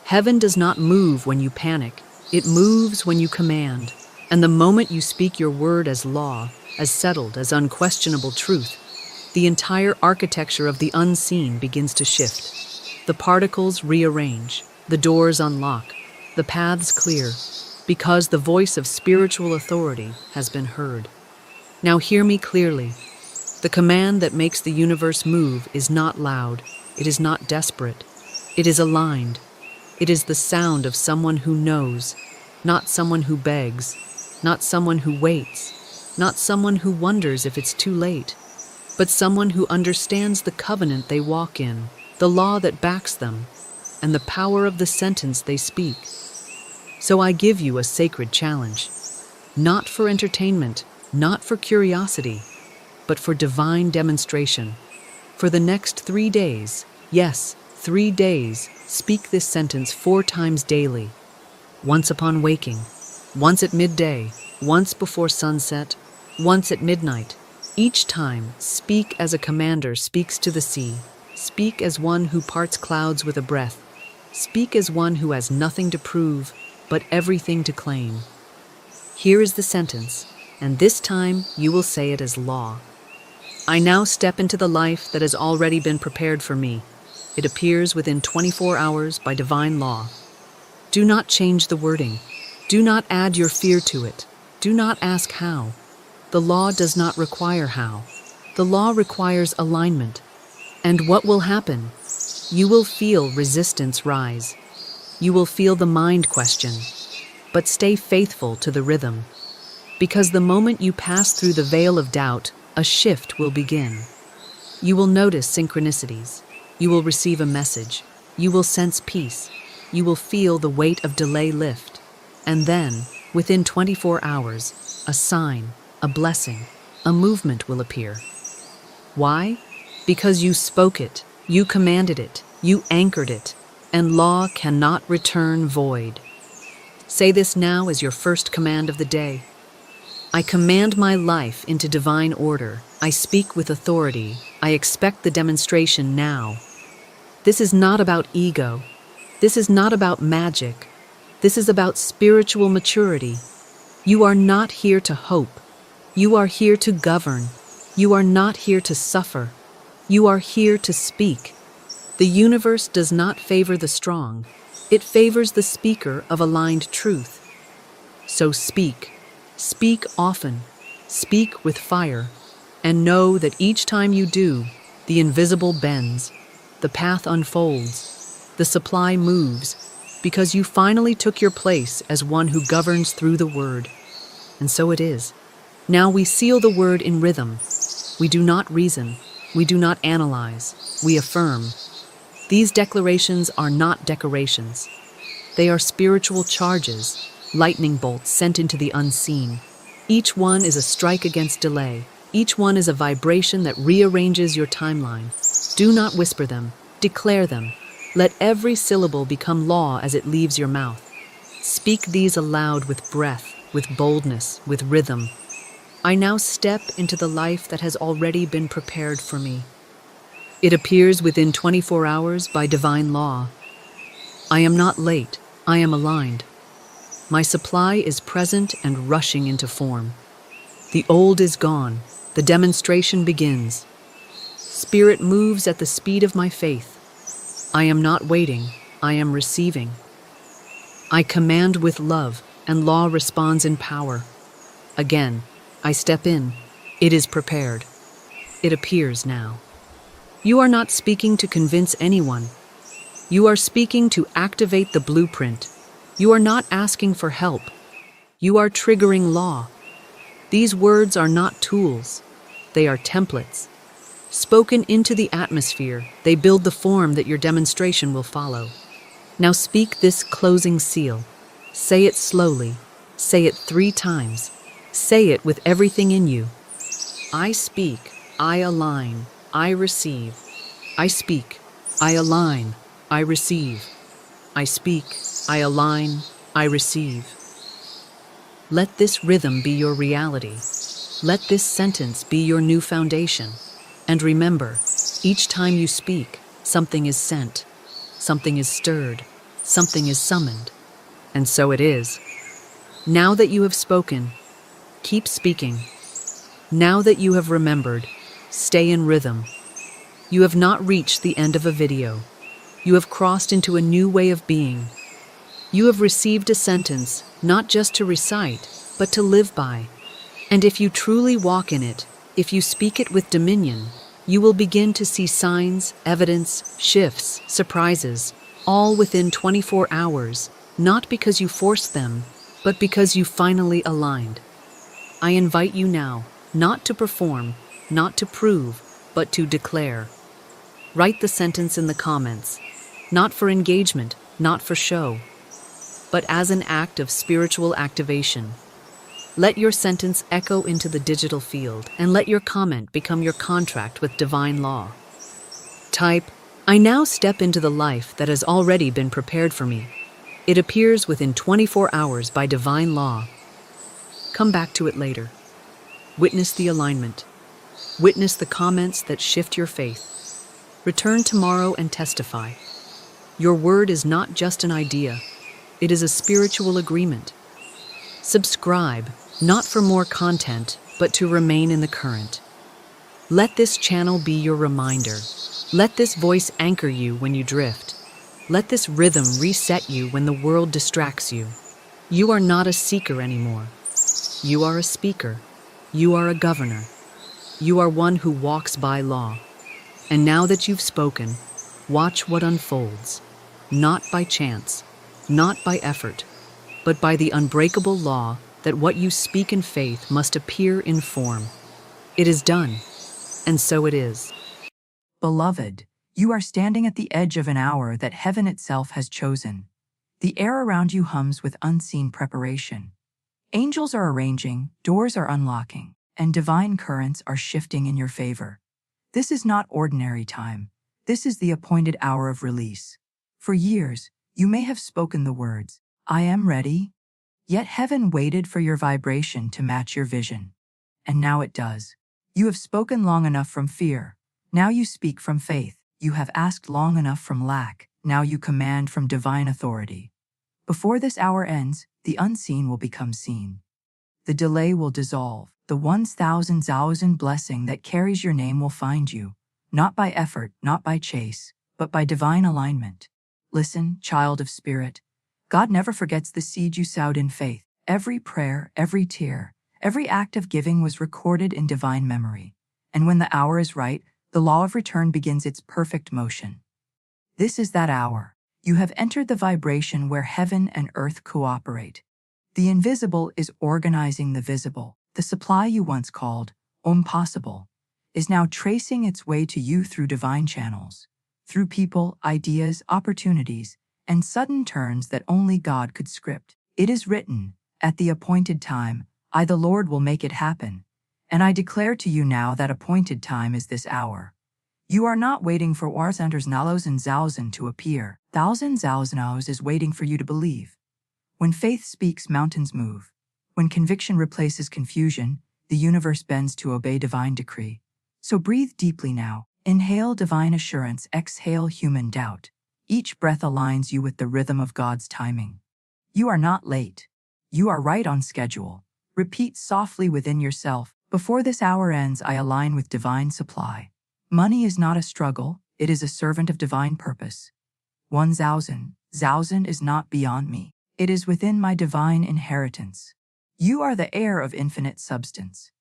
Heaven does not move when you panic. It moves when you command. And the moment you speak your word as law, as settled, as unquestionable truth, the entire architecture of the unseen begins to shift. The particles rearrange. The doors unlock. The paths clear. Because the voice of spiritual authority has been heard. Now hear me clearly. The command that makes the universe move is not loud. It is not desperate. It is aligned. It is the sound of someone who knows, not someone who begs, not someone who waits, not someone who wonders if it's too late, but someone who understands the covenant they walk in, the law that backs them, and the power of the sentence they speak. So I give you a sacred challenge, not for entertainment, not for curiosity, but for divine demonstration. For the next 3 days, yes, 3 days, speak this sentence 4 times daily. Once upon waking, once at midday, once before sunset, once at midnight. Each time, speak as a commander speaks to the sea. Speak as one who parts clouds with a breath. Speak as one who has nothing to prove, but everything to claim. Here is the sentence, and this time you will say it as law. I now step into the life that has already been prepared for me. It appears within 24 hours by divine law. Do not change the wording. Do not add your fear to it. Do not ask how. The law does not require how. The law requires alignment. And what will happen? You will feel resistance rise. You will feel the mind question. But stay faithful to the rhythm. Because the moment you pass through the veil of doubt, a shift will begin. You will notice synchronicities. You will receive a message. You will sense peace. You will feel the weight of delay lift. And then, within 24 hours, a sign, a blessing, a movement will appear. Why? Because you spoke it, you commanded it, you anchored it, and law cannot return void. Say this now as your first command of the day. I command my life into divine order. I speak with authority. I expect the demonstration now. This is not about ego. This is not about magic. This is about spiritual maturity. You are not here to hope. You are here to govern. You are not here to suffer. You are here to speak. The universe does not favor the strong. It favors the speaker of aligned truth. So speak. Speak often. Speak with fire. And know that each time you do, the invisible bends. The path unfolds. The supply moves. Because you finally took your place as one who governs through the word. And so it is. Now we seal the word in rhythm. We do not reason. We do not analyze. We affirm. These declarations are not decorations. They are spiritual charges, lightning bolts sent into the unseen. Each one is a strike against delay. Each one is a vibration that rearranges your timeline. Do not whisper them. Declare them. Let every syllable become law as it leaves your mouth. Speak these aloud with breath, with boldness, with rhythm. I now step into the life that has already been prepared for me. It appears within 24 hours by divine law. I am not late. I am aligned. My supply is present and rushing into form. The old is gone. The demonstration begins. Spirit moves at the speed of my faith. I am not waiting. I am receiving. I command with love, and law responds in power. Again, I step in. It is prepared. It appears now. You are not speaking to convince anyone. You are speaking to activate the blueprint. You are not asking for help. You are triggering law. These words are not tools. They are templates. Spoken into the atmosphere, they build the form that your demonstration will follow. Now speak this closing seal. Say it slowly. Say it 3 times. Say it with everything in you. I speak. I align. I receive. I speak. I align. I receive. I speak. I align. I receive. Let this rhythm be your reality. Let this sentence be your new foundation. And remember, each time you speak, something is sent, something is stirred, something is summoned. And so it is. Now that you have spoken, keep speaking. Now that you have remembered, stay in rhythm. You have not reached the end of a video. You have crossed into a new way of being. You have received a sentence, not just to recite, but to live by. And if you truly walk in it, if you speak it with dominion, you will begin to see signs, evidence, shifts, surprises, all within 24 hours, not because you forced them, but because you finally aligned. I invite you now, not to perform, not to prove, but to declare. Write the sentence in the comments, not for engagement, not for show, but as an act of spiritual activation. Let your sentence echo into the digital field, and let your comment become your contract with divine law. Type, I now step into the life that has already been prepared for me. It appears within 24 hours by divine law. Come back to it later. Witness the alignment. Witness the comments that shift your faith. Return tomorrow and testify. Your word is not just an idea. It is a spiritual agreement. Subscribe, not for more content, but to remain in the current. Let this channel be your reminder. Let this voice anchor you when you drift. Let this rhythm reset you when the world distracts you. You are not a seeker anymore. You are a speaker. You are a governor. You are one who walks by law. And now that you've spoken, watch what unfolds, not by chance, not by effort, but by the unbreakable law that what you speak in faith must appear in form. It is done, and so it is. Beloved, you are standing at the edge of an hour that heaven itself has chosen. The air around you hums with unseen preparation. Angels are arranging, doors are unlocking, and divine currents are shifting in your favor. This is not ordinary time. This is the appointed hour of release. For years, you may have spoken the words, "I am ready," yet heaven waited for your vibration to match your vision. And now it does. You have spoken long enough from fear. Now you speak from faith. You have asked long enough from lack. Now you command from divine authority. Before this hour ends, the unseen will become seen. The delay will dissolve. The 1,000 blessing that carries your name will find you, not by effort, not by chase, but by divine alignment. Listen, child of spirit. God never forgets the seed you sowed in faith. Every prayer, every tear, every act of giving was recorded in divine memory. And when the hour is right, the law of return begins its perfect motion. This is that hour. You have entered the vibration where heaven and earth cooperate. The invisible is organizing the visible. The supply you once called impossible is now tracing its way to you through divine channels, through people, ideas, opportunities, and sudden turns that only God could script. It is written, at the appointed time, I the Lord will make it happen. And I declare to you now that appointed time is this hour. You are not waiting for Warzanders Nalos and Zauzan to appear. Thousands Zauznaos is waiting for you to believe. When faith speaks, mountains move. When conviction replaces confusion, the universe bends to obey divine decree. So breathe deeply now. Inhale divine assurance, exhale human doubt. Each breath aligns you with the rhythm of God's timing. You are not late. You are right on schedule. Repeat softly within yourself, before this hour ends, I align with divine supply. Money is not a struggle, it is a servant of divine purpose. 1,000 is not beyond me. It is within my divine inheritance. You are the heir of infinite substance.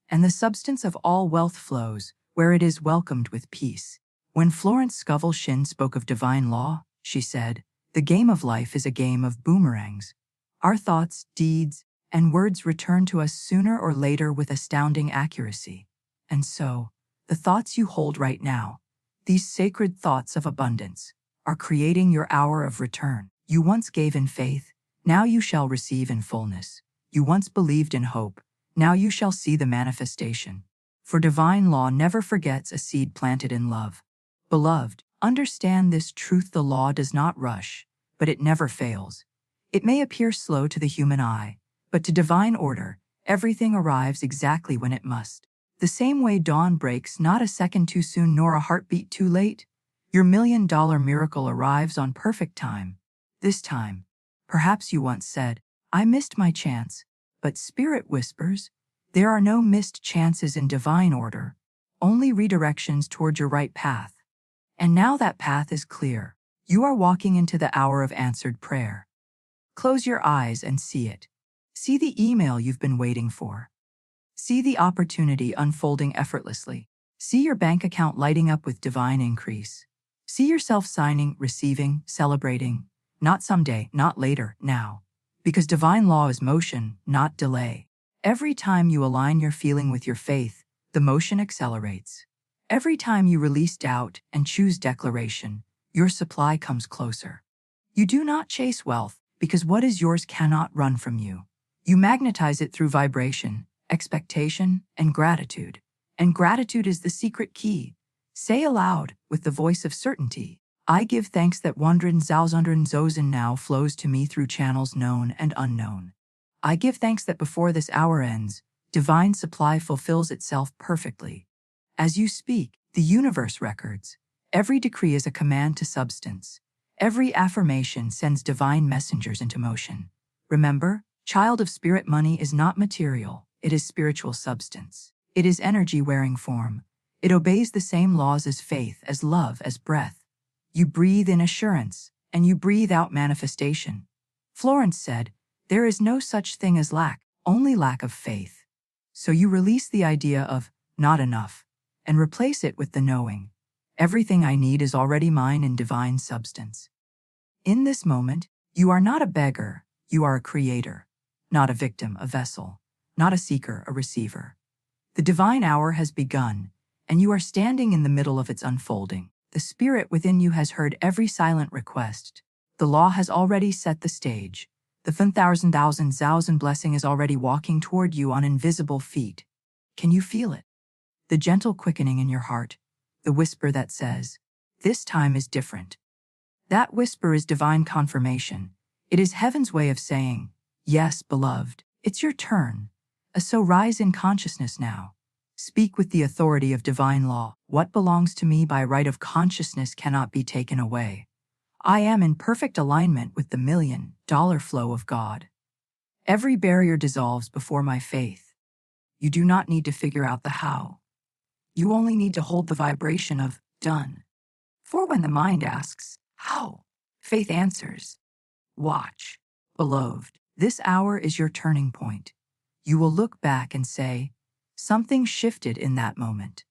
And the substance of all wealth flows, where it is welcomed with peace. When Florence Scovel Shinn spoke of divine law, she said, the game of life is a game of boomerangs. Our thoughts, deeds, and words return to us sooner or later with astounding accuracy. And so, the thoughts you hold right now, these sacred thoughts of abundance, are creating your hour of return. You once gave in faith, now you shall receive in fullness. You once believed in hope, now you shall see the manifestation. For divine law never forgets a seed planted in love. Beloved, understand this truth: the law does not rush, but it never fails. It may appear slow to the human eye, but to divine order, everything arrives exactly when it must. The same way dawn breaks not a second too soon nor a heartbeat too late, your $1 million miracle arrives on perfect time. This time, perhaps you once said, I missed my chance, but Spirit whispers, there are no missed chances in divine order, only redirections toward your right path. And now that path is clear. You are walking into the hour of answered prayer. Close your eyes and see it. See the email you've been waiting for. See the opportunity unfolding effortlessly. See your bank account lighting up with divine increase. See yourself signing, receiving, celebrating, not someday, not later, now. Because divine law is motion, not delay. Every time you align your feeling with your faith, the motion accelerates. Every time you release doubt and choose declaration, your supply comes closer. You do not chase wealth, because what is yours cannot run from you. You magnetize it through vibration, expectation, and gratitude. And gratitude is the secret key. Say aloud, with the voice of certainty, I give thanks that wandern Zausunderin now flows to me through channels known and unknown. I give thanks that before this hour ends, divine supply fulfills itself perfectly. As you speak, the universe records. Every decree is a command to substance. Every affirmation sends divine messengers into motion. Remember, child of spirit, money is not material, it is spiritual substance. It is energy wearing form. It obeys the same laws as faith, as love, as breath. You breathe in assurance, and you breathe out manifestation. Florence said, there is no such thing as lack, only lack of faith. So you release the idea of not enough and replace it with the knowing, everything I need is already mine in divine substance. In this moment, you are not a beggar, you are a creator, not a victim, a vessel, not a seeker, a receiver. The divine hour has begun, and you are standing in the middle of its unfolding. The spirit within you has heard every silent request. The law has already set the stage. The 10,000 blessing is already walking toward you on invisible feet. Can you feel it? The gentle quickening in your heart, the whisper that says, "This time is different." That whisper is divine confirmation. It is heaven's way of saying, "Yes, beloved, it's your turn." So rise in consciousness now. Speak with the authority of divine law. What belongs to me by right of consciousness cannot be taken away. I am in perfect alignment with the $1,000,000 flow of God. Every barrier dissolves before my faith. You do not need to figure out the how. You only need to hold the vibration of done. For when the mind asks, how? Faith answers, watch. Beloved, this hour is your turning point. You will look back and say, something shifted in that moment.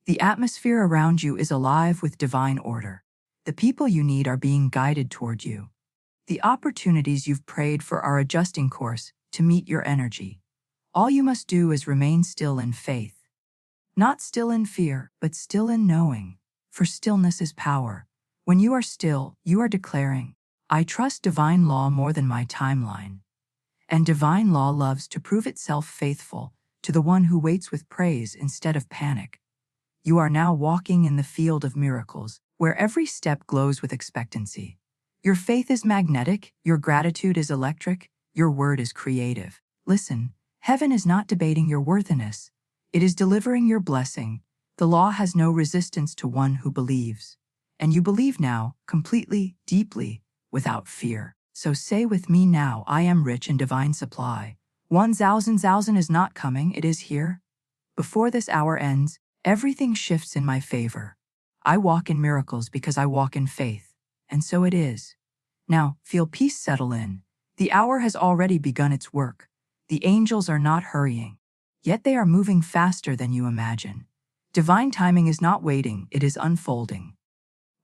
The atmosphere around you is alive with divine order. The people you need are being guided toward you. The opportunities you've prayed for are adjusting course to meet your energy. All you must do is remain still in faith. Not still in fear, but still in knowing. For stillness is power. When you are still, you are declaring, I trust divine law more than my timeline. And divine law loves to prove itself faithful to the one who waits with praise instead of panic. You are now walking in the field of miracles, where every step glows with expectancy. Your faith is magnetic, your gratitude is electric, your word is creative. Listen, heaven is not debating your worthiness. It is delivering your blessing. The law has no resistance to one who believes. And you believe now, completely, deeply, without fear. So say with me now, I am rich in divine supply. 1,000 is not coming, it is here. Before this hour ends, everything shifts in my favor. I walk in miracles because I walk in faith. And so it is. Now, feel peace settle in. The hour has already begun its work. The angels are not hurrying. Yet they are moving faster than you imagine. Divine timing is not waiting, it is unfolding.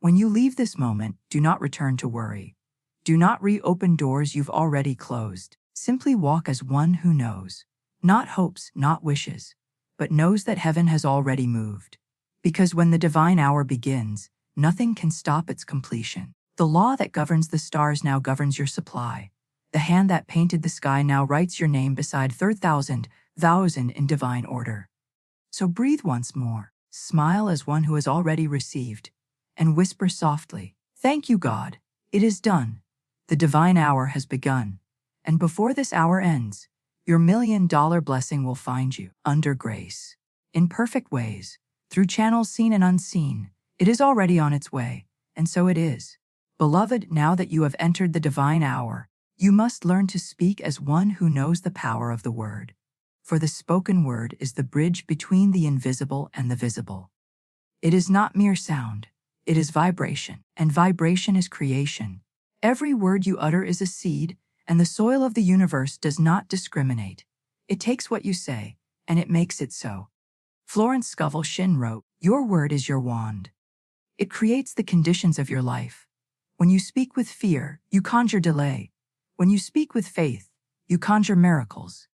When you leave this moment, do not return to worry. Do not reopen doors you've already closed. Simply walk as one who knows. Not hopes, not wishes, but knows that heaven has already moved. Because when the divine hour begins, nothing can stop its completion. The law that governs the stars now governs your supply. The hand that painted the sky now writes your name beside 30,000 in divine order. So breathe once more, smile as one who has already received, and whisper softly, thank you, God, it is done. The divine hour has begun, and before this hour ends, your $1,000,000 blessing will find you under grace. In perfect ways, through channels seen and unseen, it is already on its way, and so it is. Beloved, now that you have entered the divine hour, you must learn to speak as one who knows the power of the word. For the spoken word is the bridge between the invisible and the visible. It is not mere sound, it is vibration, and vibration is creation. Every word you utter is a seed, and the soil of the universe does not discriminate. It takes what you say, and it makes it so. Florence Scovel Shinn wrote, your word is your wand. It creates the conditions of your life. When you speak with fear, you conjure delay. When you speak with faith, you conjure miracles.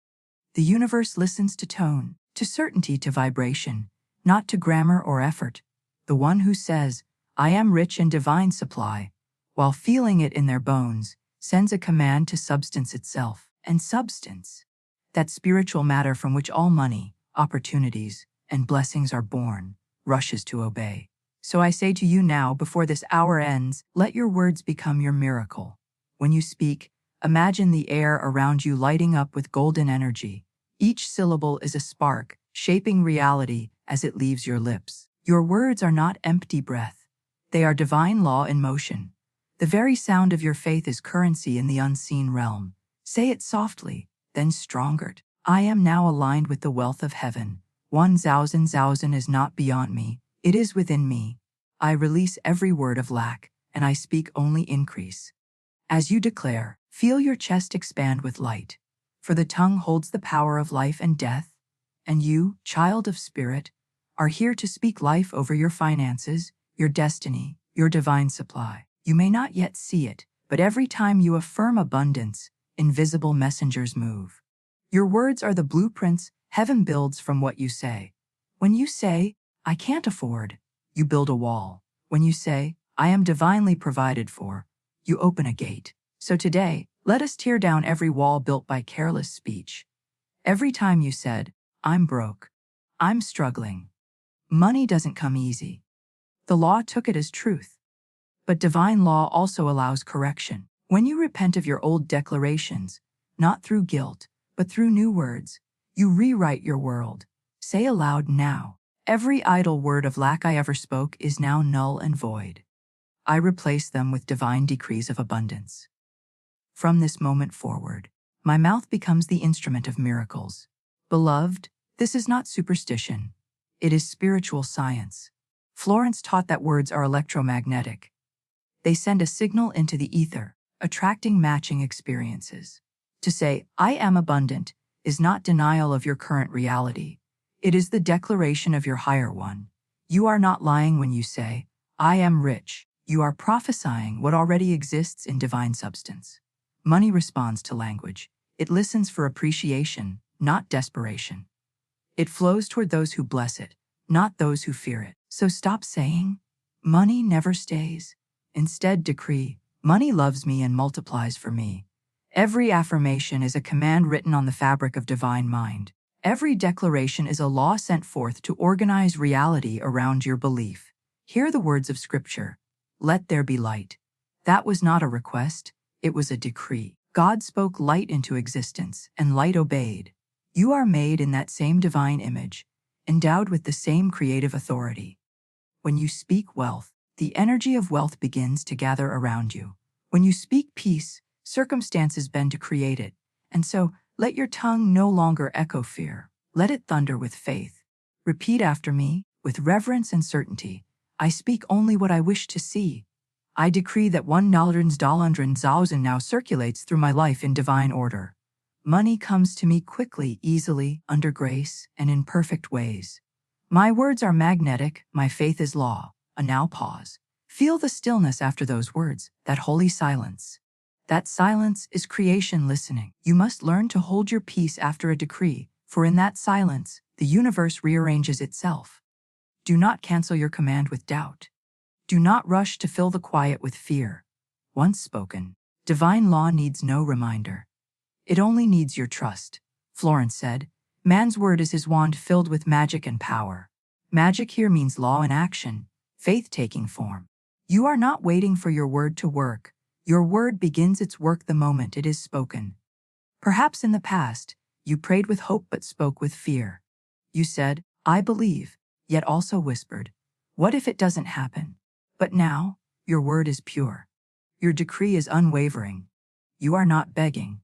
The universe listens to tone, to certainty, to vibration, not to grammar or effort. The one who says, I am rich in divine supply, while feeling it in their bones, sends a command to substance itself. And substance, that spiritual matter from which all money, opportunities, and blessings are born, rushes to obey. So I say to you now, before this hour ends, let your words become your miracle. When you speak, imagine the air around you lighting up with golden energy. Each syllable is a spark, shaping reality as it leaves your lips. Your words are not empty breath. They are divine law in motion. The very sound of your faith is currency in the unseen realm. Say it softly, then stronger. I am now aligned with the wealth of heaven. 1,000 is not beyond me, it is within me. I release every word of lack, and I speak only increase. As you declare, feel your chest expand with light. For the tongue holds the power of life and death, and you, child of spirit, are here to speak life over your finances, your destiny, your divine supply. You may not yet see it, but every time you affirm abundance, invisible messengers move. Your words are the blueprints heaven builds from what you say. When you say, I can't afford, you build a wall. When you say, I am divinely provided for, you open a gate. So today, let us tear down every wall built by careless speech. Every time you said, I'm broke, I'm struggling, money doesn't come easy, the law took it as truth. But divine law also allows correction. When you repent of your old declarations, not through guilt, but through new words, you rewrite your world. Say aloud now, every idle word of lack I ever spoke is now null and void. I replace them with divine decrees of abundance. From this moment forward, my mouth becomes the instrument of miracles. Beloved, this is not superstition. It is spiritual science. Florence taught that words are electromagnetic. They send a signal into the ether, attracting matching experiences. To say, I am abundant, is not denial of your current reality. It is the declaration of your higher one. You are not lying when you say, I am rich. You are prophesying what already exists in divine substance. Money responds to language. It listens for appreciation, not desperation. It flows toward those who bless it, not those who fear it. So stop saying, money never stays. Instead decree, money loves me and multiplies for me. Every affirmation is a command written on the fabric of divine mind. Every declaration is a law sent forth to organize reality around your belief. Hear the words of Scripture. Let there be light. That was not a request, it was a decree. God spoke light into existence, and light obeyed. You are made in that same divine image, endowed with the same creative authority. When you speak wealth, the energy of wealth begins to gather around you. When you speak peace, circumstances bend to create it. And so, let your tongue no longer echo fear. Let it thunder with faith. Repeat after me, with reverence and certainty. I speak only what I wish to see. I decree that $1,000,000 now circulates through my life in divine order. Money comes to me quickly, easily, under grace, and in perfect ways. My words are magnetic, my faith is law. A now pause. Feel the stillness after those words, that holy silence. That silence is creation listening. You must learn to hold your peace after a decree, for in that silence, the universe rearranges itself. Do not cancel your command with doubt. Do not rush to fill the quiet with fear. Once spoken, divine law needs no reminder. It only needs your trust. Florence said, man's word is his wand filled with magic and power. Magic here means law in action, faith taking form. You are not waiting for your word to work. Your word begins its work the moment it is spoken. Perhaps in the past, you prayed with hope but spoke with fear. You said, I believe, yet also whispered, what if it doesn't happen? But now, your word is pure. Your decree is unwavering. You are not begging.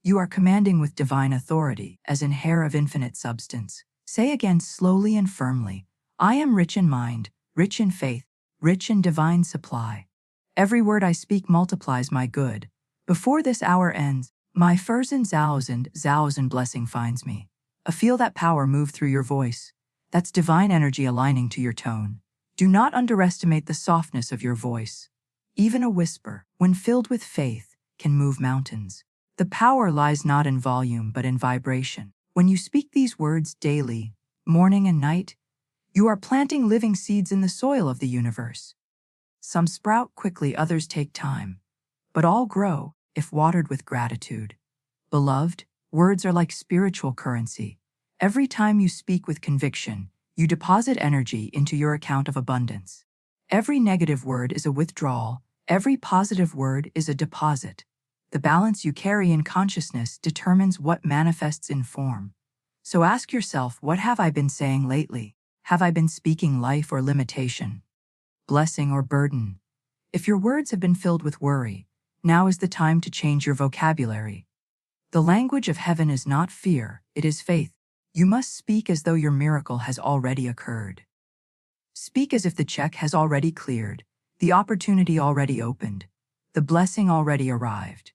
You are commanding with divine authority, as in hair of infinite substance. Say again slowly and firmly, I am rich in mind, rich in faith, rich in divine supply. Every word I speak multiplies my good. Before this hour ends, my thousand blessing finds me. Feel that power move through your voice. That's divine energy aligning to your tone. Do not underestimate the softness of your voice. Even a whisper, when filled with faith, can move mountains. The power lies not in volume but in vibration. When you speak these words daily, morning and night, you are planting living seeds in the soil of the universe. Some sprout quickly, others take time, but all grow if watered with gratitude. Beloved, words are like spiritual currency. Every time you speak with conviction, you deposit energy into your account of abundance. Every negative word is a withdrawal, every positive word is a deposit. The balance you carry in consciousness determines what manifests in form. So ask yourself, what have I been saying lately? Have I been speaking life or limitation? Blessing or burden? If your words have been filled with worry, now is the time to change your vocabulary. The language of heaven is not fear, it is faith. You must speak as though your miracle has already occurred. Speak as if the check has already cleared, the opportunity already opened, the blessing already arrived.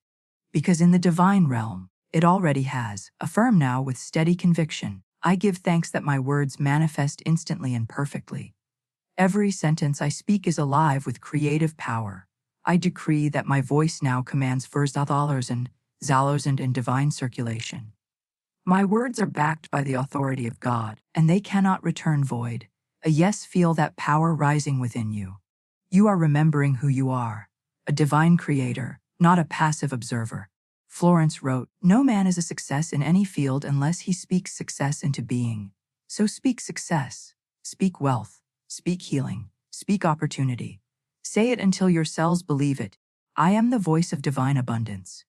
Because in the divine realm, It already has. Affirm now with steady conviction. I give thanks that my words manifest instantly and perfectly. Every sentence I speak is alive with creative power. I decree that my voice now commands dollars and in divine circulation. My words are backed by the authority of God, and they cannot return void. A yes, feel that power rising within you. You are remembering who you are, a divine creator, not a passive observer. Florence wrote, "No man is a success in any field unless he speaks success into being. So speak success, speak wealth, speak healing, speak opportunity. Say it until your cells believe it. I am the voice of divine abundance.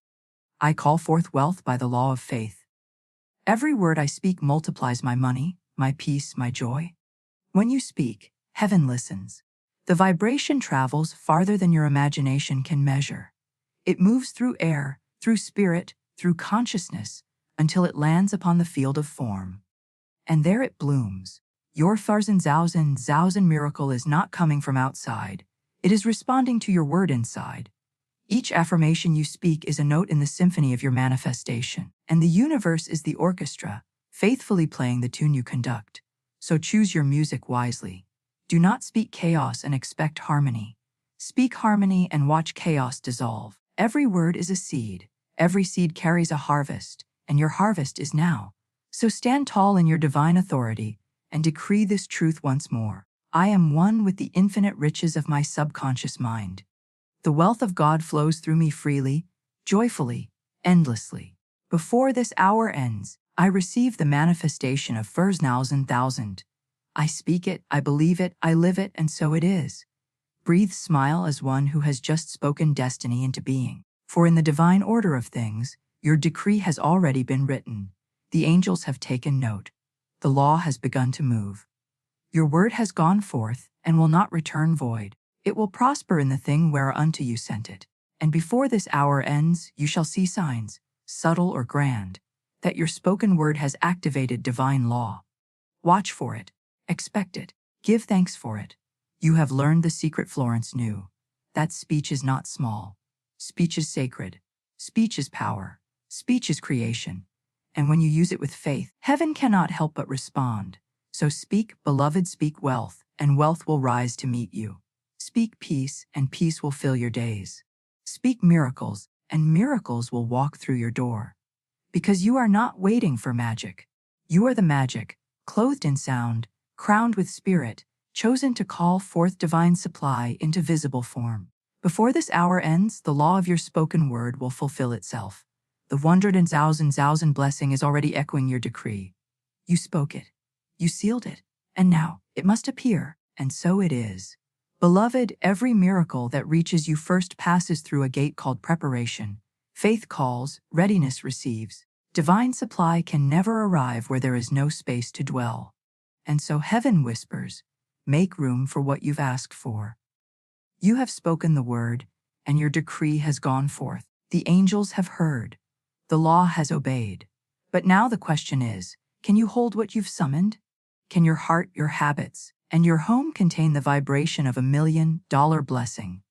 I call forth wealth by the law of faith. Every word I speak multiplies my money, my peace, my joy. When you speak, heaven listens. The vibration travels farther than your imagination can measure. It moves through air, through spirit, through consciousness, until it lands upon the field of form. And there it blooms. Your thousand miracle is not coming from outside. It is responding to your word inside. Each affirmation you speak is a note in the symphony of your manifestation, and the universe is the orchestra, faithfully playing the tune you conduct. So choose your music wisely. Do not speak chaos and expect harmony. Speak harmony and watch chaos dissolve. Every word is a seed. Every seed carries a harvest, and your harvest is now. So stand tall in your divine authority and decree this truth once more. I am one with the infinite riches of my subconscious mind. The wealth of God flows through me freely, joyfully, endlessly. Before this hour ends, I receive the manifestation of thousand. I speak it, I believe it, I live it, and so it is. Breathe, smile as one who has just spoken destiny into being. For in the divine order of things, your decree has already been written. The angels have taken note. The law has begun to move. Your word has gone forth and will not return void. It will prosper in the thing whereunto you sent it. And before this hour ends, you shall see signs, subtle or grand, that your spoken word has activated divine law. Watch for it. Expect it. Give thanks for it. You have learned the secret Florence knew. That speech is not small. Speech is sacred. Speech is power. Speech is creation. And when you use it with faith, heaven cannot help but respond. So speak, beloved, speak wealth, and wealth will rise to meet you. Speak peace, and peace will fill your days. Speak miracles, and miracles will walk through your door. Because you are not waiting for magic. You are the magic, clothed in sound, crowned with spirit, chosen to call forth divine supply into visible form. Before this hour ends, the law of your spoken word will fulfill itself. The 100,000 blessing is already echoing your decree. You spoke it. You sealed it. And now, it must appear, and so it is. Beloved, every miracle that reaches you first passes through a gate called preparation. Faith calls, readiness receives. Divine supply can never arrive where there is no space to dwell. And so heaven whispers, make room for what you've asked for. You have spoken the word, and your decree has gone forth. The angels have heard. The law has obeyed. But now the question is, can you hold what you've summoned? Can your heart, your habits, and your home contain the vibration of $1 million blessing?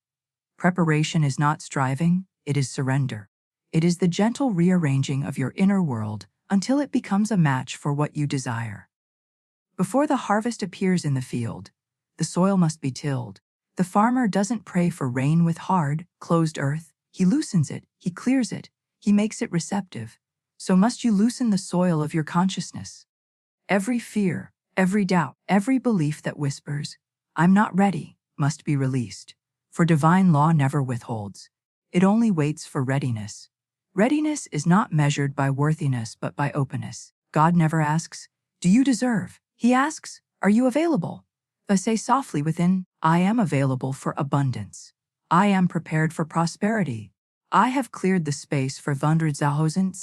Preparation is not striving, it is surrender. It is the gentle rearranging of your inner world until it becomes a match for what you desire. Before the harvest appears in the field, the soil must be tilled. The farmer doesn't pray for rain with hard, closed earth. He loosens it, he clears it, he makes it receptive. So must you loosen the soil of your consciousness. Every fear, every doubt, every belief that whispers, I'm not ready, must be released. For divine law never withholds. It only waits for readiness. Readiness is not measured by worthiness but by openness. God never asks, do you deserve? He asks, are you available? Thus say softly within, I am available for abundance. I am prepared for prosperity. I have cleared the space for 100,000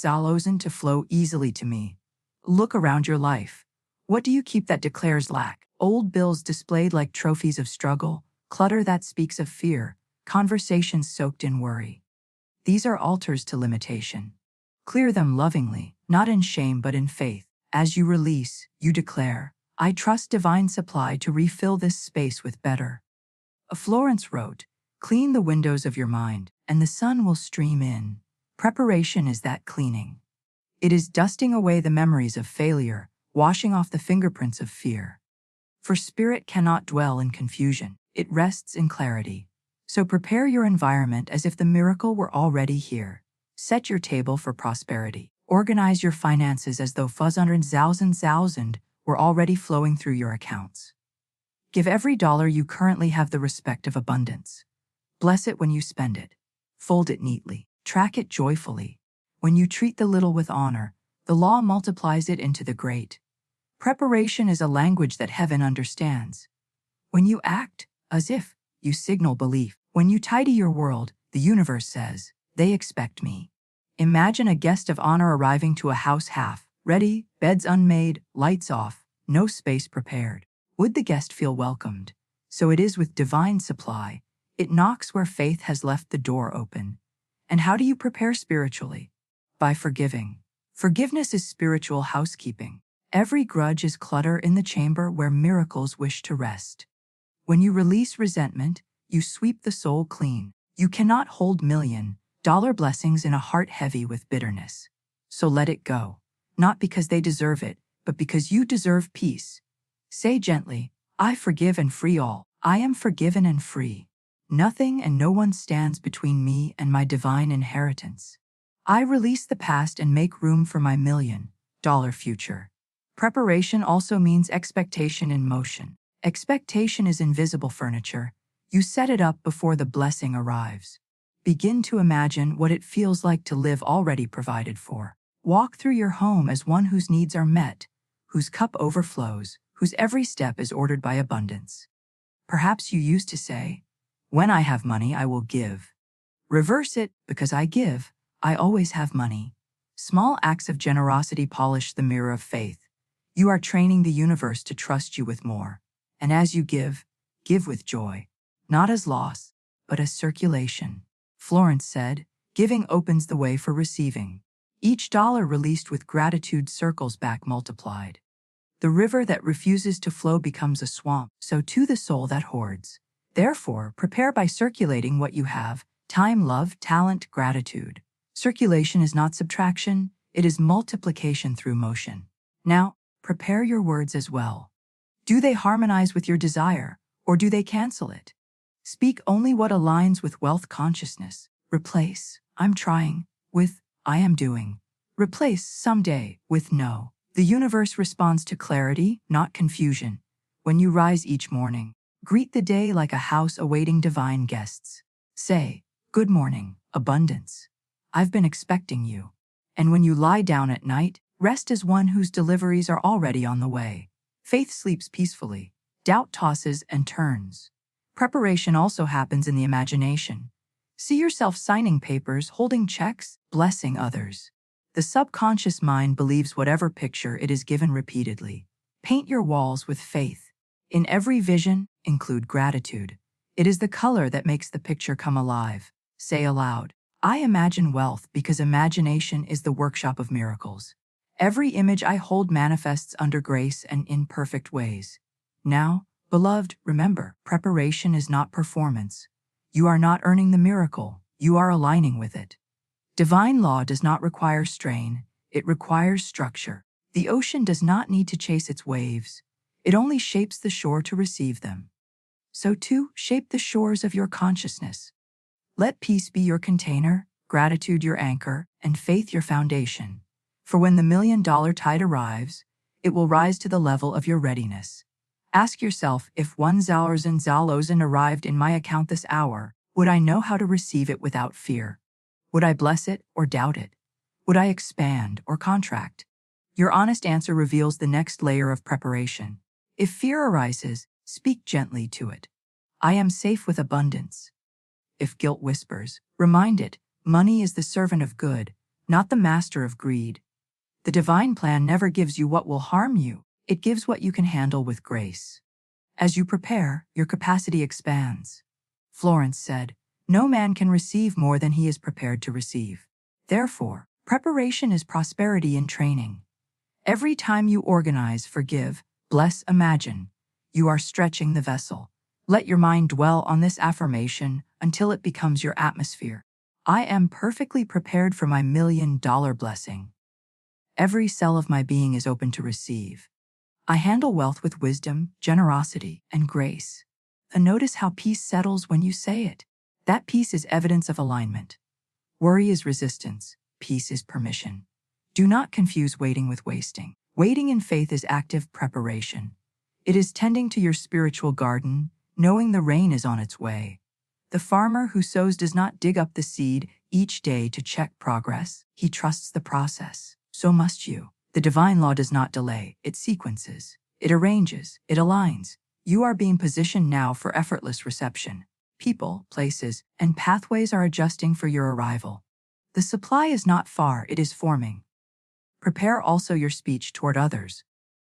to flow easily to me. Look around your life. What do you keep that declares lack? Old bills displayed like trophies of struggle, clutter that speaks of fear, conversations soaked in worry. These are altars to limitation. Clear them lovingly, not in shame but in faith. As you release, you declare, I trust divine supply to refill this space with better. Florence wrote, clean the windows of your mind, and the sun will stream in. Preparation is that cleaning. It is dusting away the memories of failure, washing off the fingerprints of fear. For spirit cannot dwell in confusion, it rests in clarity. So prepare your environment as if the miracle were already here. Set your table for prosperity. Organize your finances as though 100,000 were already flowing through your accounts. Give every dollar you currently have the respect of abundance. Bless it when you spend it. Fold it neatly. Track it joyfully. When you treat the little with honor, the law multiplies it into the great. Preparation is a language that heaven understands. When you act as if, you signal belief. When you tidy your world, the universe says, they expect me. Imagine a guest of honor arriving to a house half ready, beds unmade, lights off, no space prepared. Would the guest feel welcomed? So it is with divine supply. It knocks where faith has left the door open. And how do you prepare spiritually? By forgiving. Forgiveness is spiritual housekeeping. Every grudge is clutter in the chamber where miracles wish to rest. When you release resentment, you sweep the soul clean. You cannot hold $1,000,000 blessings in a heart heavy with bitterness. So let it go. Not because they deserve it, but because you deserve peace. Say gently, I forgive and free all. I am forgiven and free. Nothing and no one stands between me and my divine inheritance. I release the past and make room for my $1,000,000 future. Preparation also means expectation in motion. Expectation is invisible furniture. You set it up before the blessing arrives. Begin to imagine what it feels like to live already provided for. Walk through your home as one whose needs are met, whose cup overflows, whose every step is ordered by abundance. Perhaps you used to say, when I have money, I will give. Reverse it, because I give, I always have money. Small acts of generosity polish the mirror of faith. You are training the universe to trust you with more. And as you give with joy. Not as loss, but as circulation. Florence said, giving opens the way for receiving. Each dollar released with gratitude circles back multiplied. The river that refuses to flow becomes a swamp, so too the soul that hoards. Therefore, prepare by circulating what you have: time, love, talent, gratitude. Circulation is not subtraction, it is multiplication through motion. Now, prepare your words as well. Do they harmonize with your desire, or do they cancel it? Speak only what aligns with wealth consciousness. Replace, I'm trying, with, I am doing. Replace someday with no. The universe responds to clarity, not confusion. When you rise each morning, greet the day like a house awaiting divine guests. Say, good morning, abundance. I've been expecting you. And when you lie down at night, rest as one whose deliveries are already on the way. Faith sleeps peacefully. Doubt tosses and turns. Preparation also happens in the imagination. See yourself signing papers, holding checks, blessing others. The subconscious mind believes whatever picture it is given repeatedly. Paint your walls with faith. In every vision, include gratitude. It is the color that makes the picture come alive. Say aloud, I imagine wealth because imagination is the workshop of miracles. Every image I hold manifests under grace and in perfect ways. Now, beloved, remember, preparation is not performance. You are not earning the miracle, you are aligning with it. Divine law does not require strain, it requires structure. The ocean does not need to chase its waves, it only shapes the shore to receive them. So too, shape the shores of your consciousness. Let peace be your container, gratitude your anchor, and faith your foundation. For when the $1,000,000 tide arrives, it will rise to the level of your readiness. Ask yourself, if $1,000 arrived in my account this hour, would I know how to receive it without fear? Would I bless it or doubt it? Would I expand or contract? Your honest answer reveals the next layer of preparation. If fear arises, speak gently to it. I am safe with abundance. If guilt whispers, remind it, money is the servant of good, not the master of greed. The divine plan never gives you what will harm you, it gives what you can handle with grace. As you prepare, your capacity expands. Florence said, no man can receive more than he is prepared to receive. Therefore, preparation is prosperity in training. Every time you organize, forgive, bless, imagine, you are stretching the vessel. Let your mind dwell on this affirmation until it becomes your atmosphere. I am perfectly prepared for my $1,000,000 blessing. Every cell of my being is open to receive. I handle wealth with wisdom, generosity, and grace. And notice how peace settles when you say it. That peace is evidence of alignment. Worry is resistance. Peace is permission. Do not confuse waiting with wasting. Waiting in faith is active preparation. It is tending to your spiritual garden, knowing the rain is on its way. The farmer who sows does not dig up the seed each day to check progress. He trusts the process. So must you. The divine law does not delay. It sequences. It arranges. It aligns. You are being positioned now for effortless reception. People, places, and pathways are adjusting for your arrival. The supply is not far, it is forming. Prepare also your speech toward others.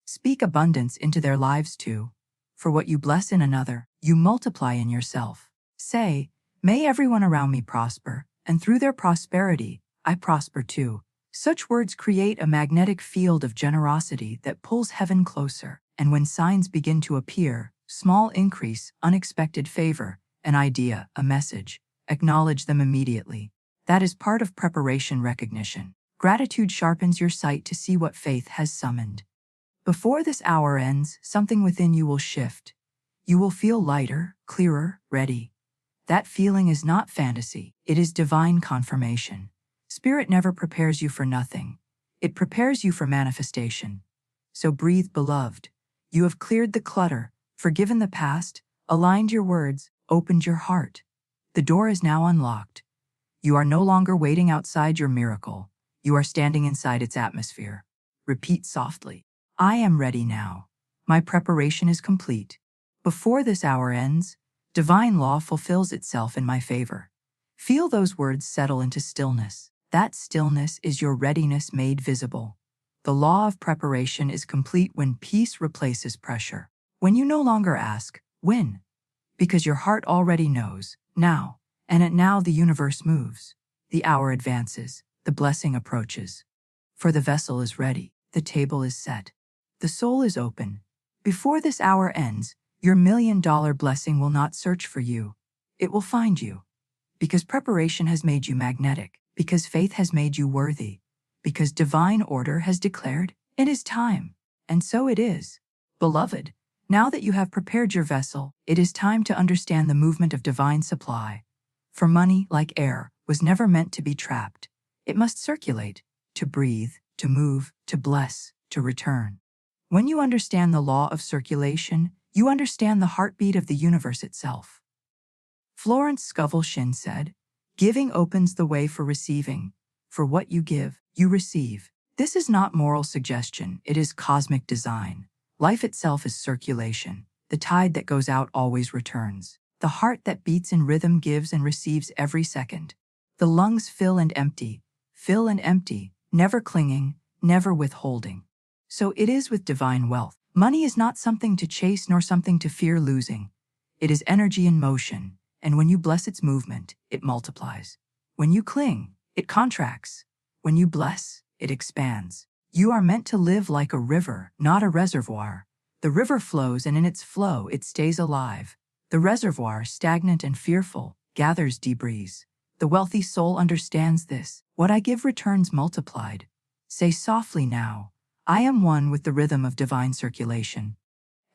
Speak abundance into their lives too. For what you bless in another, you multiply in yourself. Say, may everyone around me prosper, and through their prosperity, I prosper too. Such words create a magnetic field of generosity that pulls heaven closer, and when signs begin to appear, small increase, unexpected favor, an idea, a message, acknowledge them immediately. That is part of preparation recognition. Gratitude sharpens your sight to see what faith has summoned. Before this hour ends, something within you will shift. You will feel lighter, clearer, ready. That feeling is not fantasy, it is divine confirmation. Spirit never prepares you for nothing. It prepares you for manifestation. So breathe, beloved. You have cleared the clutter, forgiven the past, aligned your words, opened your heart. The door is now unlocked. You are no longer waiting outside your miracle. You are standing inside its atmosphere. Repeat softly. I am ready now. My preparation is complete. Before this hour ends, divine law fulfills itself in my favor. Feel those words settle into stillness. That stillness is your readiness made visible. The law of preparation is complete when peace replaces pressure. When you no longer ask, when? Because your heart already knows, now. And at now the universe moves. The hour advances. The blessing approaches. For the vessel is ready. The table is set. The soul is open. Before this hour ends, your $1,000,000 blessing will not search for you. It will find you. Because preparation has made you magnetic. Because faith has made you worthy. Because divine order has declared, it is time. And so it is. Beloved, now that you have prepared your vessel, it is time to understand the movement of divine supply. For money, like air, was never meant to be trapped. It must circulate, to breathe, to move, to bless, to return. When you understand the law of circulation, you understand the heartbeat of the universe itself. Florence Scovel Shinn said, "Giving opens the way for receiving. For what you give, you receive." This is not moral suggestion, it is cosmic design. Life itself is circulation. The tide that goes out always returns. The heart that beats in rhythm gives and receives every second. The lungs fill and empty, never clinging, never withholding. So it is with divine wealth. Money is not something to chase nor something to fear losing. It is energy in motion, and when you bless its movement, it multiplies. When you cling, it contracts. When you bless, it expands. You are meant to live like a river, not a reservoir. The river flows, and in its flow, it stays alive. The reservoir, stagnant and fearful, gathers debris. The wealthy soul understands this. What I give returns multiplied. Say softly now, I am one with the rhythm of divine circulation.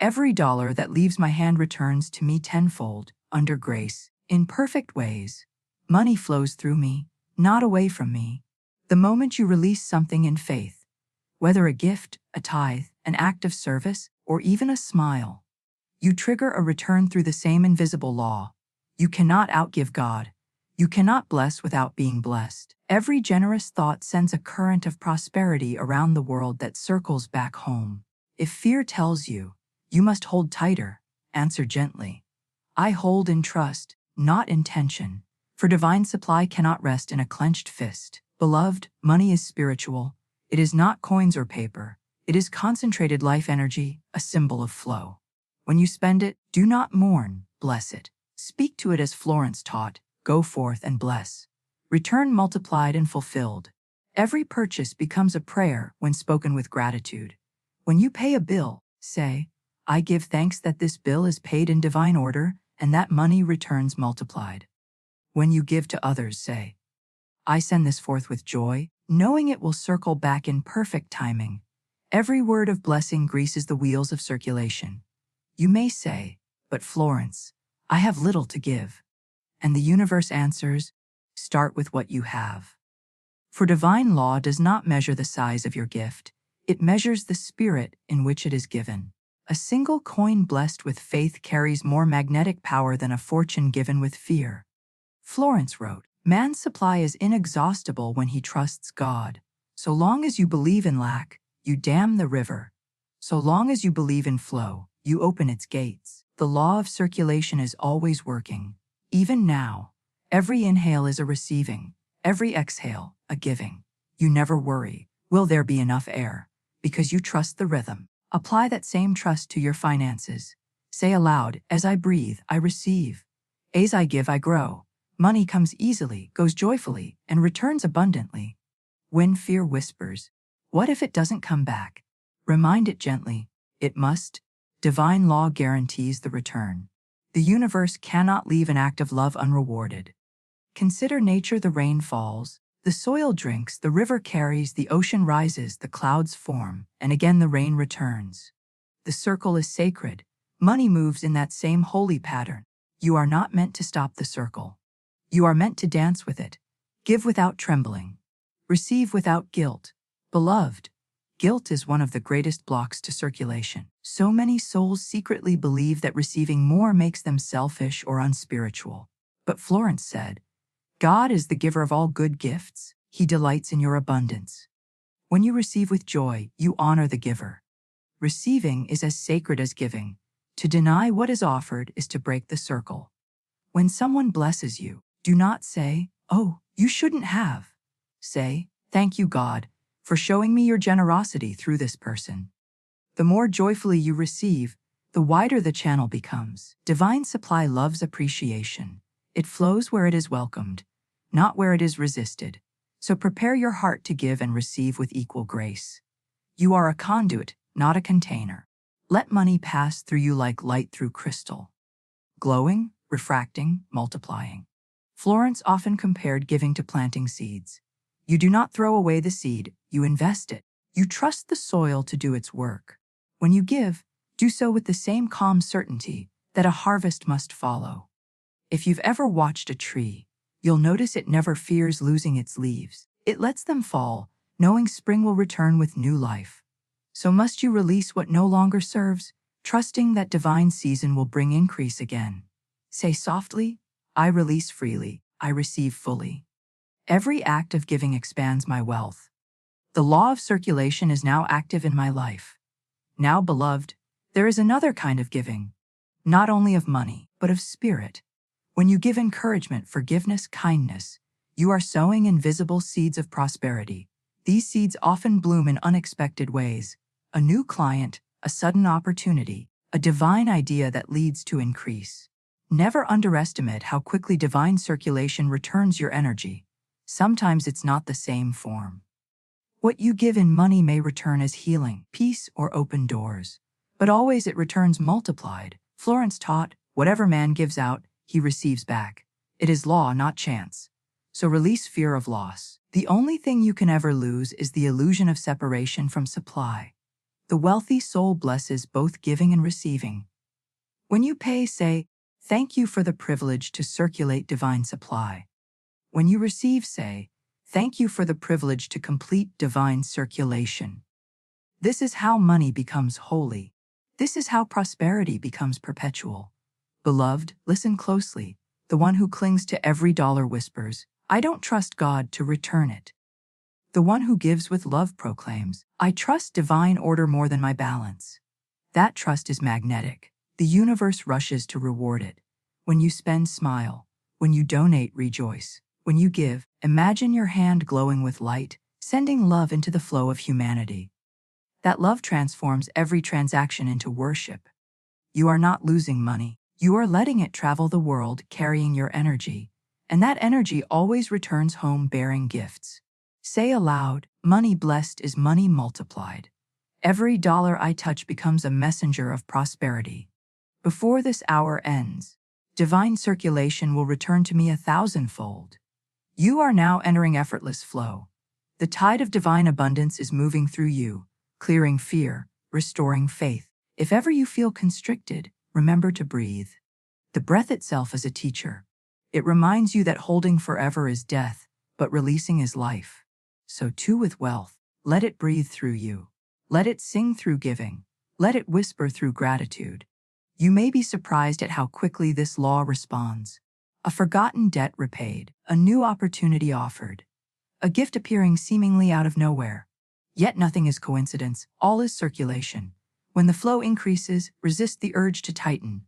Every dollar that leaves my hand returns to me tenfold, under grace, in perfect ways. Money flows through me, not away from me. The moment you release something in faith, whether a gift, a tithe, an act of service, or even a smile, you trigger a return through the same invisible law. You cannot outgive God. You cannot bless without being blessed. Every generous thought sends a current of prosperity around the world that circles back home. If fear tells you, you must hold tighter, answer gently. I hold in trust, not in tension. For divine supply cannot rest in a clenched fist. Beloved, money is spiritual. It is not coins or paper. It is concentrated life energy, a symbol of flow. When you spend it, do not mourn, bless it. Speak to it as Florence taught, go forth and bless. Return multiplied and fulfilled. Every purchase becomes a prayer when spoken with gratitude. When you pay a bill, say, I give thanks that this bill is paid in divine order and that money returns multiplied. When you give to others, say, I send this forth with joy, knowing it will circle back in perfect timing. Every word of blessing greases the wheels of circulation. You may say, "But Florence, I have little to give." And the universe answers, "Start with what you have." For divine law does not measure the size of your gift, it measures the spirit in which it is given. A single coin blessed with faith carries more magnetic power than a fortune given with fear. Florence wrote, "Man's supply is inexhaustible when he trusts God. So long as you believe in lack, you dam the river. So long as you believe in flow, you open its gates." The law of circulation is always working. Even now, every inhale is a receiving, every exhale, a giving. You never worry, will there be enough air? Because you trust the rhythm. Apply that same trust to your finances. Say aloud, "As I breathe, I receive. As I give, I grow." Money comes easily, goes joyfully, and returns abundantly. When fear whispers, "What if it doesn't come back?" Remind it gently, "It must." Divine law guarantees the return. The universe cannot leave an act of love unrewarded. Consider nature. The rain falls, the soil drinks, the river carries, the ocean rises, the clouds form, and again the rain returns. The circle is sacred. Money moves in that same holy pattern. You are not meant to stop the circle. You are meant to dance with it. Give without trembling. Receive without guilt. Beloved, guilt is one of the greatest blocks to circulation. So many souls secretly believe that receiving more makes them selfish or unspiritual. But Florence said, "God is the giver of all good gifts. He delights in your abundance." When you receive with joy, you honor the giver. Receiving is as sacred as giving. To deny what is offered is to break the circle. When someone blesses you, do not say, "Oh, you shouldn't have." Say, "Thank you, God, for showing me your generosity through this person." The more joyfully you receive, the wider the channel becomes. Divine supply loves appreciation. It flows where it is welcomed, not where it is resisted. So prepare your heart to give and receive with equal grace. You are a conduit, not a container. Let money pass through you like light through crystal, glowing, refracting, multiplying. Florence often compared giving to planting seeds. You do not throw away the seed, you invest it. You trust the soil to do its work. When you give, do so with the same calm certainty that a harvest must follow. If you've ever watched a tree, you'll notice it never fears losing its leaves. It lets them fall, knowing spring will return with new life. So must you release what no longer serves, trusting that divine season will bring increase again. Say softly, "I release freely, I receive fully." Every act of giving expands my wealth. The law of circulation is now active in my life. Now, beloved, there is another kind of giving, not only of money, but of spirit. When you give encouragement, forgiveness, kindness, you are sowing invisible seeds of prosperity. These seeds often bloom in unexpected ways: a new client, a sudden opportunity, a divine idea that leads to increase. Never underestimate how quickly divine circulation returns your energy. Sometimes it's not the same form. What you give in money may return as healing, peace, or open doors. But always it returns multiplied. Florence taught, "Whatever man gives out, he receives back." It is law, not chance. So release fear of loss. The only thing you can ever lose is the illusion of separation from supply. The wealthy soul blesses both giving and receiving. When you pay, say, "Thank you for the privilege to circulate divine supply." When you receive, say, "Thank you for the privilege to complete divine circulation." This is how money becomes holy. This is how prosperity becomes perpetual. Beloved, listen closely. The one who clings to every dollar whispers, "I don't trust God to return it." The one who gives with love proclaims, "I trust divine order more than my balance." That trust is magnetic. The universe rushes to reward it. When you spend, smile. When you donate, rejoice. When you give, imagine your hand glowing with light, sending love into the flow of humanity. That love transforms every transaction into worship. You are not losing money. You are letting it travel the world, carrying your energy. And that energy always returns home bearing gifts. Say aloud, "Money blessed is money multiplied." Every dollar I touch becomes a messenger of prosperity. Before this hour ends, divine circulation will return to me 1,000-fold. You are now entering effortless flow. The tide of divine abundance is moving through you, clearing fear, restoring faith. If ever you feel constricted, remember to breathe. The breath itself is a teacher. It reminds you that holding forever is death, but releasing is life. So too with wealth. Let it breathe through you. Let it sing through giving. Let it whisper through gratitude. You may be surprised at how quickly this law responds. A forgotten debt repaid, a new opportunity offered, a gift appearing seemingly out of nowhere. Yet nothing is coincidence, all is circulation. When the flow increases, resist the urge to tighten.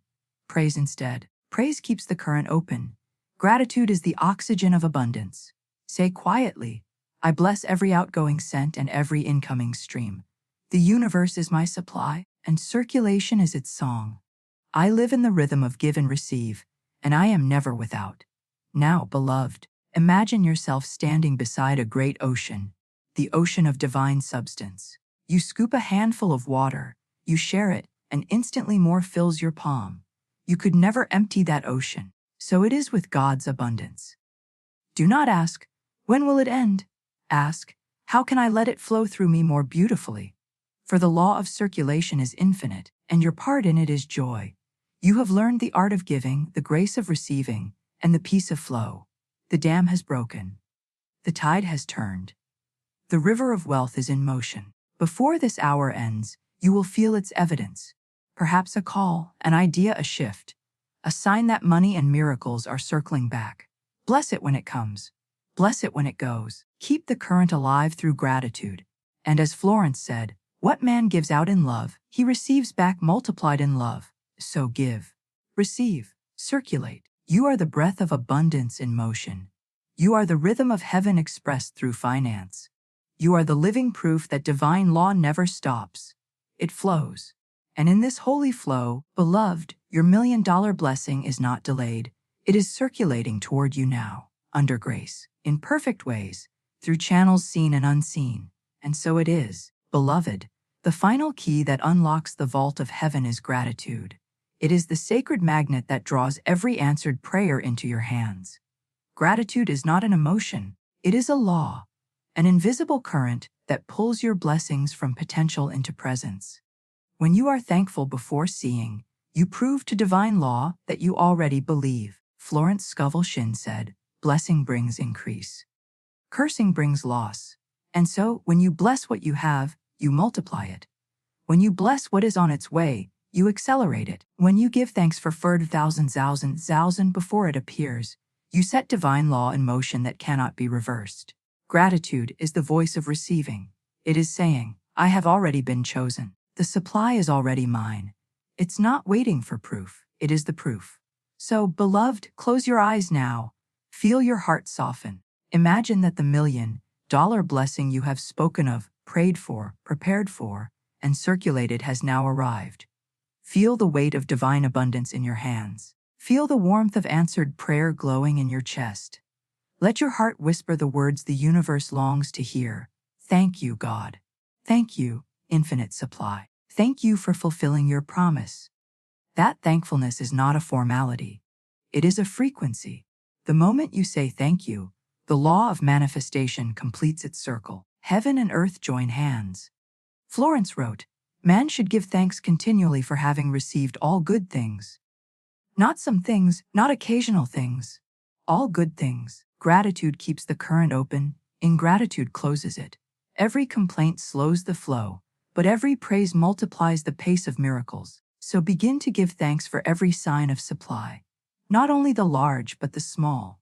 Praise instead. Praise keeps the current open. Gratitude is the oxygen of abundance. Say quietly, I bless every outgoing cent and every incoming stream. The universe is my supply, and circulation is its song. I live in the rhythm of give and receive, and I am never without. Now, beloved, imagine yourself standing beside a great ocean, the ocean of divine substance. You scoop a handful of water, you share it, and instantly more fills your palm. You could never empty that ocean. So it is with God's abundance. Do not ask, when will it end? Ask, how can I let it flow through me more beautifully? For the law of circulation is infinite, and your part in it is joy. You have learned the art of giving, the grace of receiving, and the peace of flow. The dam has broken. The tide has turned. The river of wealth is in motion. Before this hour ends, you will feel its evidence. Perhaps a call, an idea, a shift, a sign that money and miracles are circling back. Bless it when it comes. Bless it when it goes. Keep the current alive through gratitude. And as Florence said, what man gives out in love, he receives back multiplied in love. So give, receive, circulate. You are the breath of abundance in motion. You are the rhythm of heaven expressed through finance. You are the living proof that divine law never stops. It flows. And in this holy flow, beloved, your $1 million blessing is not delayed. It is circulating toward you now, under grace, in perfect ways, through channels seen and unseen. And so it is, beloved. The final key that unlocks the vault of heaven is gratitude. It is the sacred magnet that draws every answered prayer into your hands. Gratitude is not an emotion, it is a law, an invisible current that pulls your blessings from potential into presence. When you are thankful before seeing, you prove to divine law that you already believe. Florence Scovel Shinn said, blessing brings increase. Cursing brings loss. And so, when you bless what you have, you multiply it. When you bless what is on its way, you accelerate it. When you give thanks for thousand before it appears, you set divine law in motion that cannot be reversed. Gratitude is the voice of receiving. It is saying, I have already been chosen. The supply is already mine. It's not waiting for proof, it is the proof. So, beloved, close your eyes now. Feel your heart soften. Imagine that the $1 million blessing you have spoken of, prayed for, prepared for, and circulated has now arrived. Feel the weight of divine abundance in your hands. Feel the warmth of answered prayer glowing in your chest. Let your heart whisper the words the universe longs to hear. Thank you, God. Thank you, infinite supply. Thank you for fulfilling your promise. That thankfulness is not a formality. It is a frequency. The moment you say thank you, the law of manifestation completes its circle. Heaven and earth join hands. Florence wrote, man should give thanks continually for having received all good things. Not some things, not occasional things. All good things. Gratitude keeps the current open, ingratitude closes it. Every complaint slows the flow, but every praise multiplies the pace of miracles. So begin to give thanks for every sign of supply. Not only the large but the small.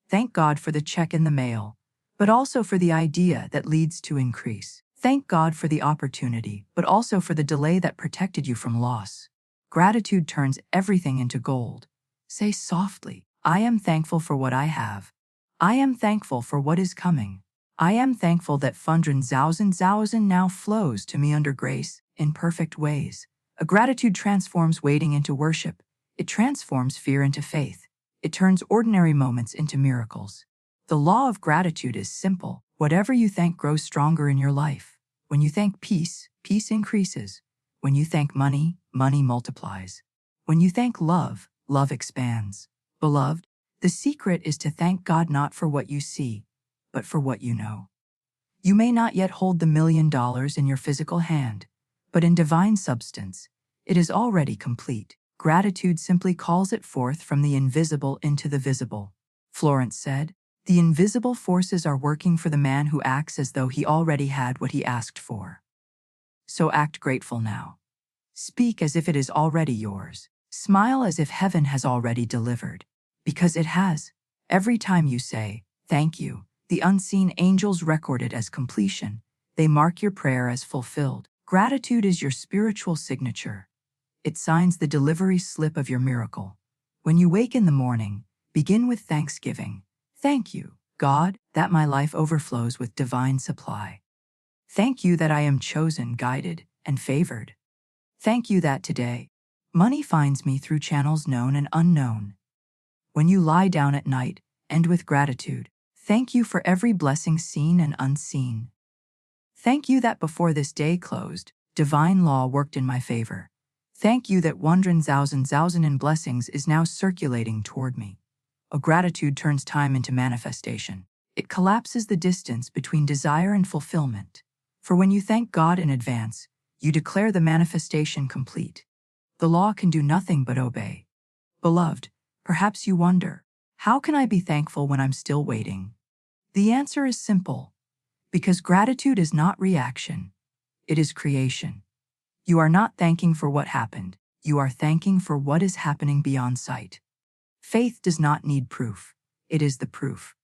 Thank God for the check in the mail, but also for the idea that leads to increase. Thank God for the opportunity, but also for the delay that protected you from loss. Gratitude turns everything into gold. Say softly, I am thankful for what I have. I am thankful for what is coming. I am thankful that thousand now flows to me under grace, in perfect ways. A gratitude transforms waiting into worship. It transforms fear into faith. It turns ordinary moments into miracles. The law of gratitude is simple. Whatever you thank grows stronger in your life. When you thank peace, peace increases. When you thank money, money multiplies. When you thank love, love expands. Beloved, the secret is to thank God not for what you see, but for what you know. You may not yet hold the $1,000,000 in your physical hand, but in divine substance, it is already complete. Gratitude simply calls it forth from the invisible into the visible. Florence said, "The invisible forces are working for the man who acts as though he already had what he asked for." So act grateful now. Speak as if it is already yours. Smile as if heaven has already delivered. Because it has. Every time you say, "Thank you," the unseen angels record it as completion. They mark your prayer as fulfilled. Gratitude is your spiritual signature. It signs the delivery slip of your miracle. When you wake in the morning, begin with thanksgiving. Thank you, God, that my life overflows with divine supply. Thank you that I am chosen, guided, and favored. Thank you that today, money finds me through channels known and unknown. When you lie down at night, end with gratitude. Thank you for every blessing seen and unseen. Thank you that before this day closed, divine law worked in my favor. Thank you that 100,000 in blessings is now circulating toward me. A gratitude turns time into manifestation. It collapses the distance between desire and fulfillment. For when you thank God in advance, you declare the manifestation complete. The law can do nothing but obey. Beloved, perhaps you wonder, how can I be thankful when I'm still waiting? The answer is simple. Because gratitude is not reaction. It is creation. You are not thanking for what happened. You are thanking for what is happening beyond sight. Faith does not need proof. It is the proof.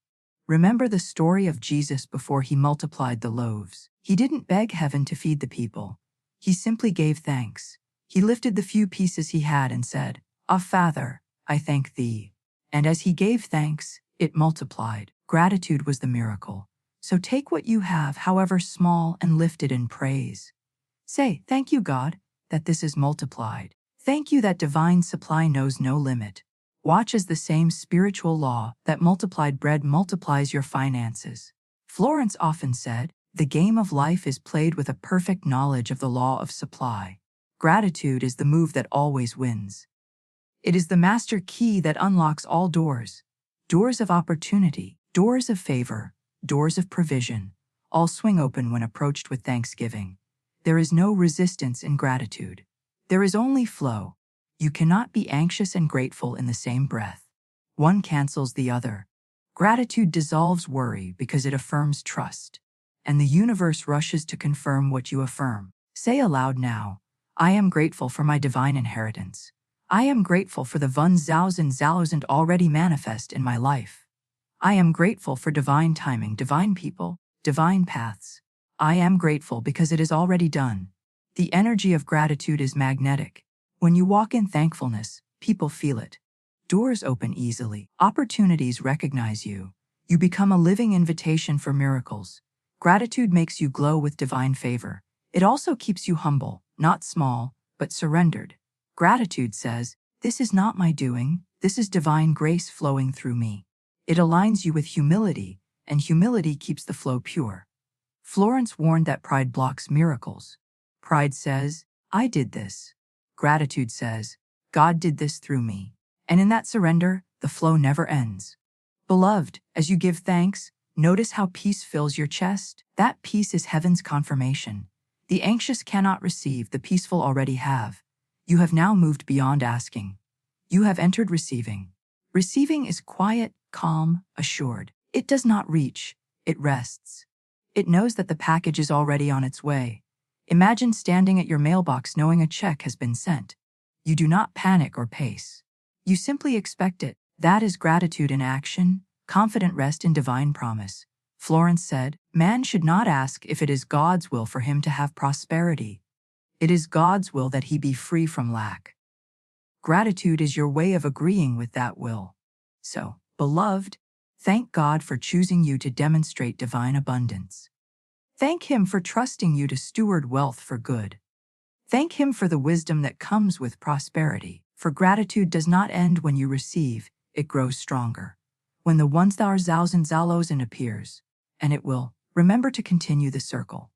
Remember the story of Jesus before he multiplied the loaves. He didn't beg heaven to feed the people. He simply gave thanks. He lifted the few pieces he had and said, "Ah, Father, I thank thee." And as he gave thanks, it multiplied. Gratitude was the miracle. So take what you have, however small, and lift it in praise. Say, "Thank you, God, that this is multiplied. Thank you that divine supply knows no limit." Watch as the same spiritual law that multiplied bread multiplies your finances. Florence often said, "The game of life is played with a perfect knowledge of the law of supply." Gratitude is the move that always wins. It is the master key that unlocks all doors. Doors of opportunity, doors of favor, doors of provision, all swing open when approached with thanksgiving. There is no resistance in gratitude. There is only flow. You cannot be anxious and grateful in the same breath. One cancels the other. Gratitude dissolves worry because it affirms trust. And the universe rushes to confirm what you affirm. Say aloud now, "I am grateful for my divine inheritance. I am grateful for the 1,000 already manifest in my life. I am grateful for divine timing, divine people, divine paths. I am grateful because it is already done." The energy of gratitude is magnetic. When you walk in thankfulness, people feel it. Doors open easily. Opportunities recognize you. You become a living invitation for miracles. Gratitude makes you glow with divine favor. It also keeps you humble, not small, but surrendered. Gratitude says, "This is not my doing, this is divine grace flowing through me." It aligns you with humility, and humility keeps the flow pure. Florence warned that pride blocks miracles. Pride says, "I did this." Gratitude says, "God did this through me." And in that surrender, the flow never ends. Beloved, as you give thanks, notice how peace fills your chest. That peace is heaven's confirmation. The anxious cannot receive, the peaceful already have. You have now moved beyond asking. You have entered receiving. Receiving is quiet, calm, assured. It does not reach, it rests. It knows that the package is already on its way. Imagine standing at your mailbox knowing a check has been sent. You do not panic or pace. You simply expect it. That is gratitude in action, confident rest in divine promise. Florence said, "Man should not ask if it is God's will for him to have prosperity. It is God's will that he be free from lack." Gratitude is your way of agreeing with that will. So, beloved, thank God for choosing you to demonstrate divine abundance. Thank Him for trusting you to steward wealth for good. Thank Him for the wisdom that comes with prosperity. For gratitude does not end when you receive, it grows stronger. When the 1,000 appears, and it will, remember to continue the circle.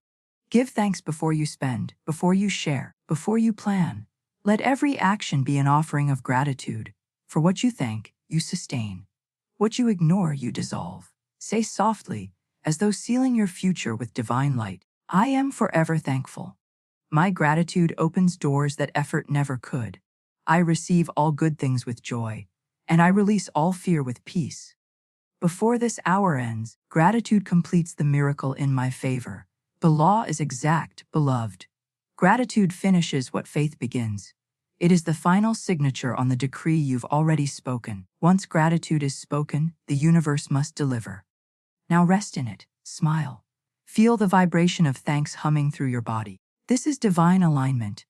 Give thanks before you spend, before you share, before you plan. Let every action be an offering of gratitude. For what you thank, you sustain. What you ignore, you dissolve. Say softly, as though sealing your future with divine light. I am forever thankful. My gratitude opens doors that effort never could. I receive all good things with joy, and I release all fear with peace. Before this hour ends, gratitude completes the miracle in my favor. The law is exact, beloved. Gratitude finishes what faith begins. It is the final signature on the decree you've already spoken. Once gratitude is spoken, the universe must deliver. Now rest in it, smile. Feel the vibration of thanks humming through your body. This is divine alignment,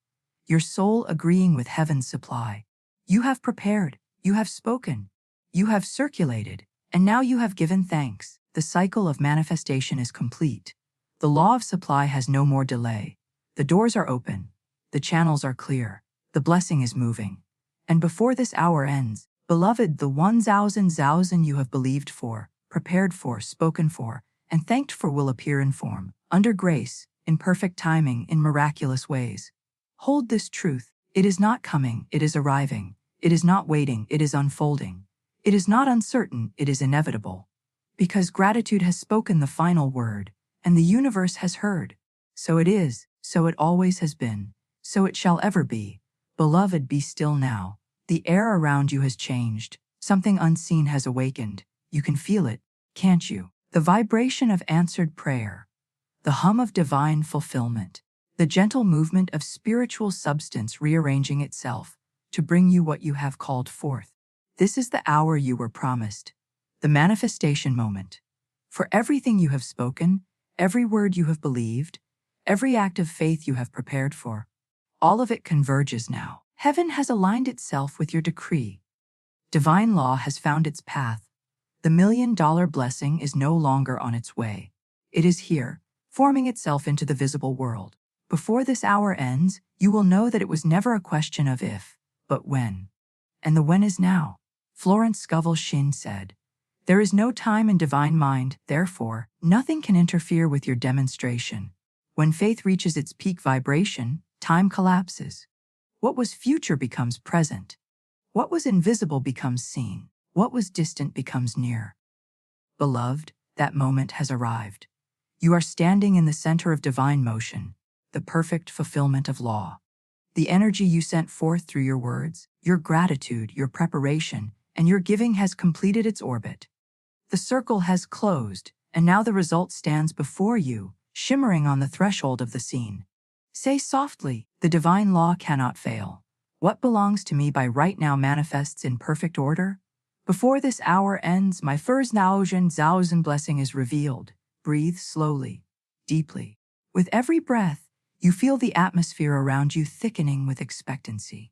your soul agreeing with heaven's supply. You have prepared, you have spoken, you have circulated, and now you have given thanks. The cycle of manifestation is complete. The law of supply has no more delay. The doors are open. The channels are clear. The blessing is moving. And before this hour ends, beloved, the 1,000 you have believed for, prepared for, spoken for, and thanked for will appear in form, under grace, in perfect timing, in miraculous ways. Hold this truth. It is not coming, it is arriving. It is not waiting, it is unfolding. It is not uncertain, it is inevitable. Because gratitude has spoken the final word, and the universe has heard. So it is, so it always has been, so it shall ever be. Beloved, be still now. The air around you has changed. Something unseen has awakened. You can feel it, can't you? The vibration of answered prayer, the hum of divine fulfillment, the gentle movement of spiritual substance rearranging itself to bring you what you have called forth. This is the hour you were promised, the manifestation moment. For everything you have spoken, every word you have believed, every act of faith you have prepared for, all of it converges now. Heaven has aligned itself with your decree. Divine law has found its path. The $1 million blessing is no longer on its way. It is here, forming itself into the visible world. Before this hour ends, you will know that it was never a question of if, but when. And the when is now. Florence Scovel Shinn said, "There is no time in divine mind, therefore, nothing can interfere with your demonstration. When faith reaches its peak vibration, time collapses. What was future becomes present. What was invisible becomes seen. What was distant becomes near." Beloved, that moment has arrived. You are standing in the center of divine motion, the perfect fulfillment of law. The energy you sent forth through your words, your gratitude, your preparation, and your giving has completed its orbit. The circle has closed, and now the result stands before you, shimmering on the threshold of the scene. Say softly, "The divine law cannot fail. What belongs to me by right now manifests in perfect order. Before this hour ends, my first 1,000 blessing is revealed." Breathe slowly, deeply. With every breath, you feel the atmosphere around you thickening with expectancy.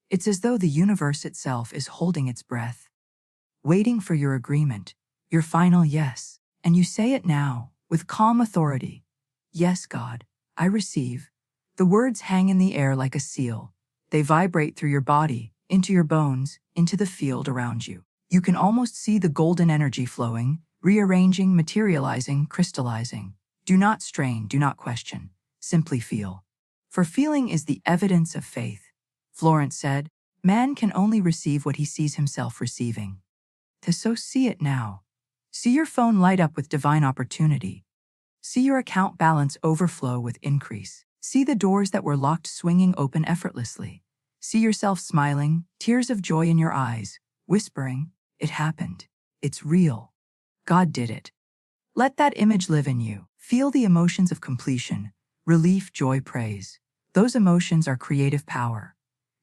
It's as though the universe itself is holding its breath, waiting for your agreement, your final yes, and you say it now, with calm authority. "Yes, God, I receive." The words hang in the air like a seal. They vibrate through your body, into your bones, into the field around you. You can almost see the golden energy flowing, rearranging, materializing, crystallizing. Do not strain, do not question. Simply feel. For feeling is the evidence of faith. Florence said, "Man can only receive what he sees himself receiving." So see it now. See your phone light up with divine opportunity. See your account balance overflow with increase. See the doors that were locked swinging open effortlessly. See yourself smiling, tears of joy in your eyes, whispering, "It happened. It's real. God did it." Let that image live in you. Feel the emotions of completion, relief, joy, praise. Those emotions are creative power.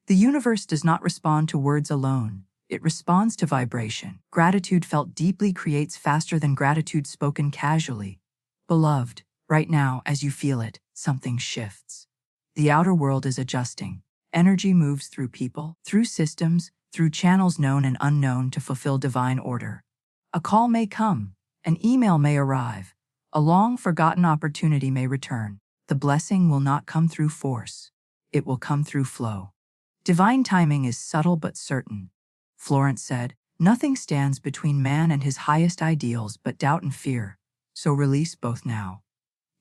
The universe does not respond to words alone. It responds to vibration. Gratitude felt deeply creates faster than gratitude spoken casually. Beloved, right now, as you feel it, something shifts. The outer world is adjusting. Energy moves through people, through systems, through channels known and unknown to fulfill divine order. A call may come, an email may arrive, a long-forgotten opportunity may return. The blessing will not come through force. It will come through flow. Divine timing is subtle but certain. Florence said, "Nothing stands between man and his highest ideals but doubt and fear. So release both now.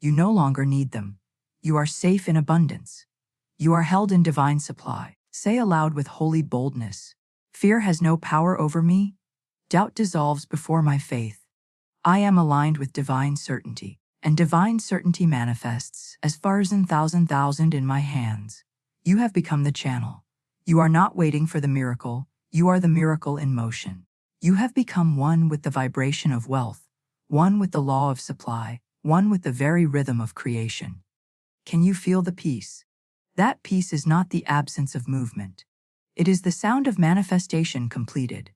You no longer need them. You are safe in abundance. You are held in divine supply." Say aloud with holy boldness, "Fear has no power over me. Doubt dissolves before my faith. I am aligned with divine certainty, and divine certainty manifests as far as in thousand in my hands. You have become the channel. You are not waiting for the miracle, you are the miracle in motion. You have become one with the vibration of wealth, one with the law of supply, one with the very rhythm of creation. Can you feel the peace? That peace is not the absence of movement. It is the sound of manifestation completed.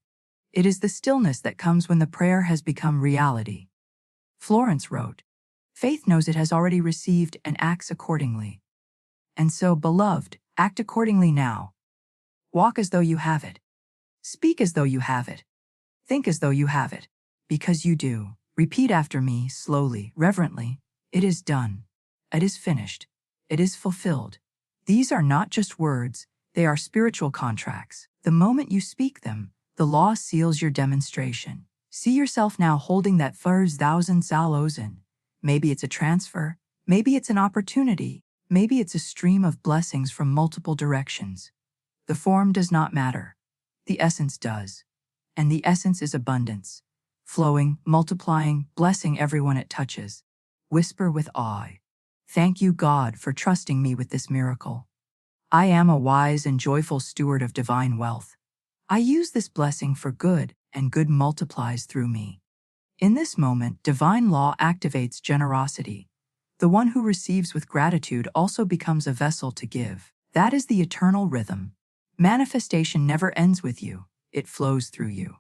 It is the stillness that comes when the prayer has become reality. Florence wrote, "Faith knows it has already received and acts accordingly. And so, beloved, act accordingly now. Walk as though you have it. Speak as though you have it. Think as though you have it. Because you do. Repeat after me, slowly, reverently. It is done. It is finished. It is fulfilled." These are not just words, they are spiritual contracts. The moment you speak them, the law seals your demonstration. See yourself now holding that first thousand zalozen. Maybe it's a transfer, maybe it's an opportunity, maybe it's a stream of blessings from multiple directions. The form does not matter. The essence does. And the essence is abundance, flowing, multiplying, blessing everyone it touches. Whisper with awe, "Thank you, God, for trusting me with this miracle. I am a wise and joyful steward of divine wealth. I use this blessing for good, and good multiplies through me." In this moment, divine law activates generosity. The one who receives with gratitude also becomes a vessel to give. That is the eternal rhythm. Manifestation never ends with you, it flows through you.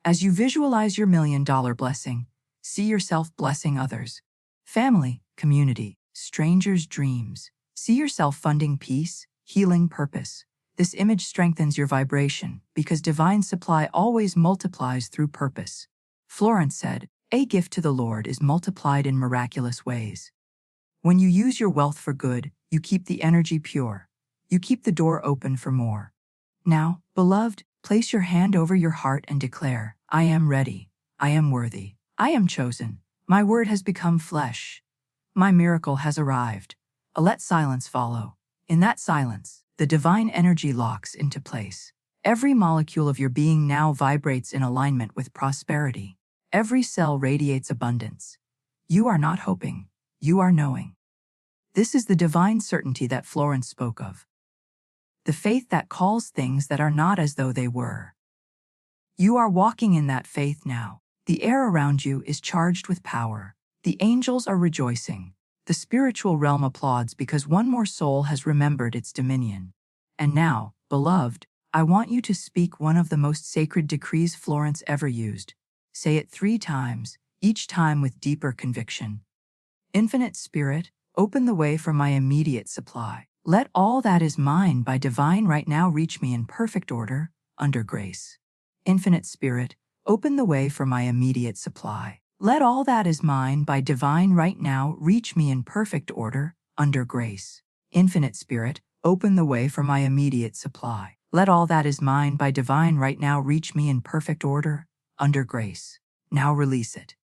As you visualize your $1,000,000 blessing, see yourself blessing others. Family, community, strangers' dreams. See yourself funding peace, healing, purpose. This image strengthens your vibration because divine supply always multiplies through purpose. Florence said, "A gift to the Lord is multiplied in miraculous ways." When you use your wealth for good, you keep the energy pure. You keep the door open for more. Now, beloved, place your hand over your heart and declare, "I am ready. I am worthy. I am chosen. My word has become flesh. My miracle has arrived." Let silence follow. In that silence, the divine energy locks into place. Every molecule of your being now vibrates in alignment with prosperity. Every cell radiates abundance. You are not hoping. You are knowing. This is the divine certainty that Florence spoke of. The faith that calls things that are not as though they were. You are walking in that faith now. The air around you is charged with power. The angels are rejoicing. The spiritual realm applauds because one more soul has remembered its dominion. And now, beloved, I want you to speak one of the most sacred decrees Florence ever used. Say it 3 times, each time with deeper conviction. Infinite Spirit, open the way for my immediate supply. Let all that is mine by divine right now reach me in perfect order, under grace. Infinite Spirit, open the way for my immediate supply. Let all that is mine by divine right now reach me in perfect order, under grace. Infinite Spirit, open the way for my immediate supply. Let all that is mine by divine right now reach me in perfect order, under grace. Now release it.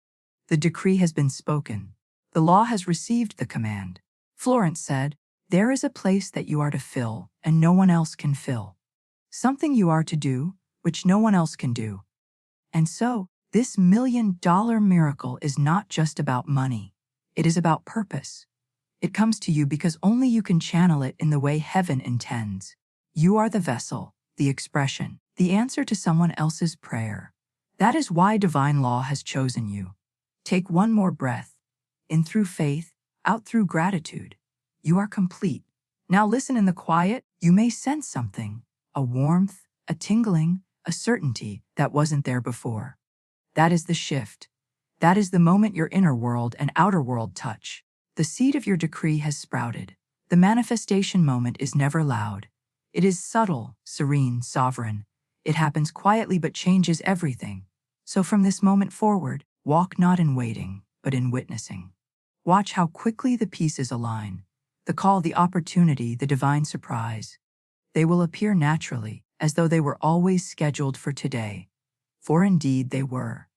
The decree has been spoken. The law has received the command. Florence said, "There is a place that you are to fill, and no one else can fill. Something you are to do, which no one else can do." And so, this $1,000,000 miracle is not just about money. It is about purpose. It comes to you because only you can channel it in the way heaven intends. You are the vessel, the expression, the answer to someone else's prayer. That is why divine law has chosen you. Take one more breath. In through faith, out through gratitude. You are complete. Now listen in the quiet. You may sense something, a warmth, a tingling, a certainty that wasn't there before. That is the shift. That is the moment your inner world and outer world touch. The seed of your decree has sprouted. The manifestation moment is never loud. It is subtle, serene, sovereign. It happens quietly but changes everything. So from this moment forward, walk not in waiting, but in witnessing. Watch how quickly the pieces align. The call, the opportunity, the divine surprise. They will appear naturally, as though they were always scheduled for today. For indeed they were.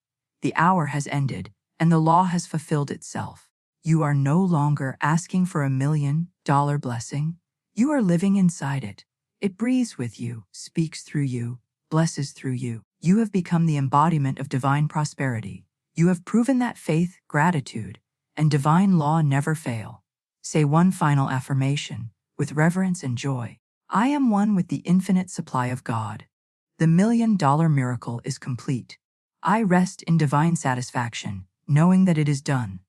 The hour has ended, and the law has fulfilled itself. You are no longer asking for a $1,000,000 blessing. You are living inside it. It breathes with you, speaks through you, blesses through you. You have become the embodiment of divine prosperity. You have proven that faith, gratitude, and divine law never fail. Say one final affirmation, with reverence and joy. I am one with the infinite supply of God. The $1,000,000 miracle is complete. I rest in divine satisfaction, knowing that it is done.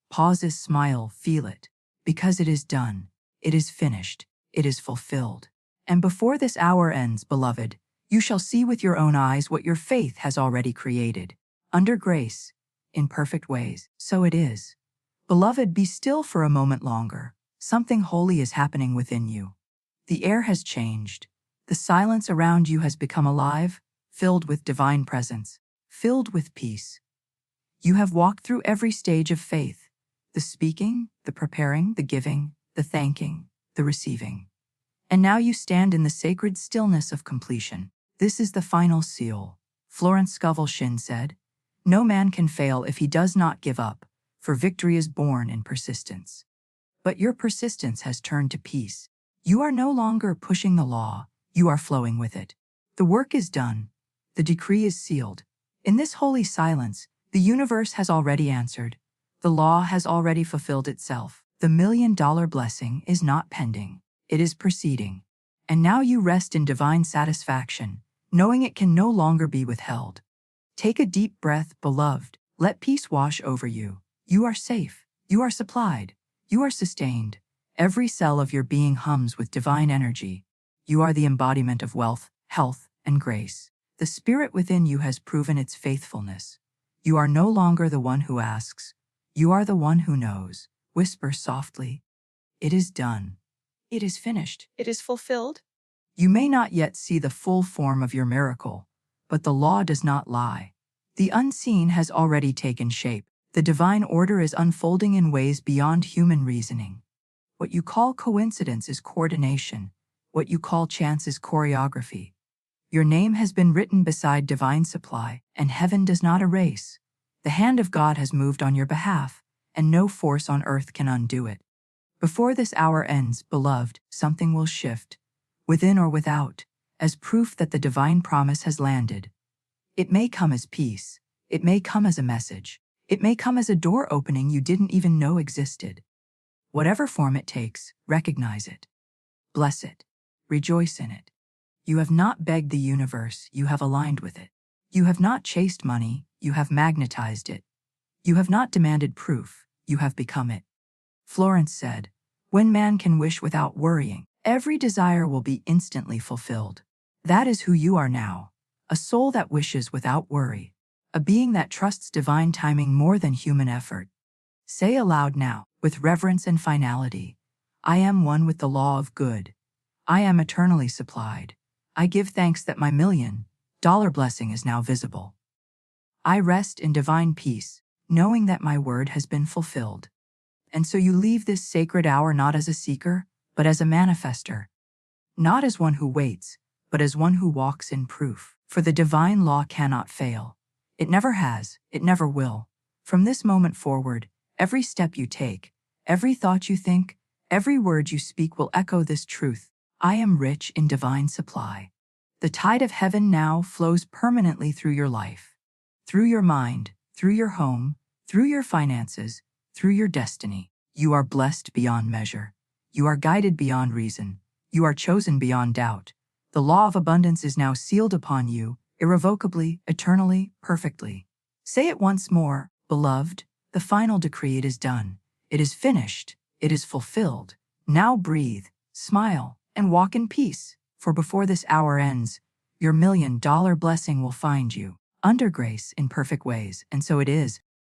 Pauses, smile, feel it. Because it is done. It is finished. It is fulfilled. And before this hour ends, beloved, you shall see with your own eyes what your faith has already created. Under grace, in perfect ways. So it is. Beloved, be still for a moment longer. Something holy is happening within you. The air has changed. The silence around you has become alive, filled with divine presence, filled with peace. You have walked through every stage of faith. The speaking, the preparing, the giving, the thanking, the receiving. And now you stand in the sacred stillness of completion. This is the final seal. Florence Scovel Shinn said, "No man can fail if he does not give up, for victory is born in persistence." But your persistence has turned to peace. You are no longer pushing the law, you are flowing with it. The work is done. The decree is sealed. In this holy silence, the universe has already answered. The law has already fulfilled itself. The $1,000,000 blessing is not pending. It is proceeding. And now you rest in divine satisfaction, knowing it can no longer be withheld. Take a deep breath, beloved. Let peace wash over you. You are safe. You are supplied. You are sustained. Every cell of your being hums with divine energy. You are the embodiment of wealth, health, and grace. The spirit within you has proven its faithfulness. You are no longer the one who asks. You are the one who knows. Whisper softly, "It is done. It is finished. It is fulfilled." You may not yet see the full form of your miracle, but the law does not lie. The unseen has already taken shape. The divine order is unfolding in ways beyond human reasoning. What you call coincidence is coordination. What you call chance is choreography. Your name has been written beside divine supply, and heaven does not erase. The hand of God has moved on your behalf, and no force on earth can undo it. Before this hour ends, beloved, something will shift, within or without, as proof that the divine promise has landed. It may come as peace. It may come as a message. It may come as a door opening you didn't even know existed. Whatever form it takes, recognize it. Bless it. Rejoice in it. You have not begged the universe, you have aligned with it. You have not chased money, you have magnetized it. You have not demanded proof, you have become it. Florence said, "When man can wish without worrying, every desire will be instantly fulfilled." That is who you are now, a soul that wishes without worry, a being that trusts divine timing more than human effort. Say aloud now, with reverence and finality, "I am one with the law of good. I am eternally supplied. I give thanks that my $1,000,000 blessing is now visible. I rest in divine peace, knowing that my word has been fulfilled." And so you leave this sacred hour not as a seeker, but as a manifester. Not as one who waits, but as one who walks in proof. For the divine law cannot fail. It never has, it never will. From this moment forward, every step you take, every thought you think, every word you speak will echo this truth. I am rich in divine supply. The tide of heaven now flows permanently through your life, through your mind, through your home, through your finances, through your destiny. You are blessed beyond measure. You are guided beyond reason. You are chosen beyond doubt. The law of abundance is now sealed upon you, irrevocably, eternally, perfectly. Say it once more, beloved, the final decree: it is done. It is finished. It is fulfilled. Now breathe, smile, and walk in peace, for before this hour ends, your $1,000,000 blessing will find you, under grace in perfect ways, and so it is.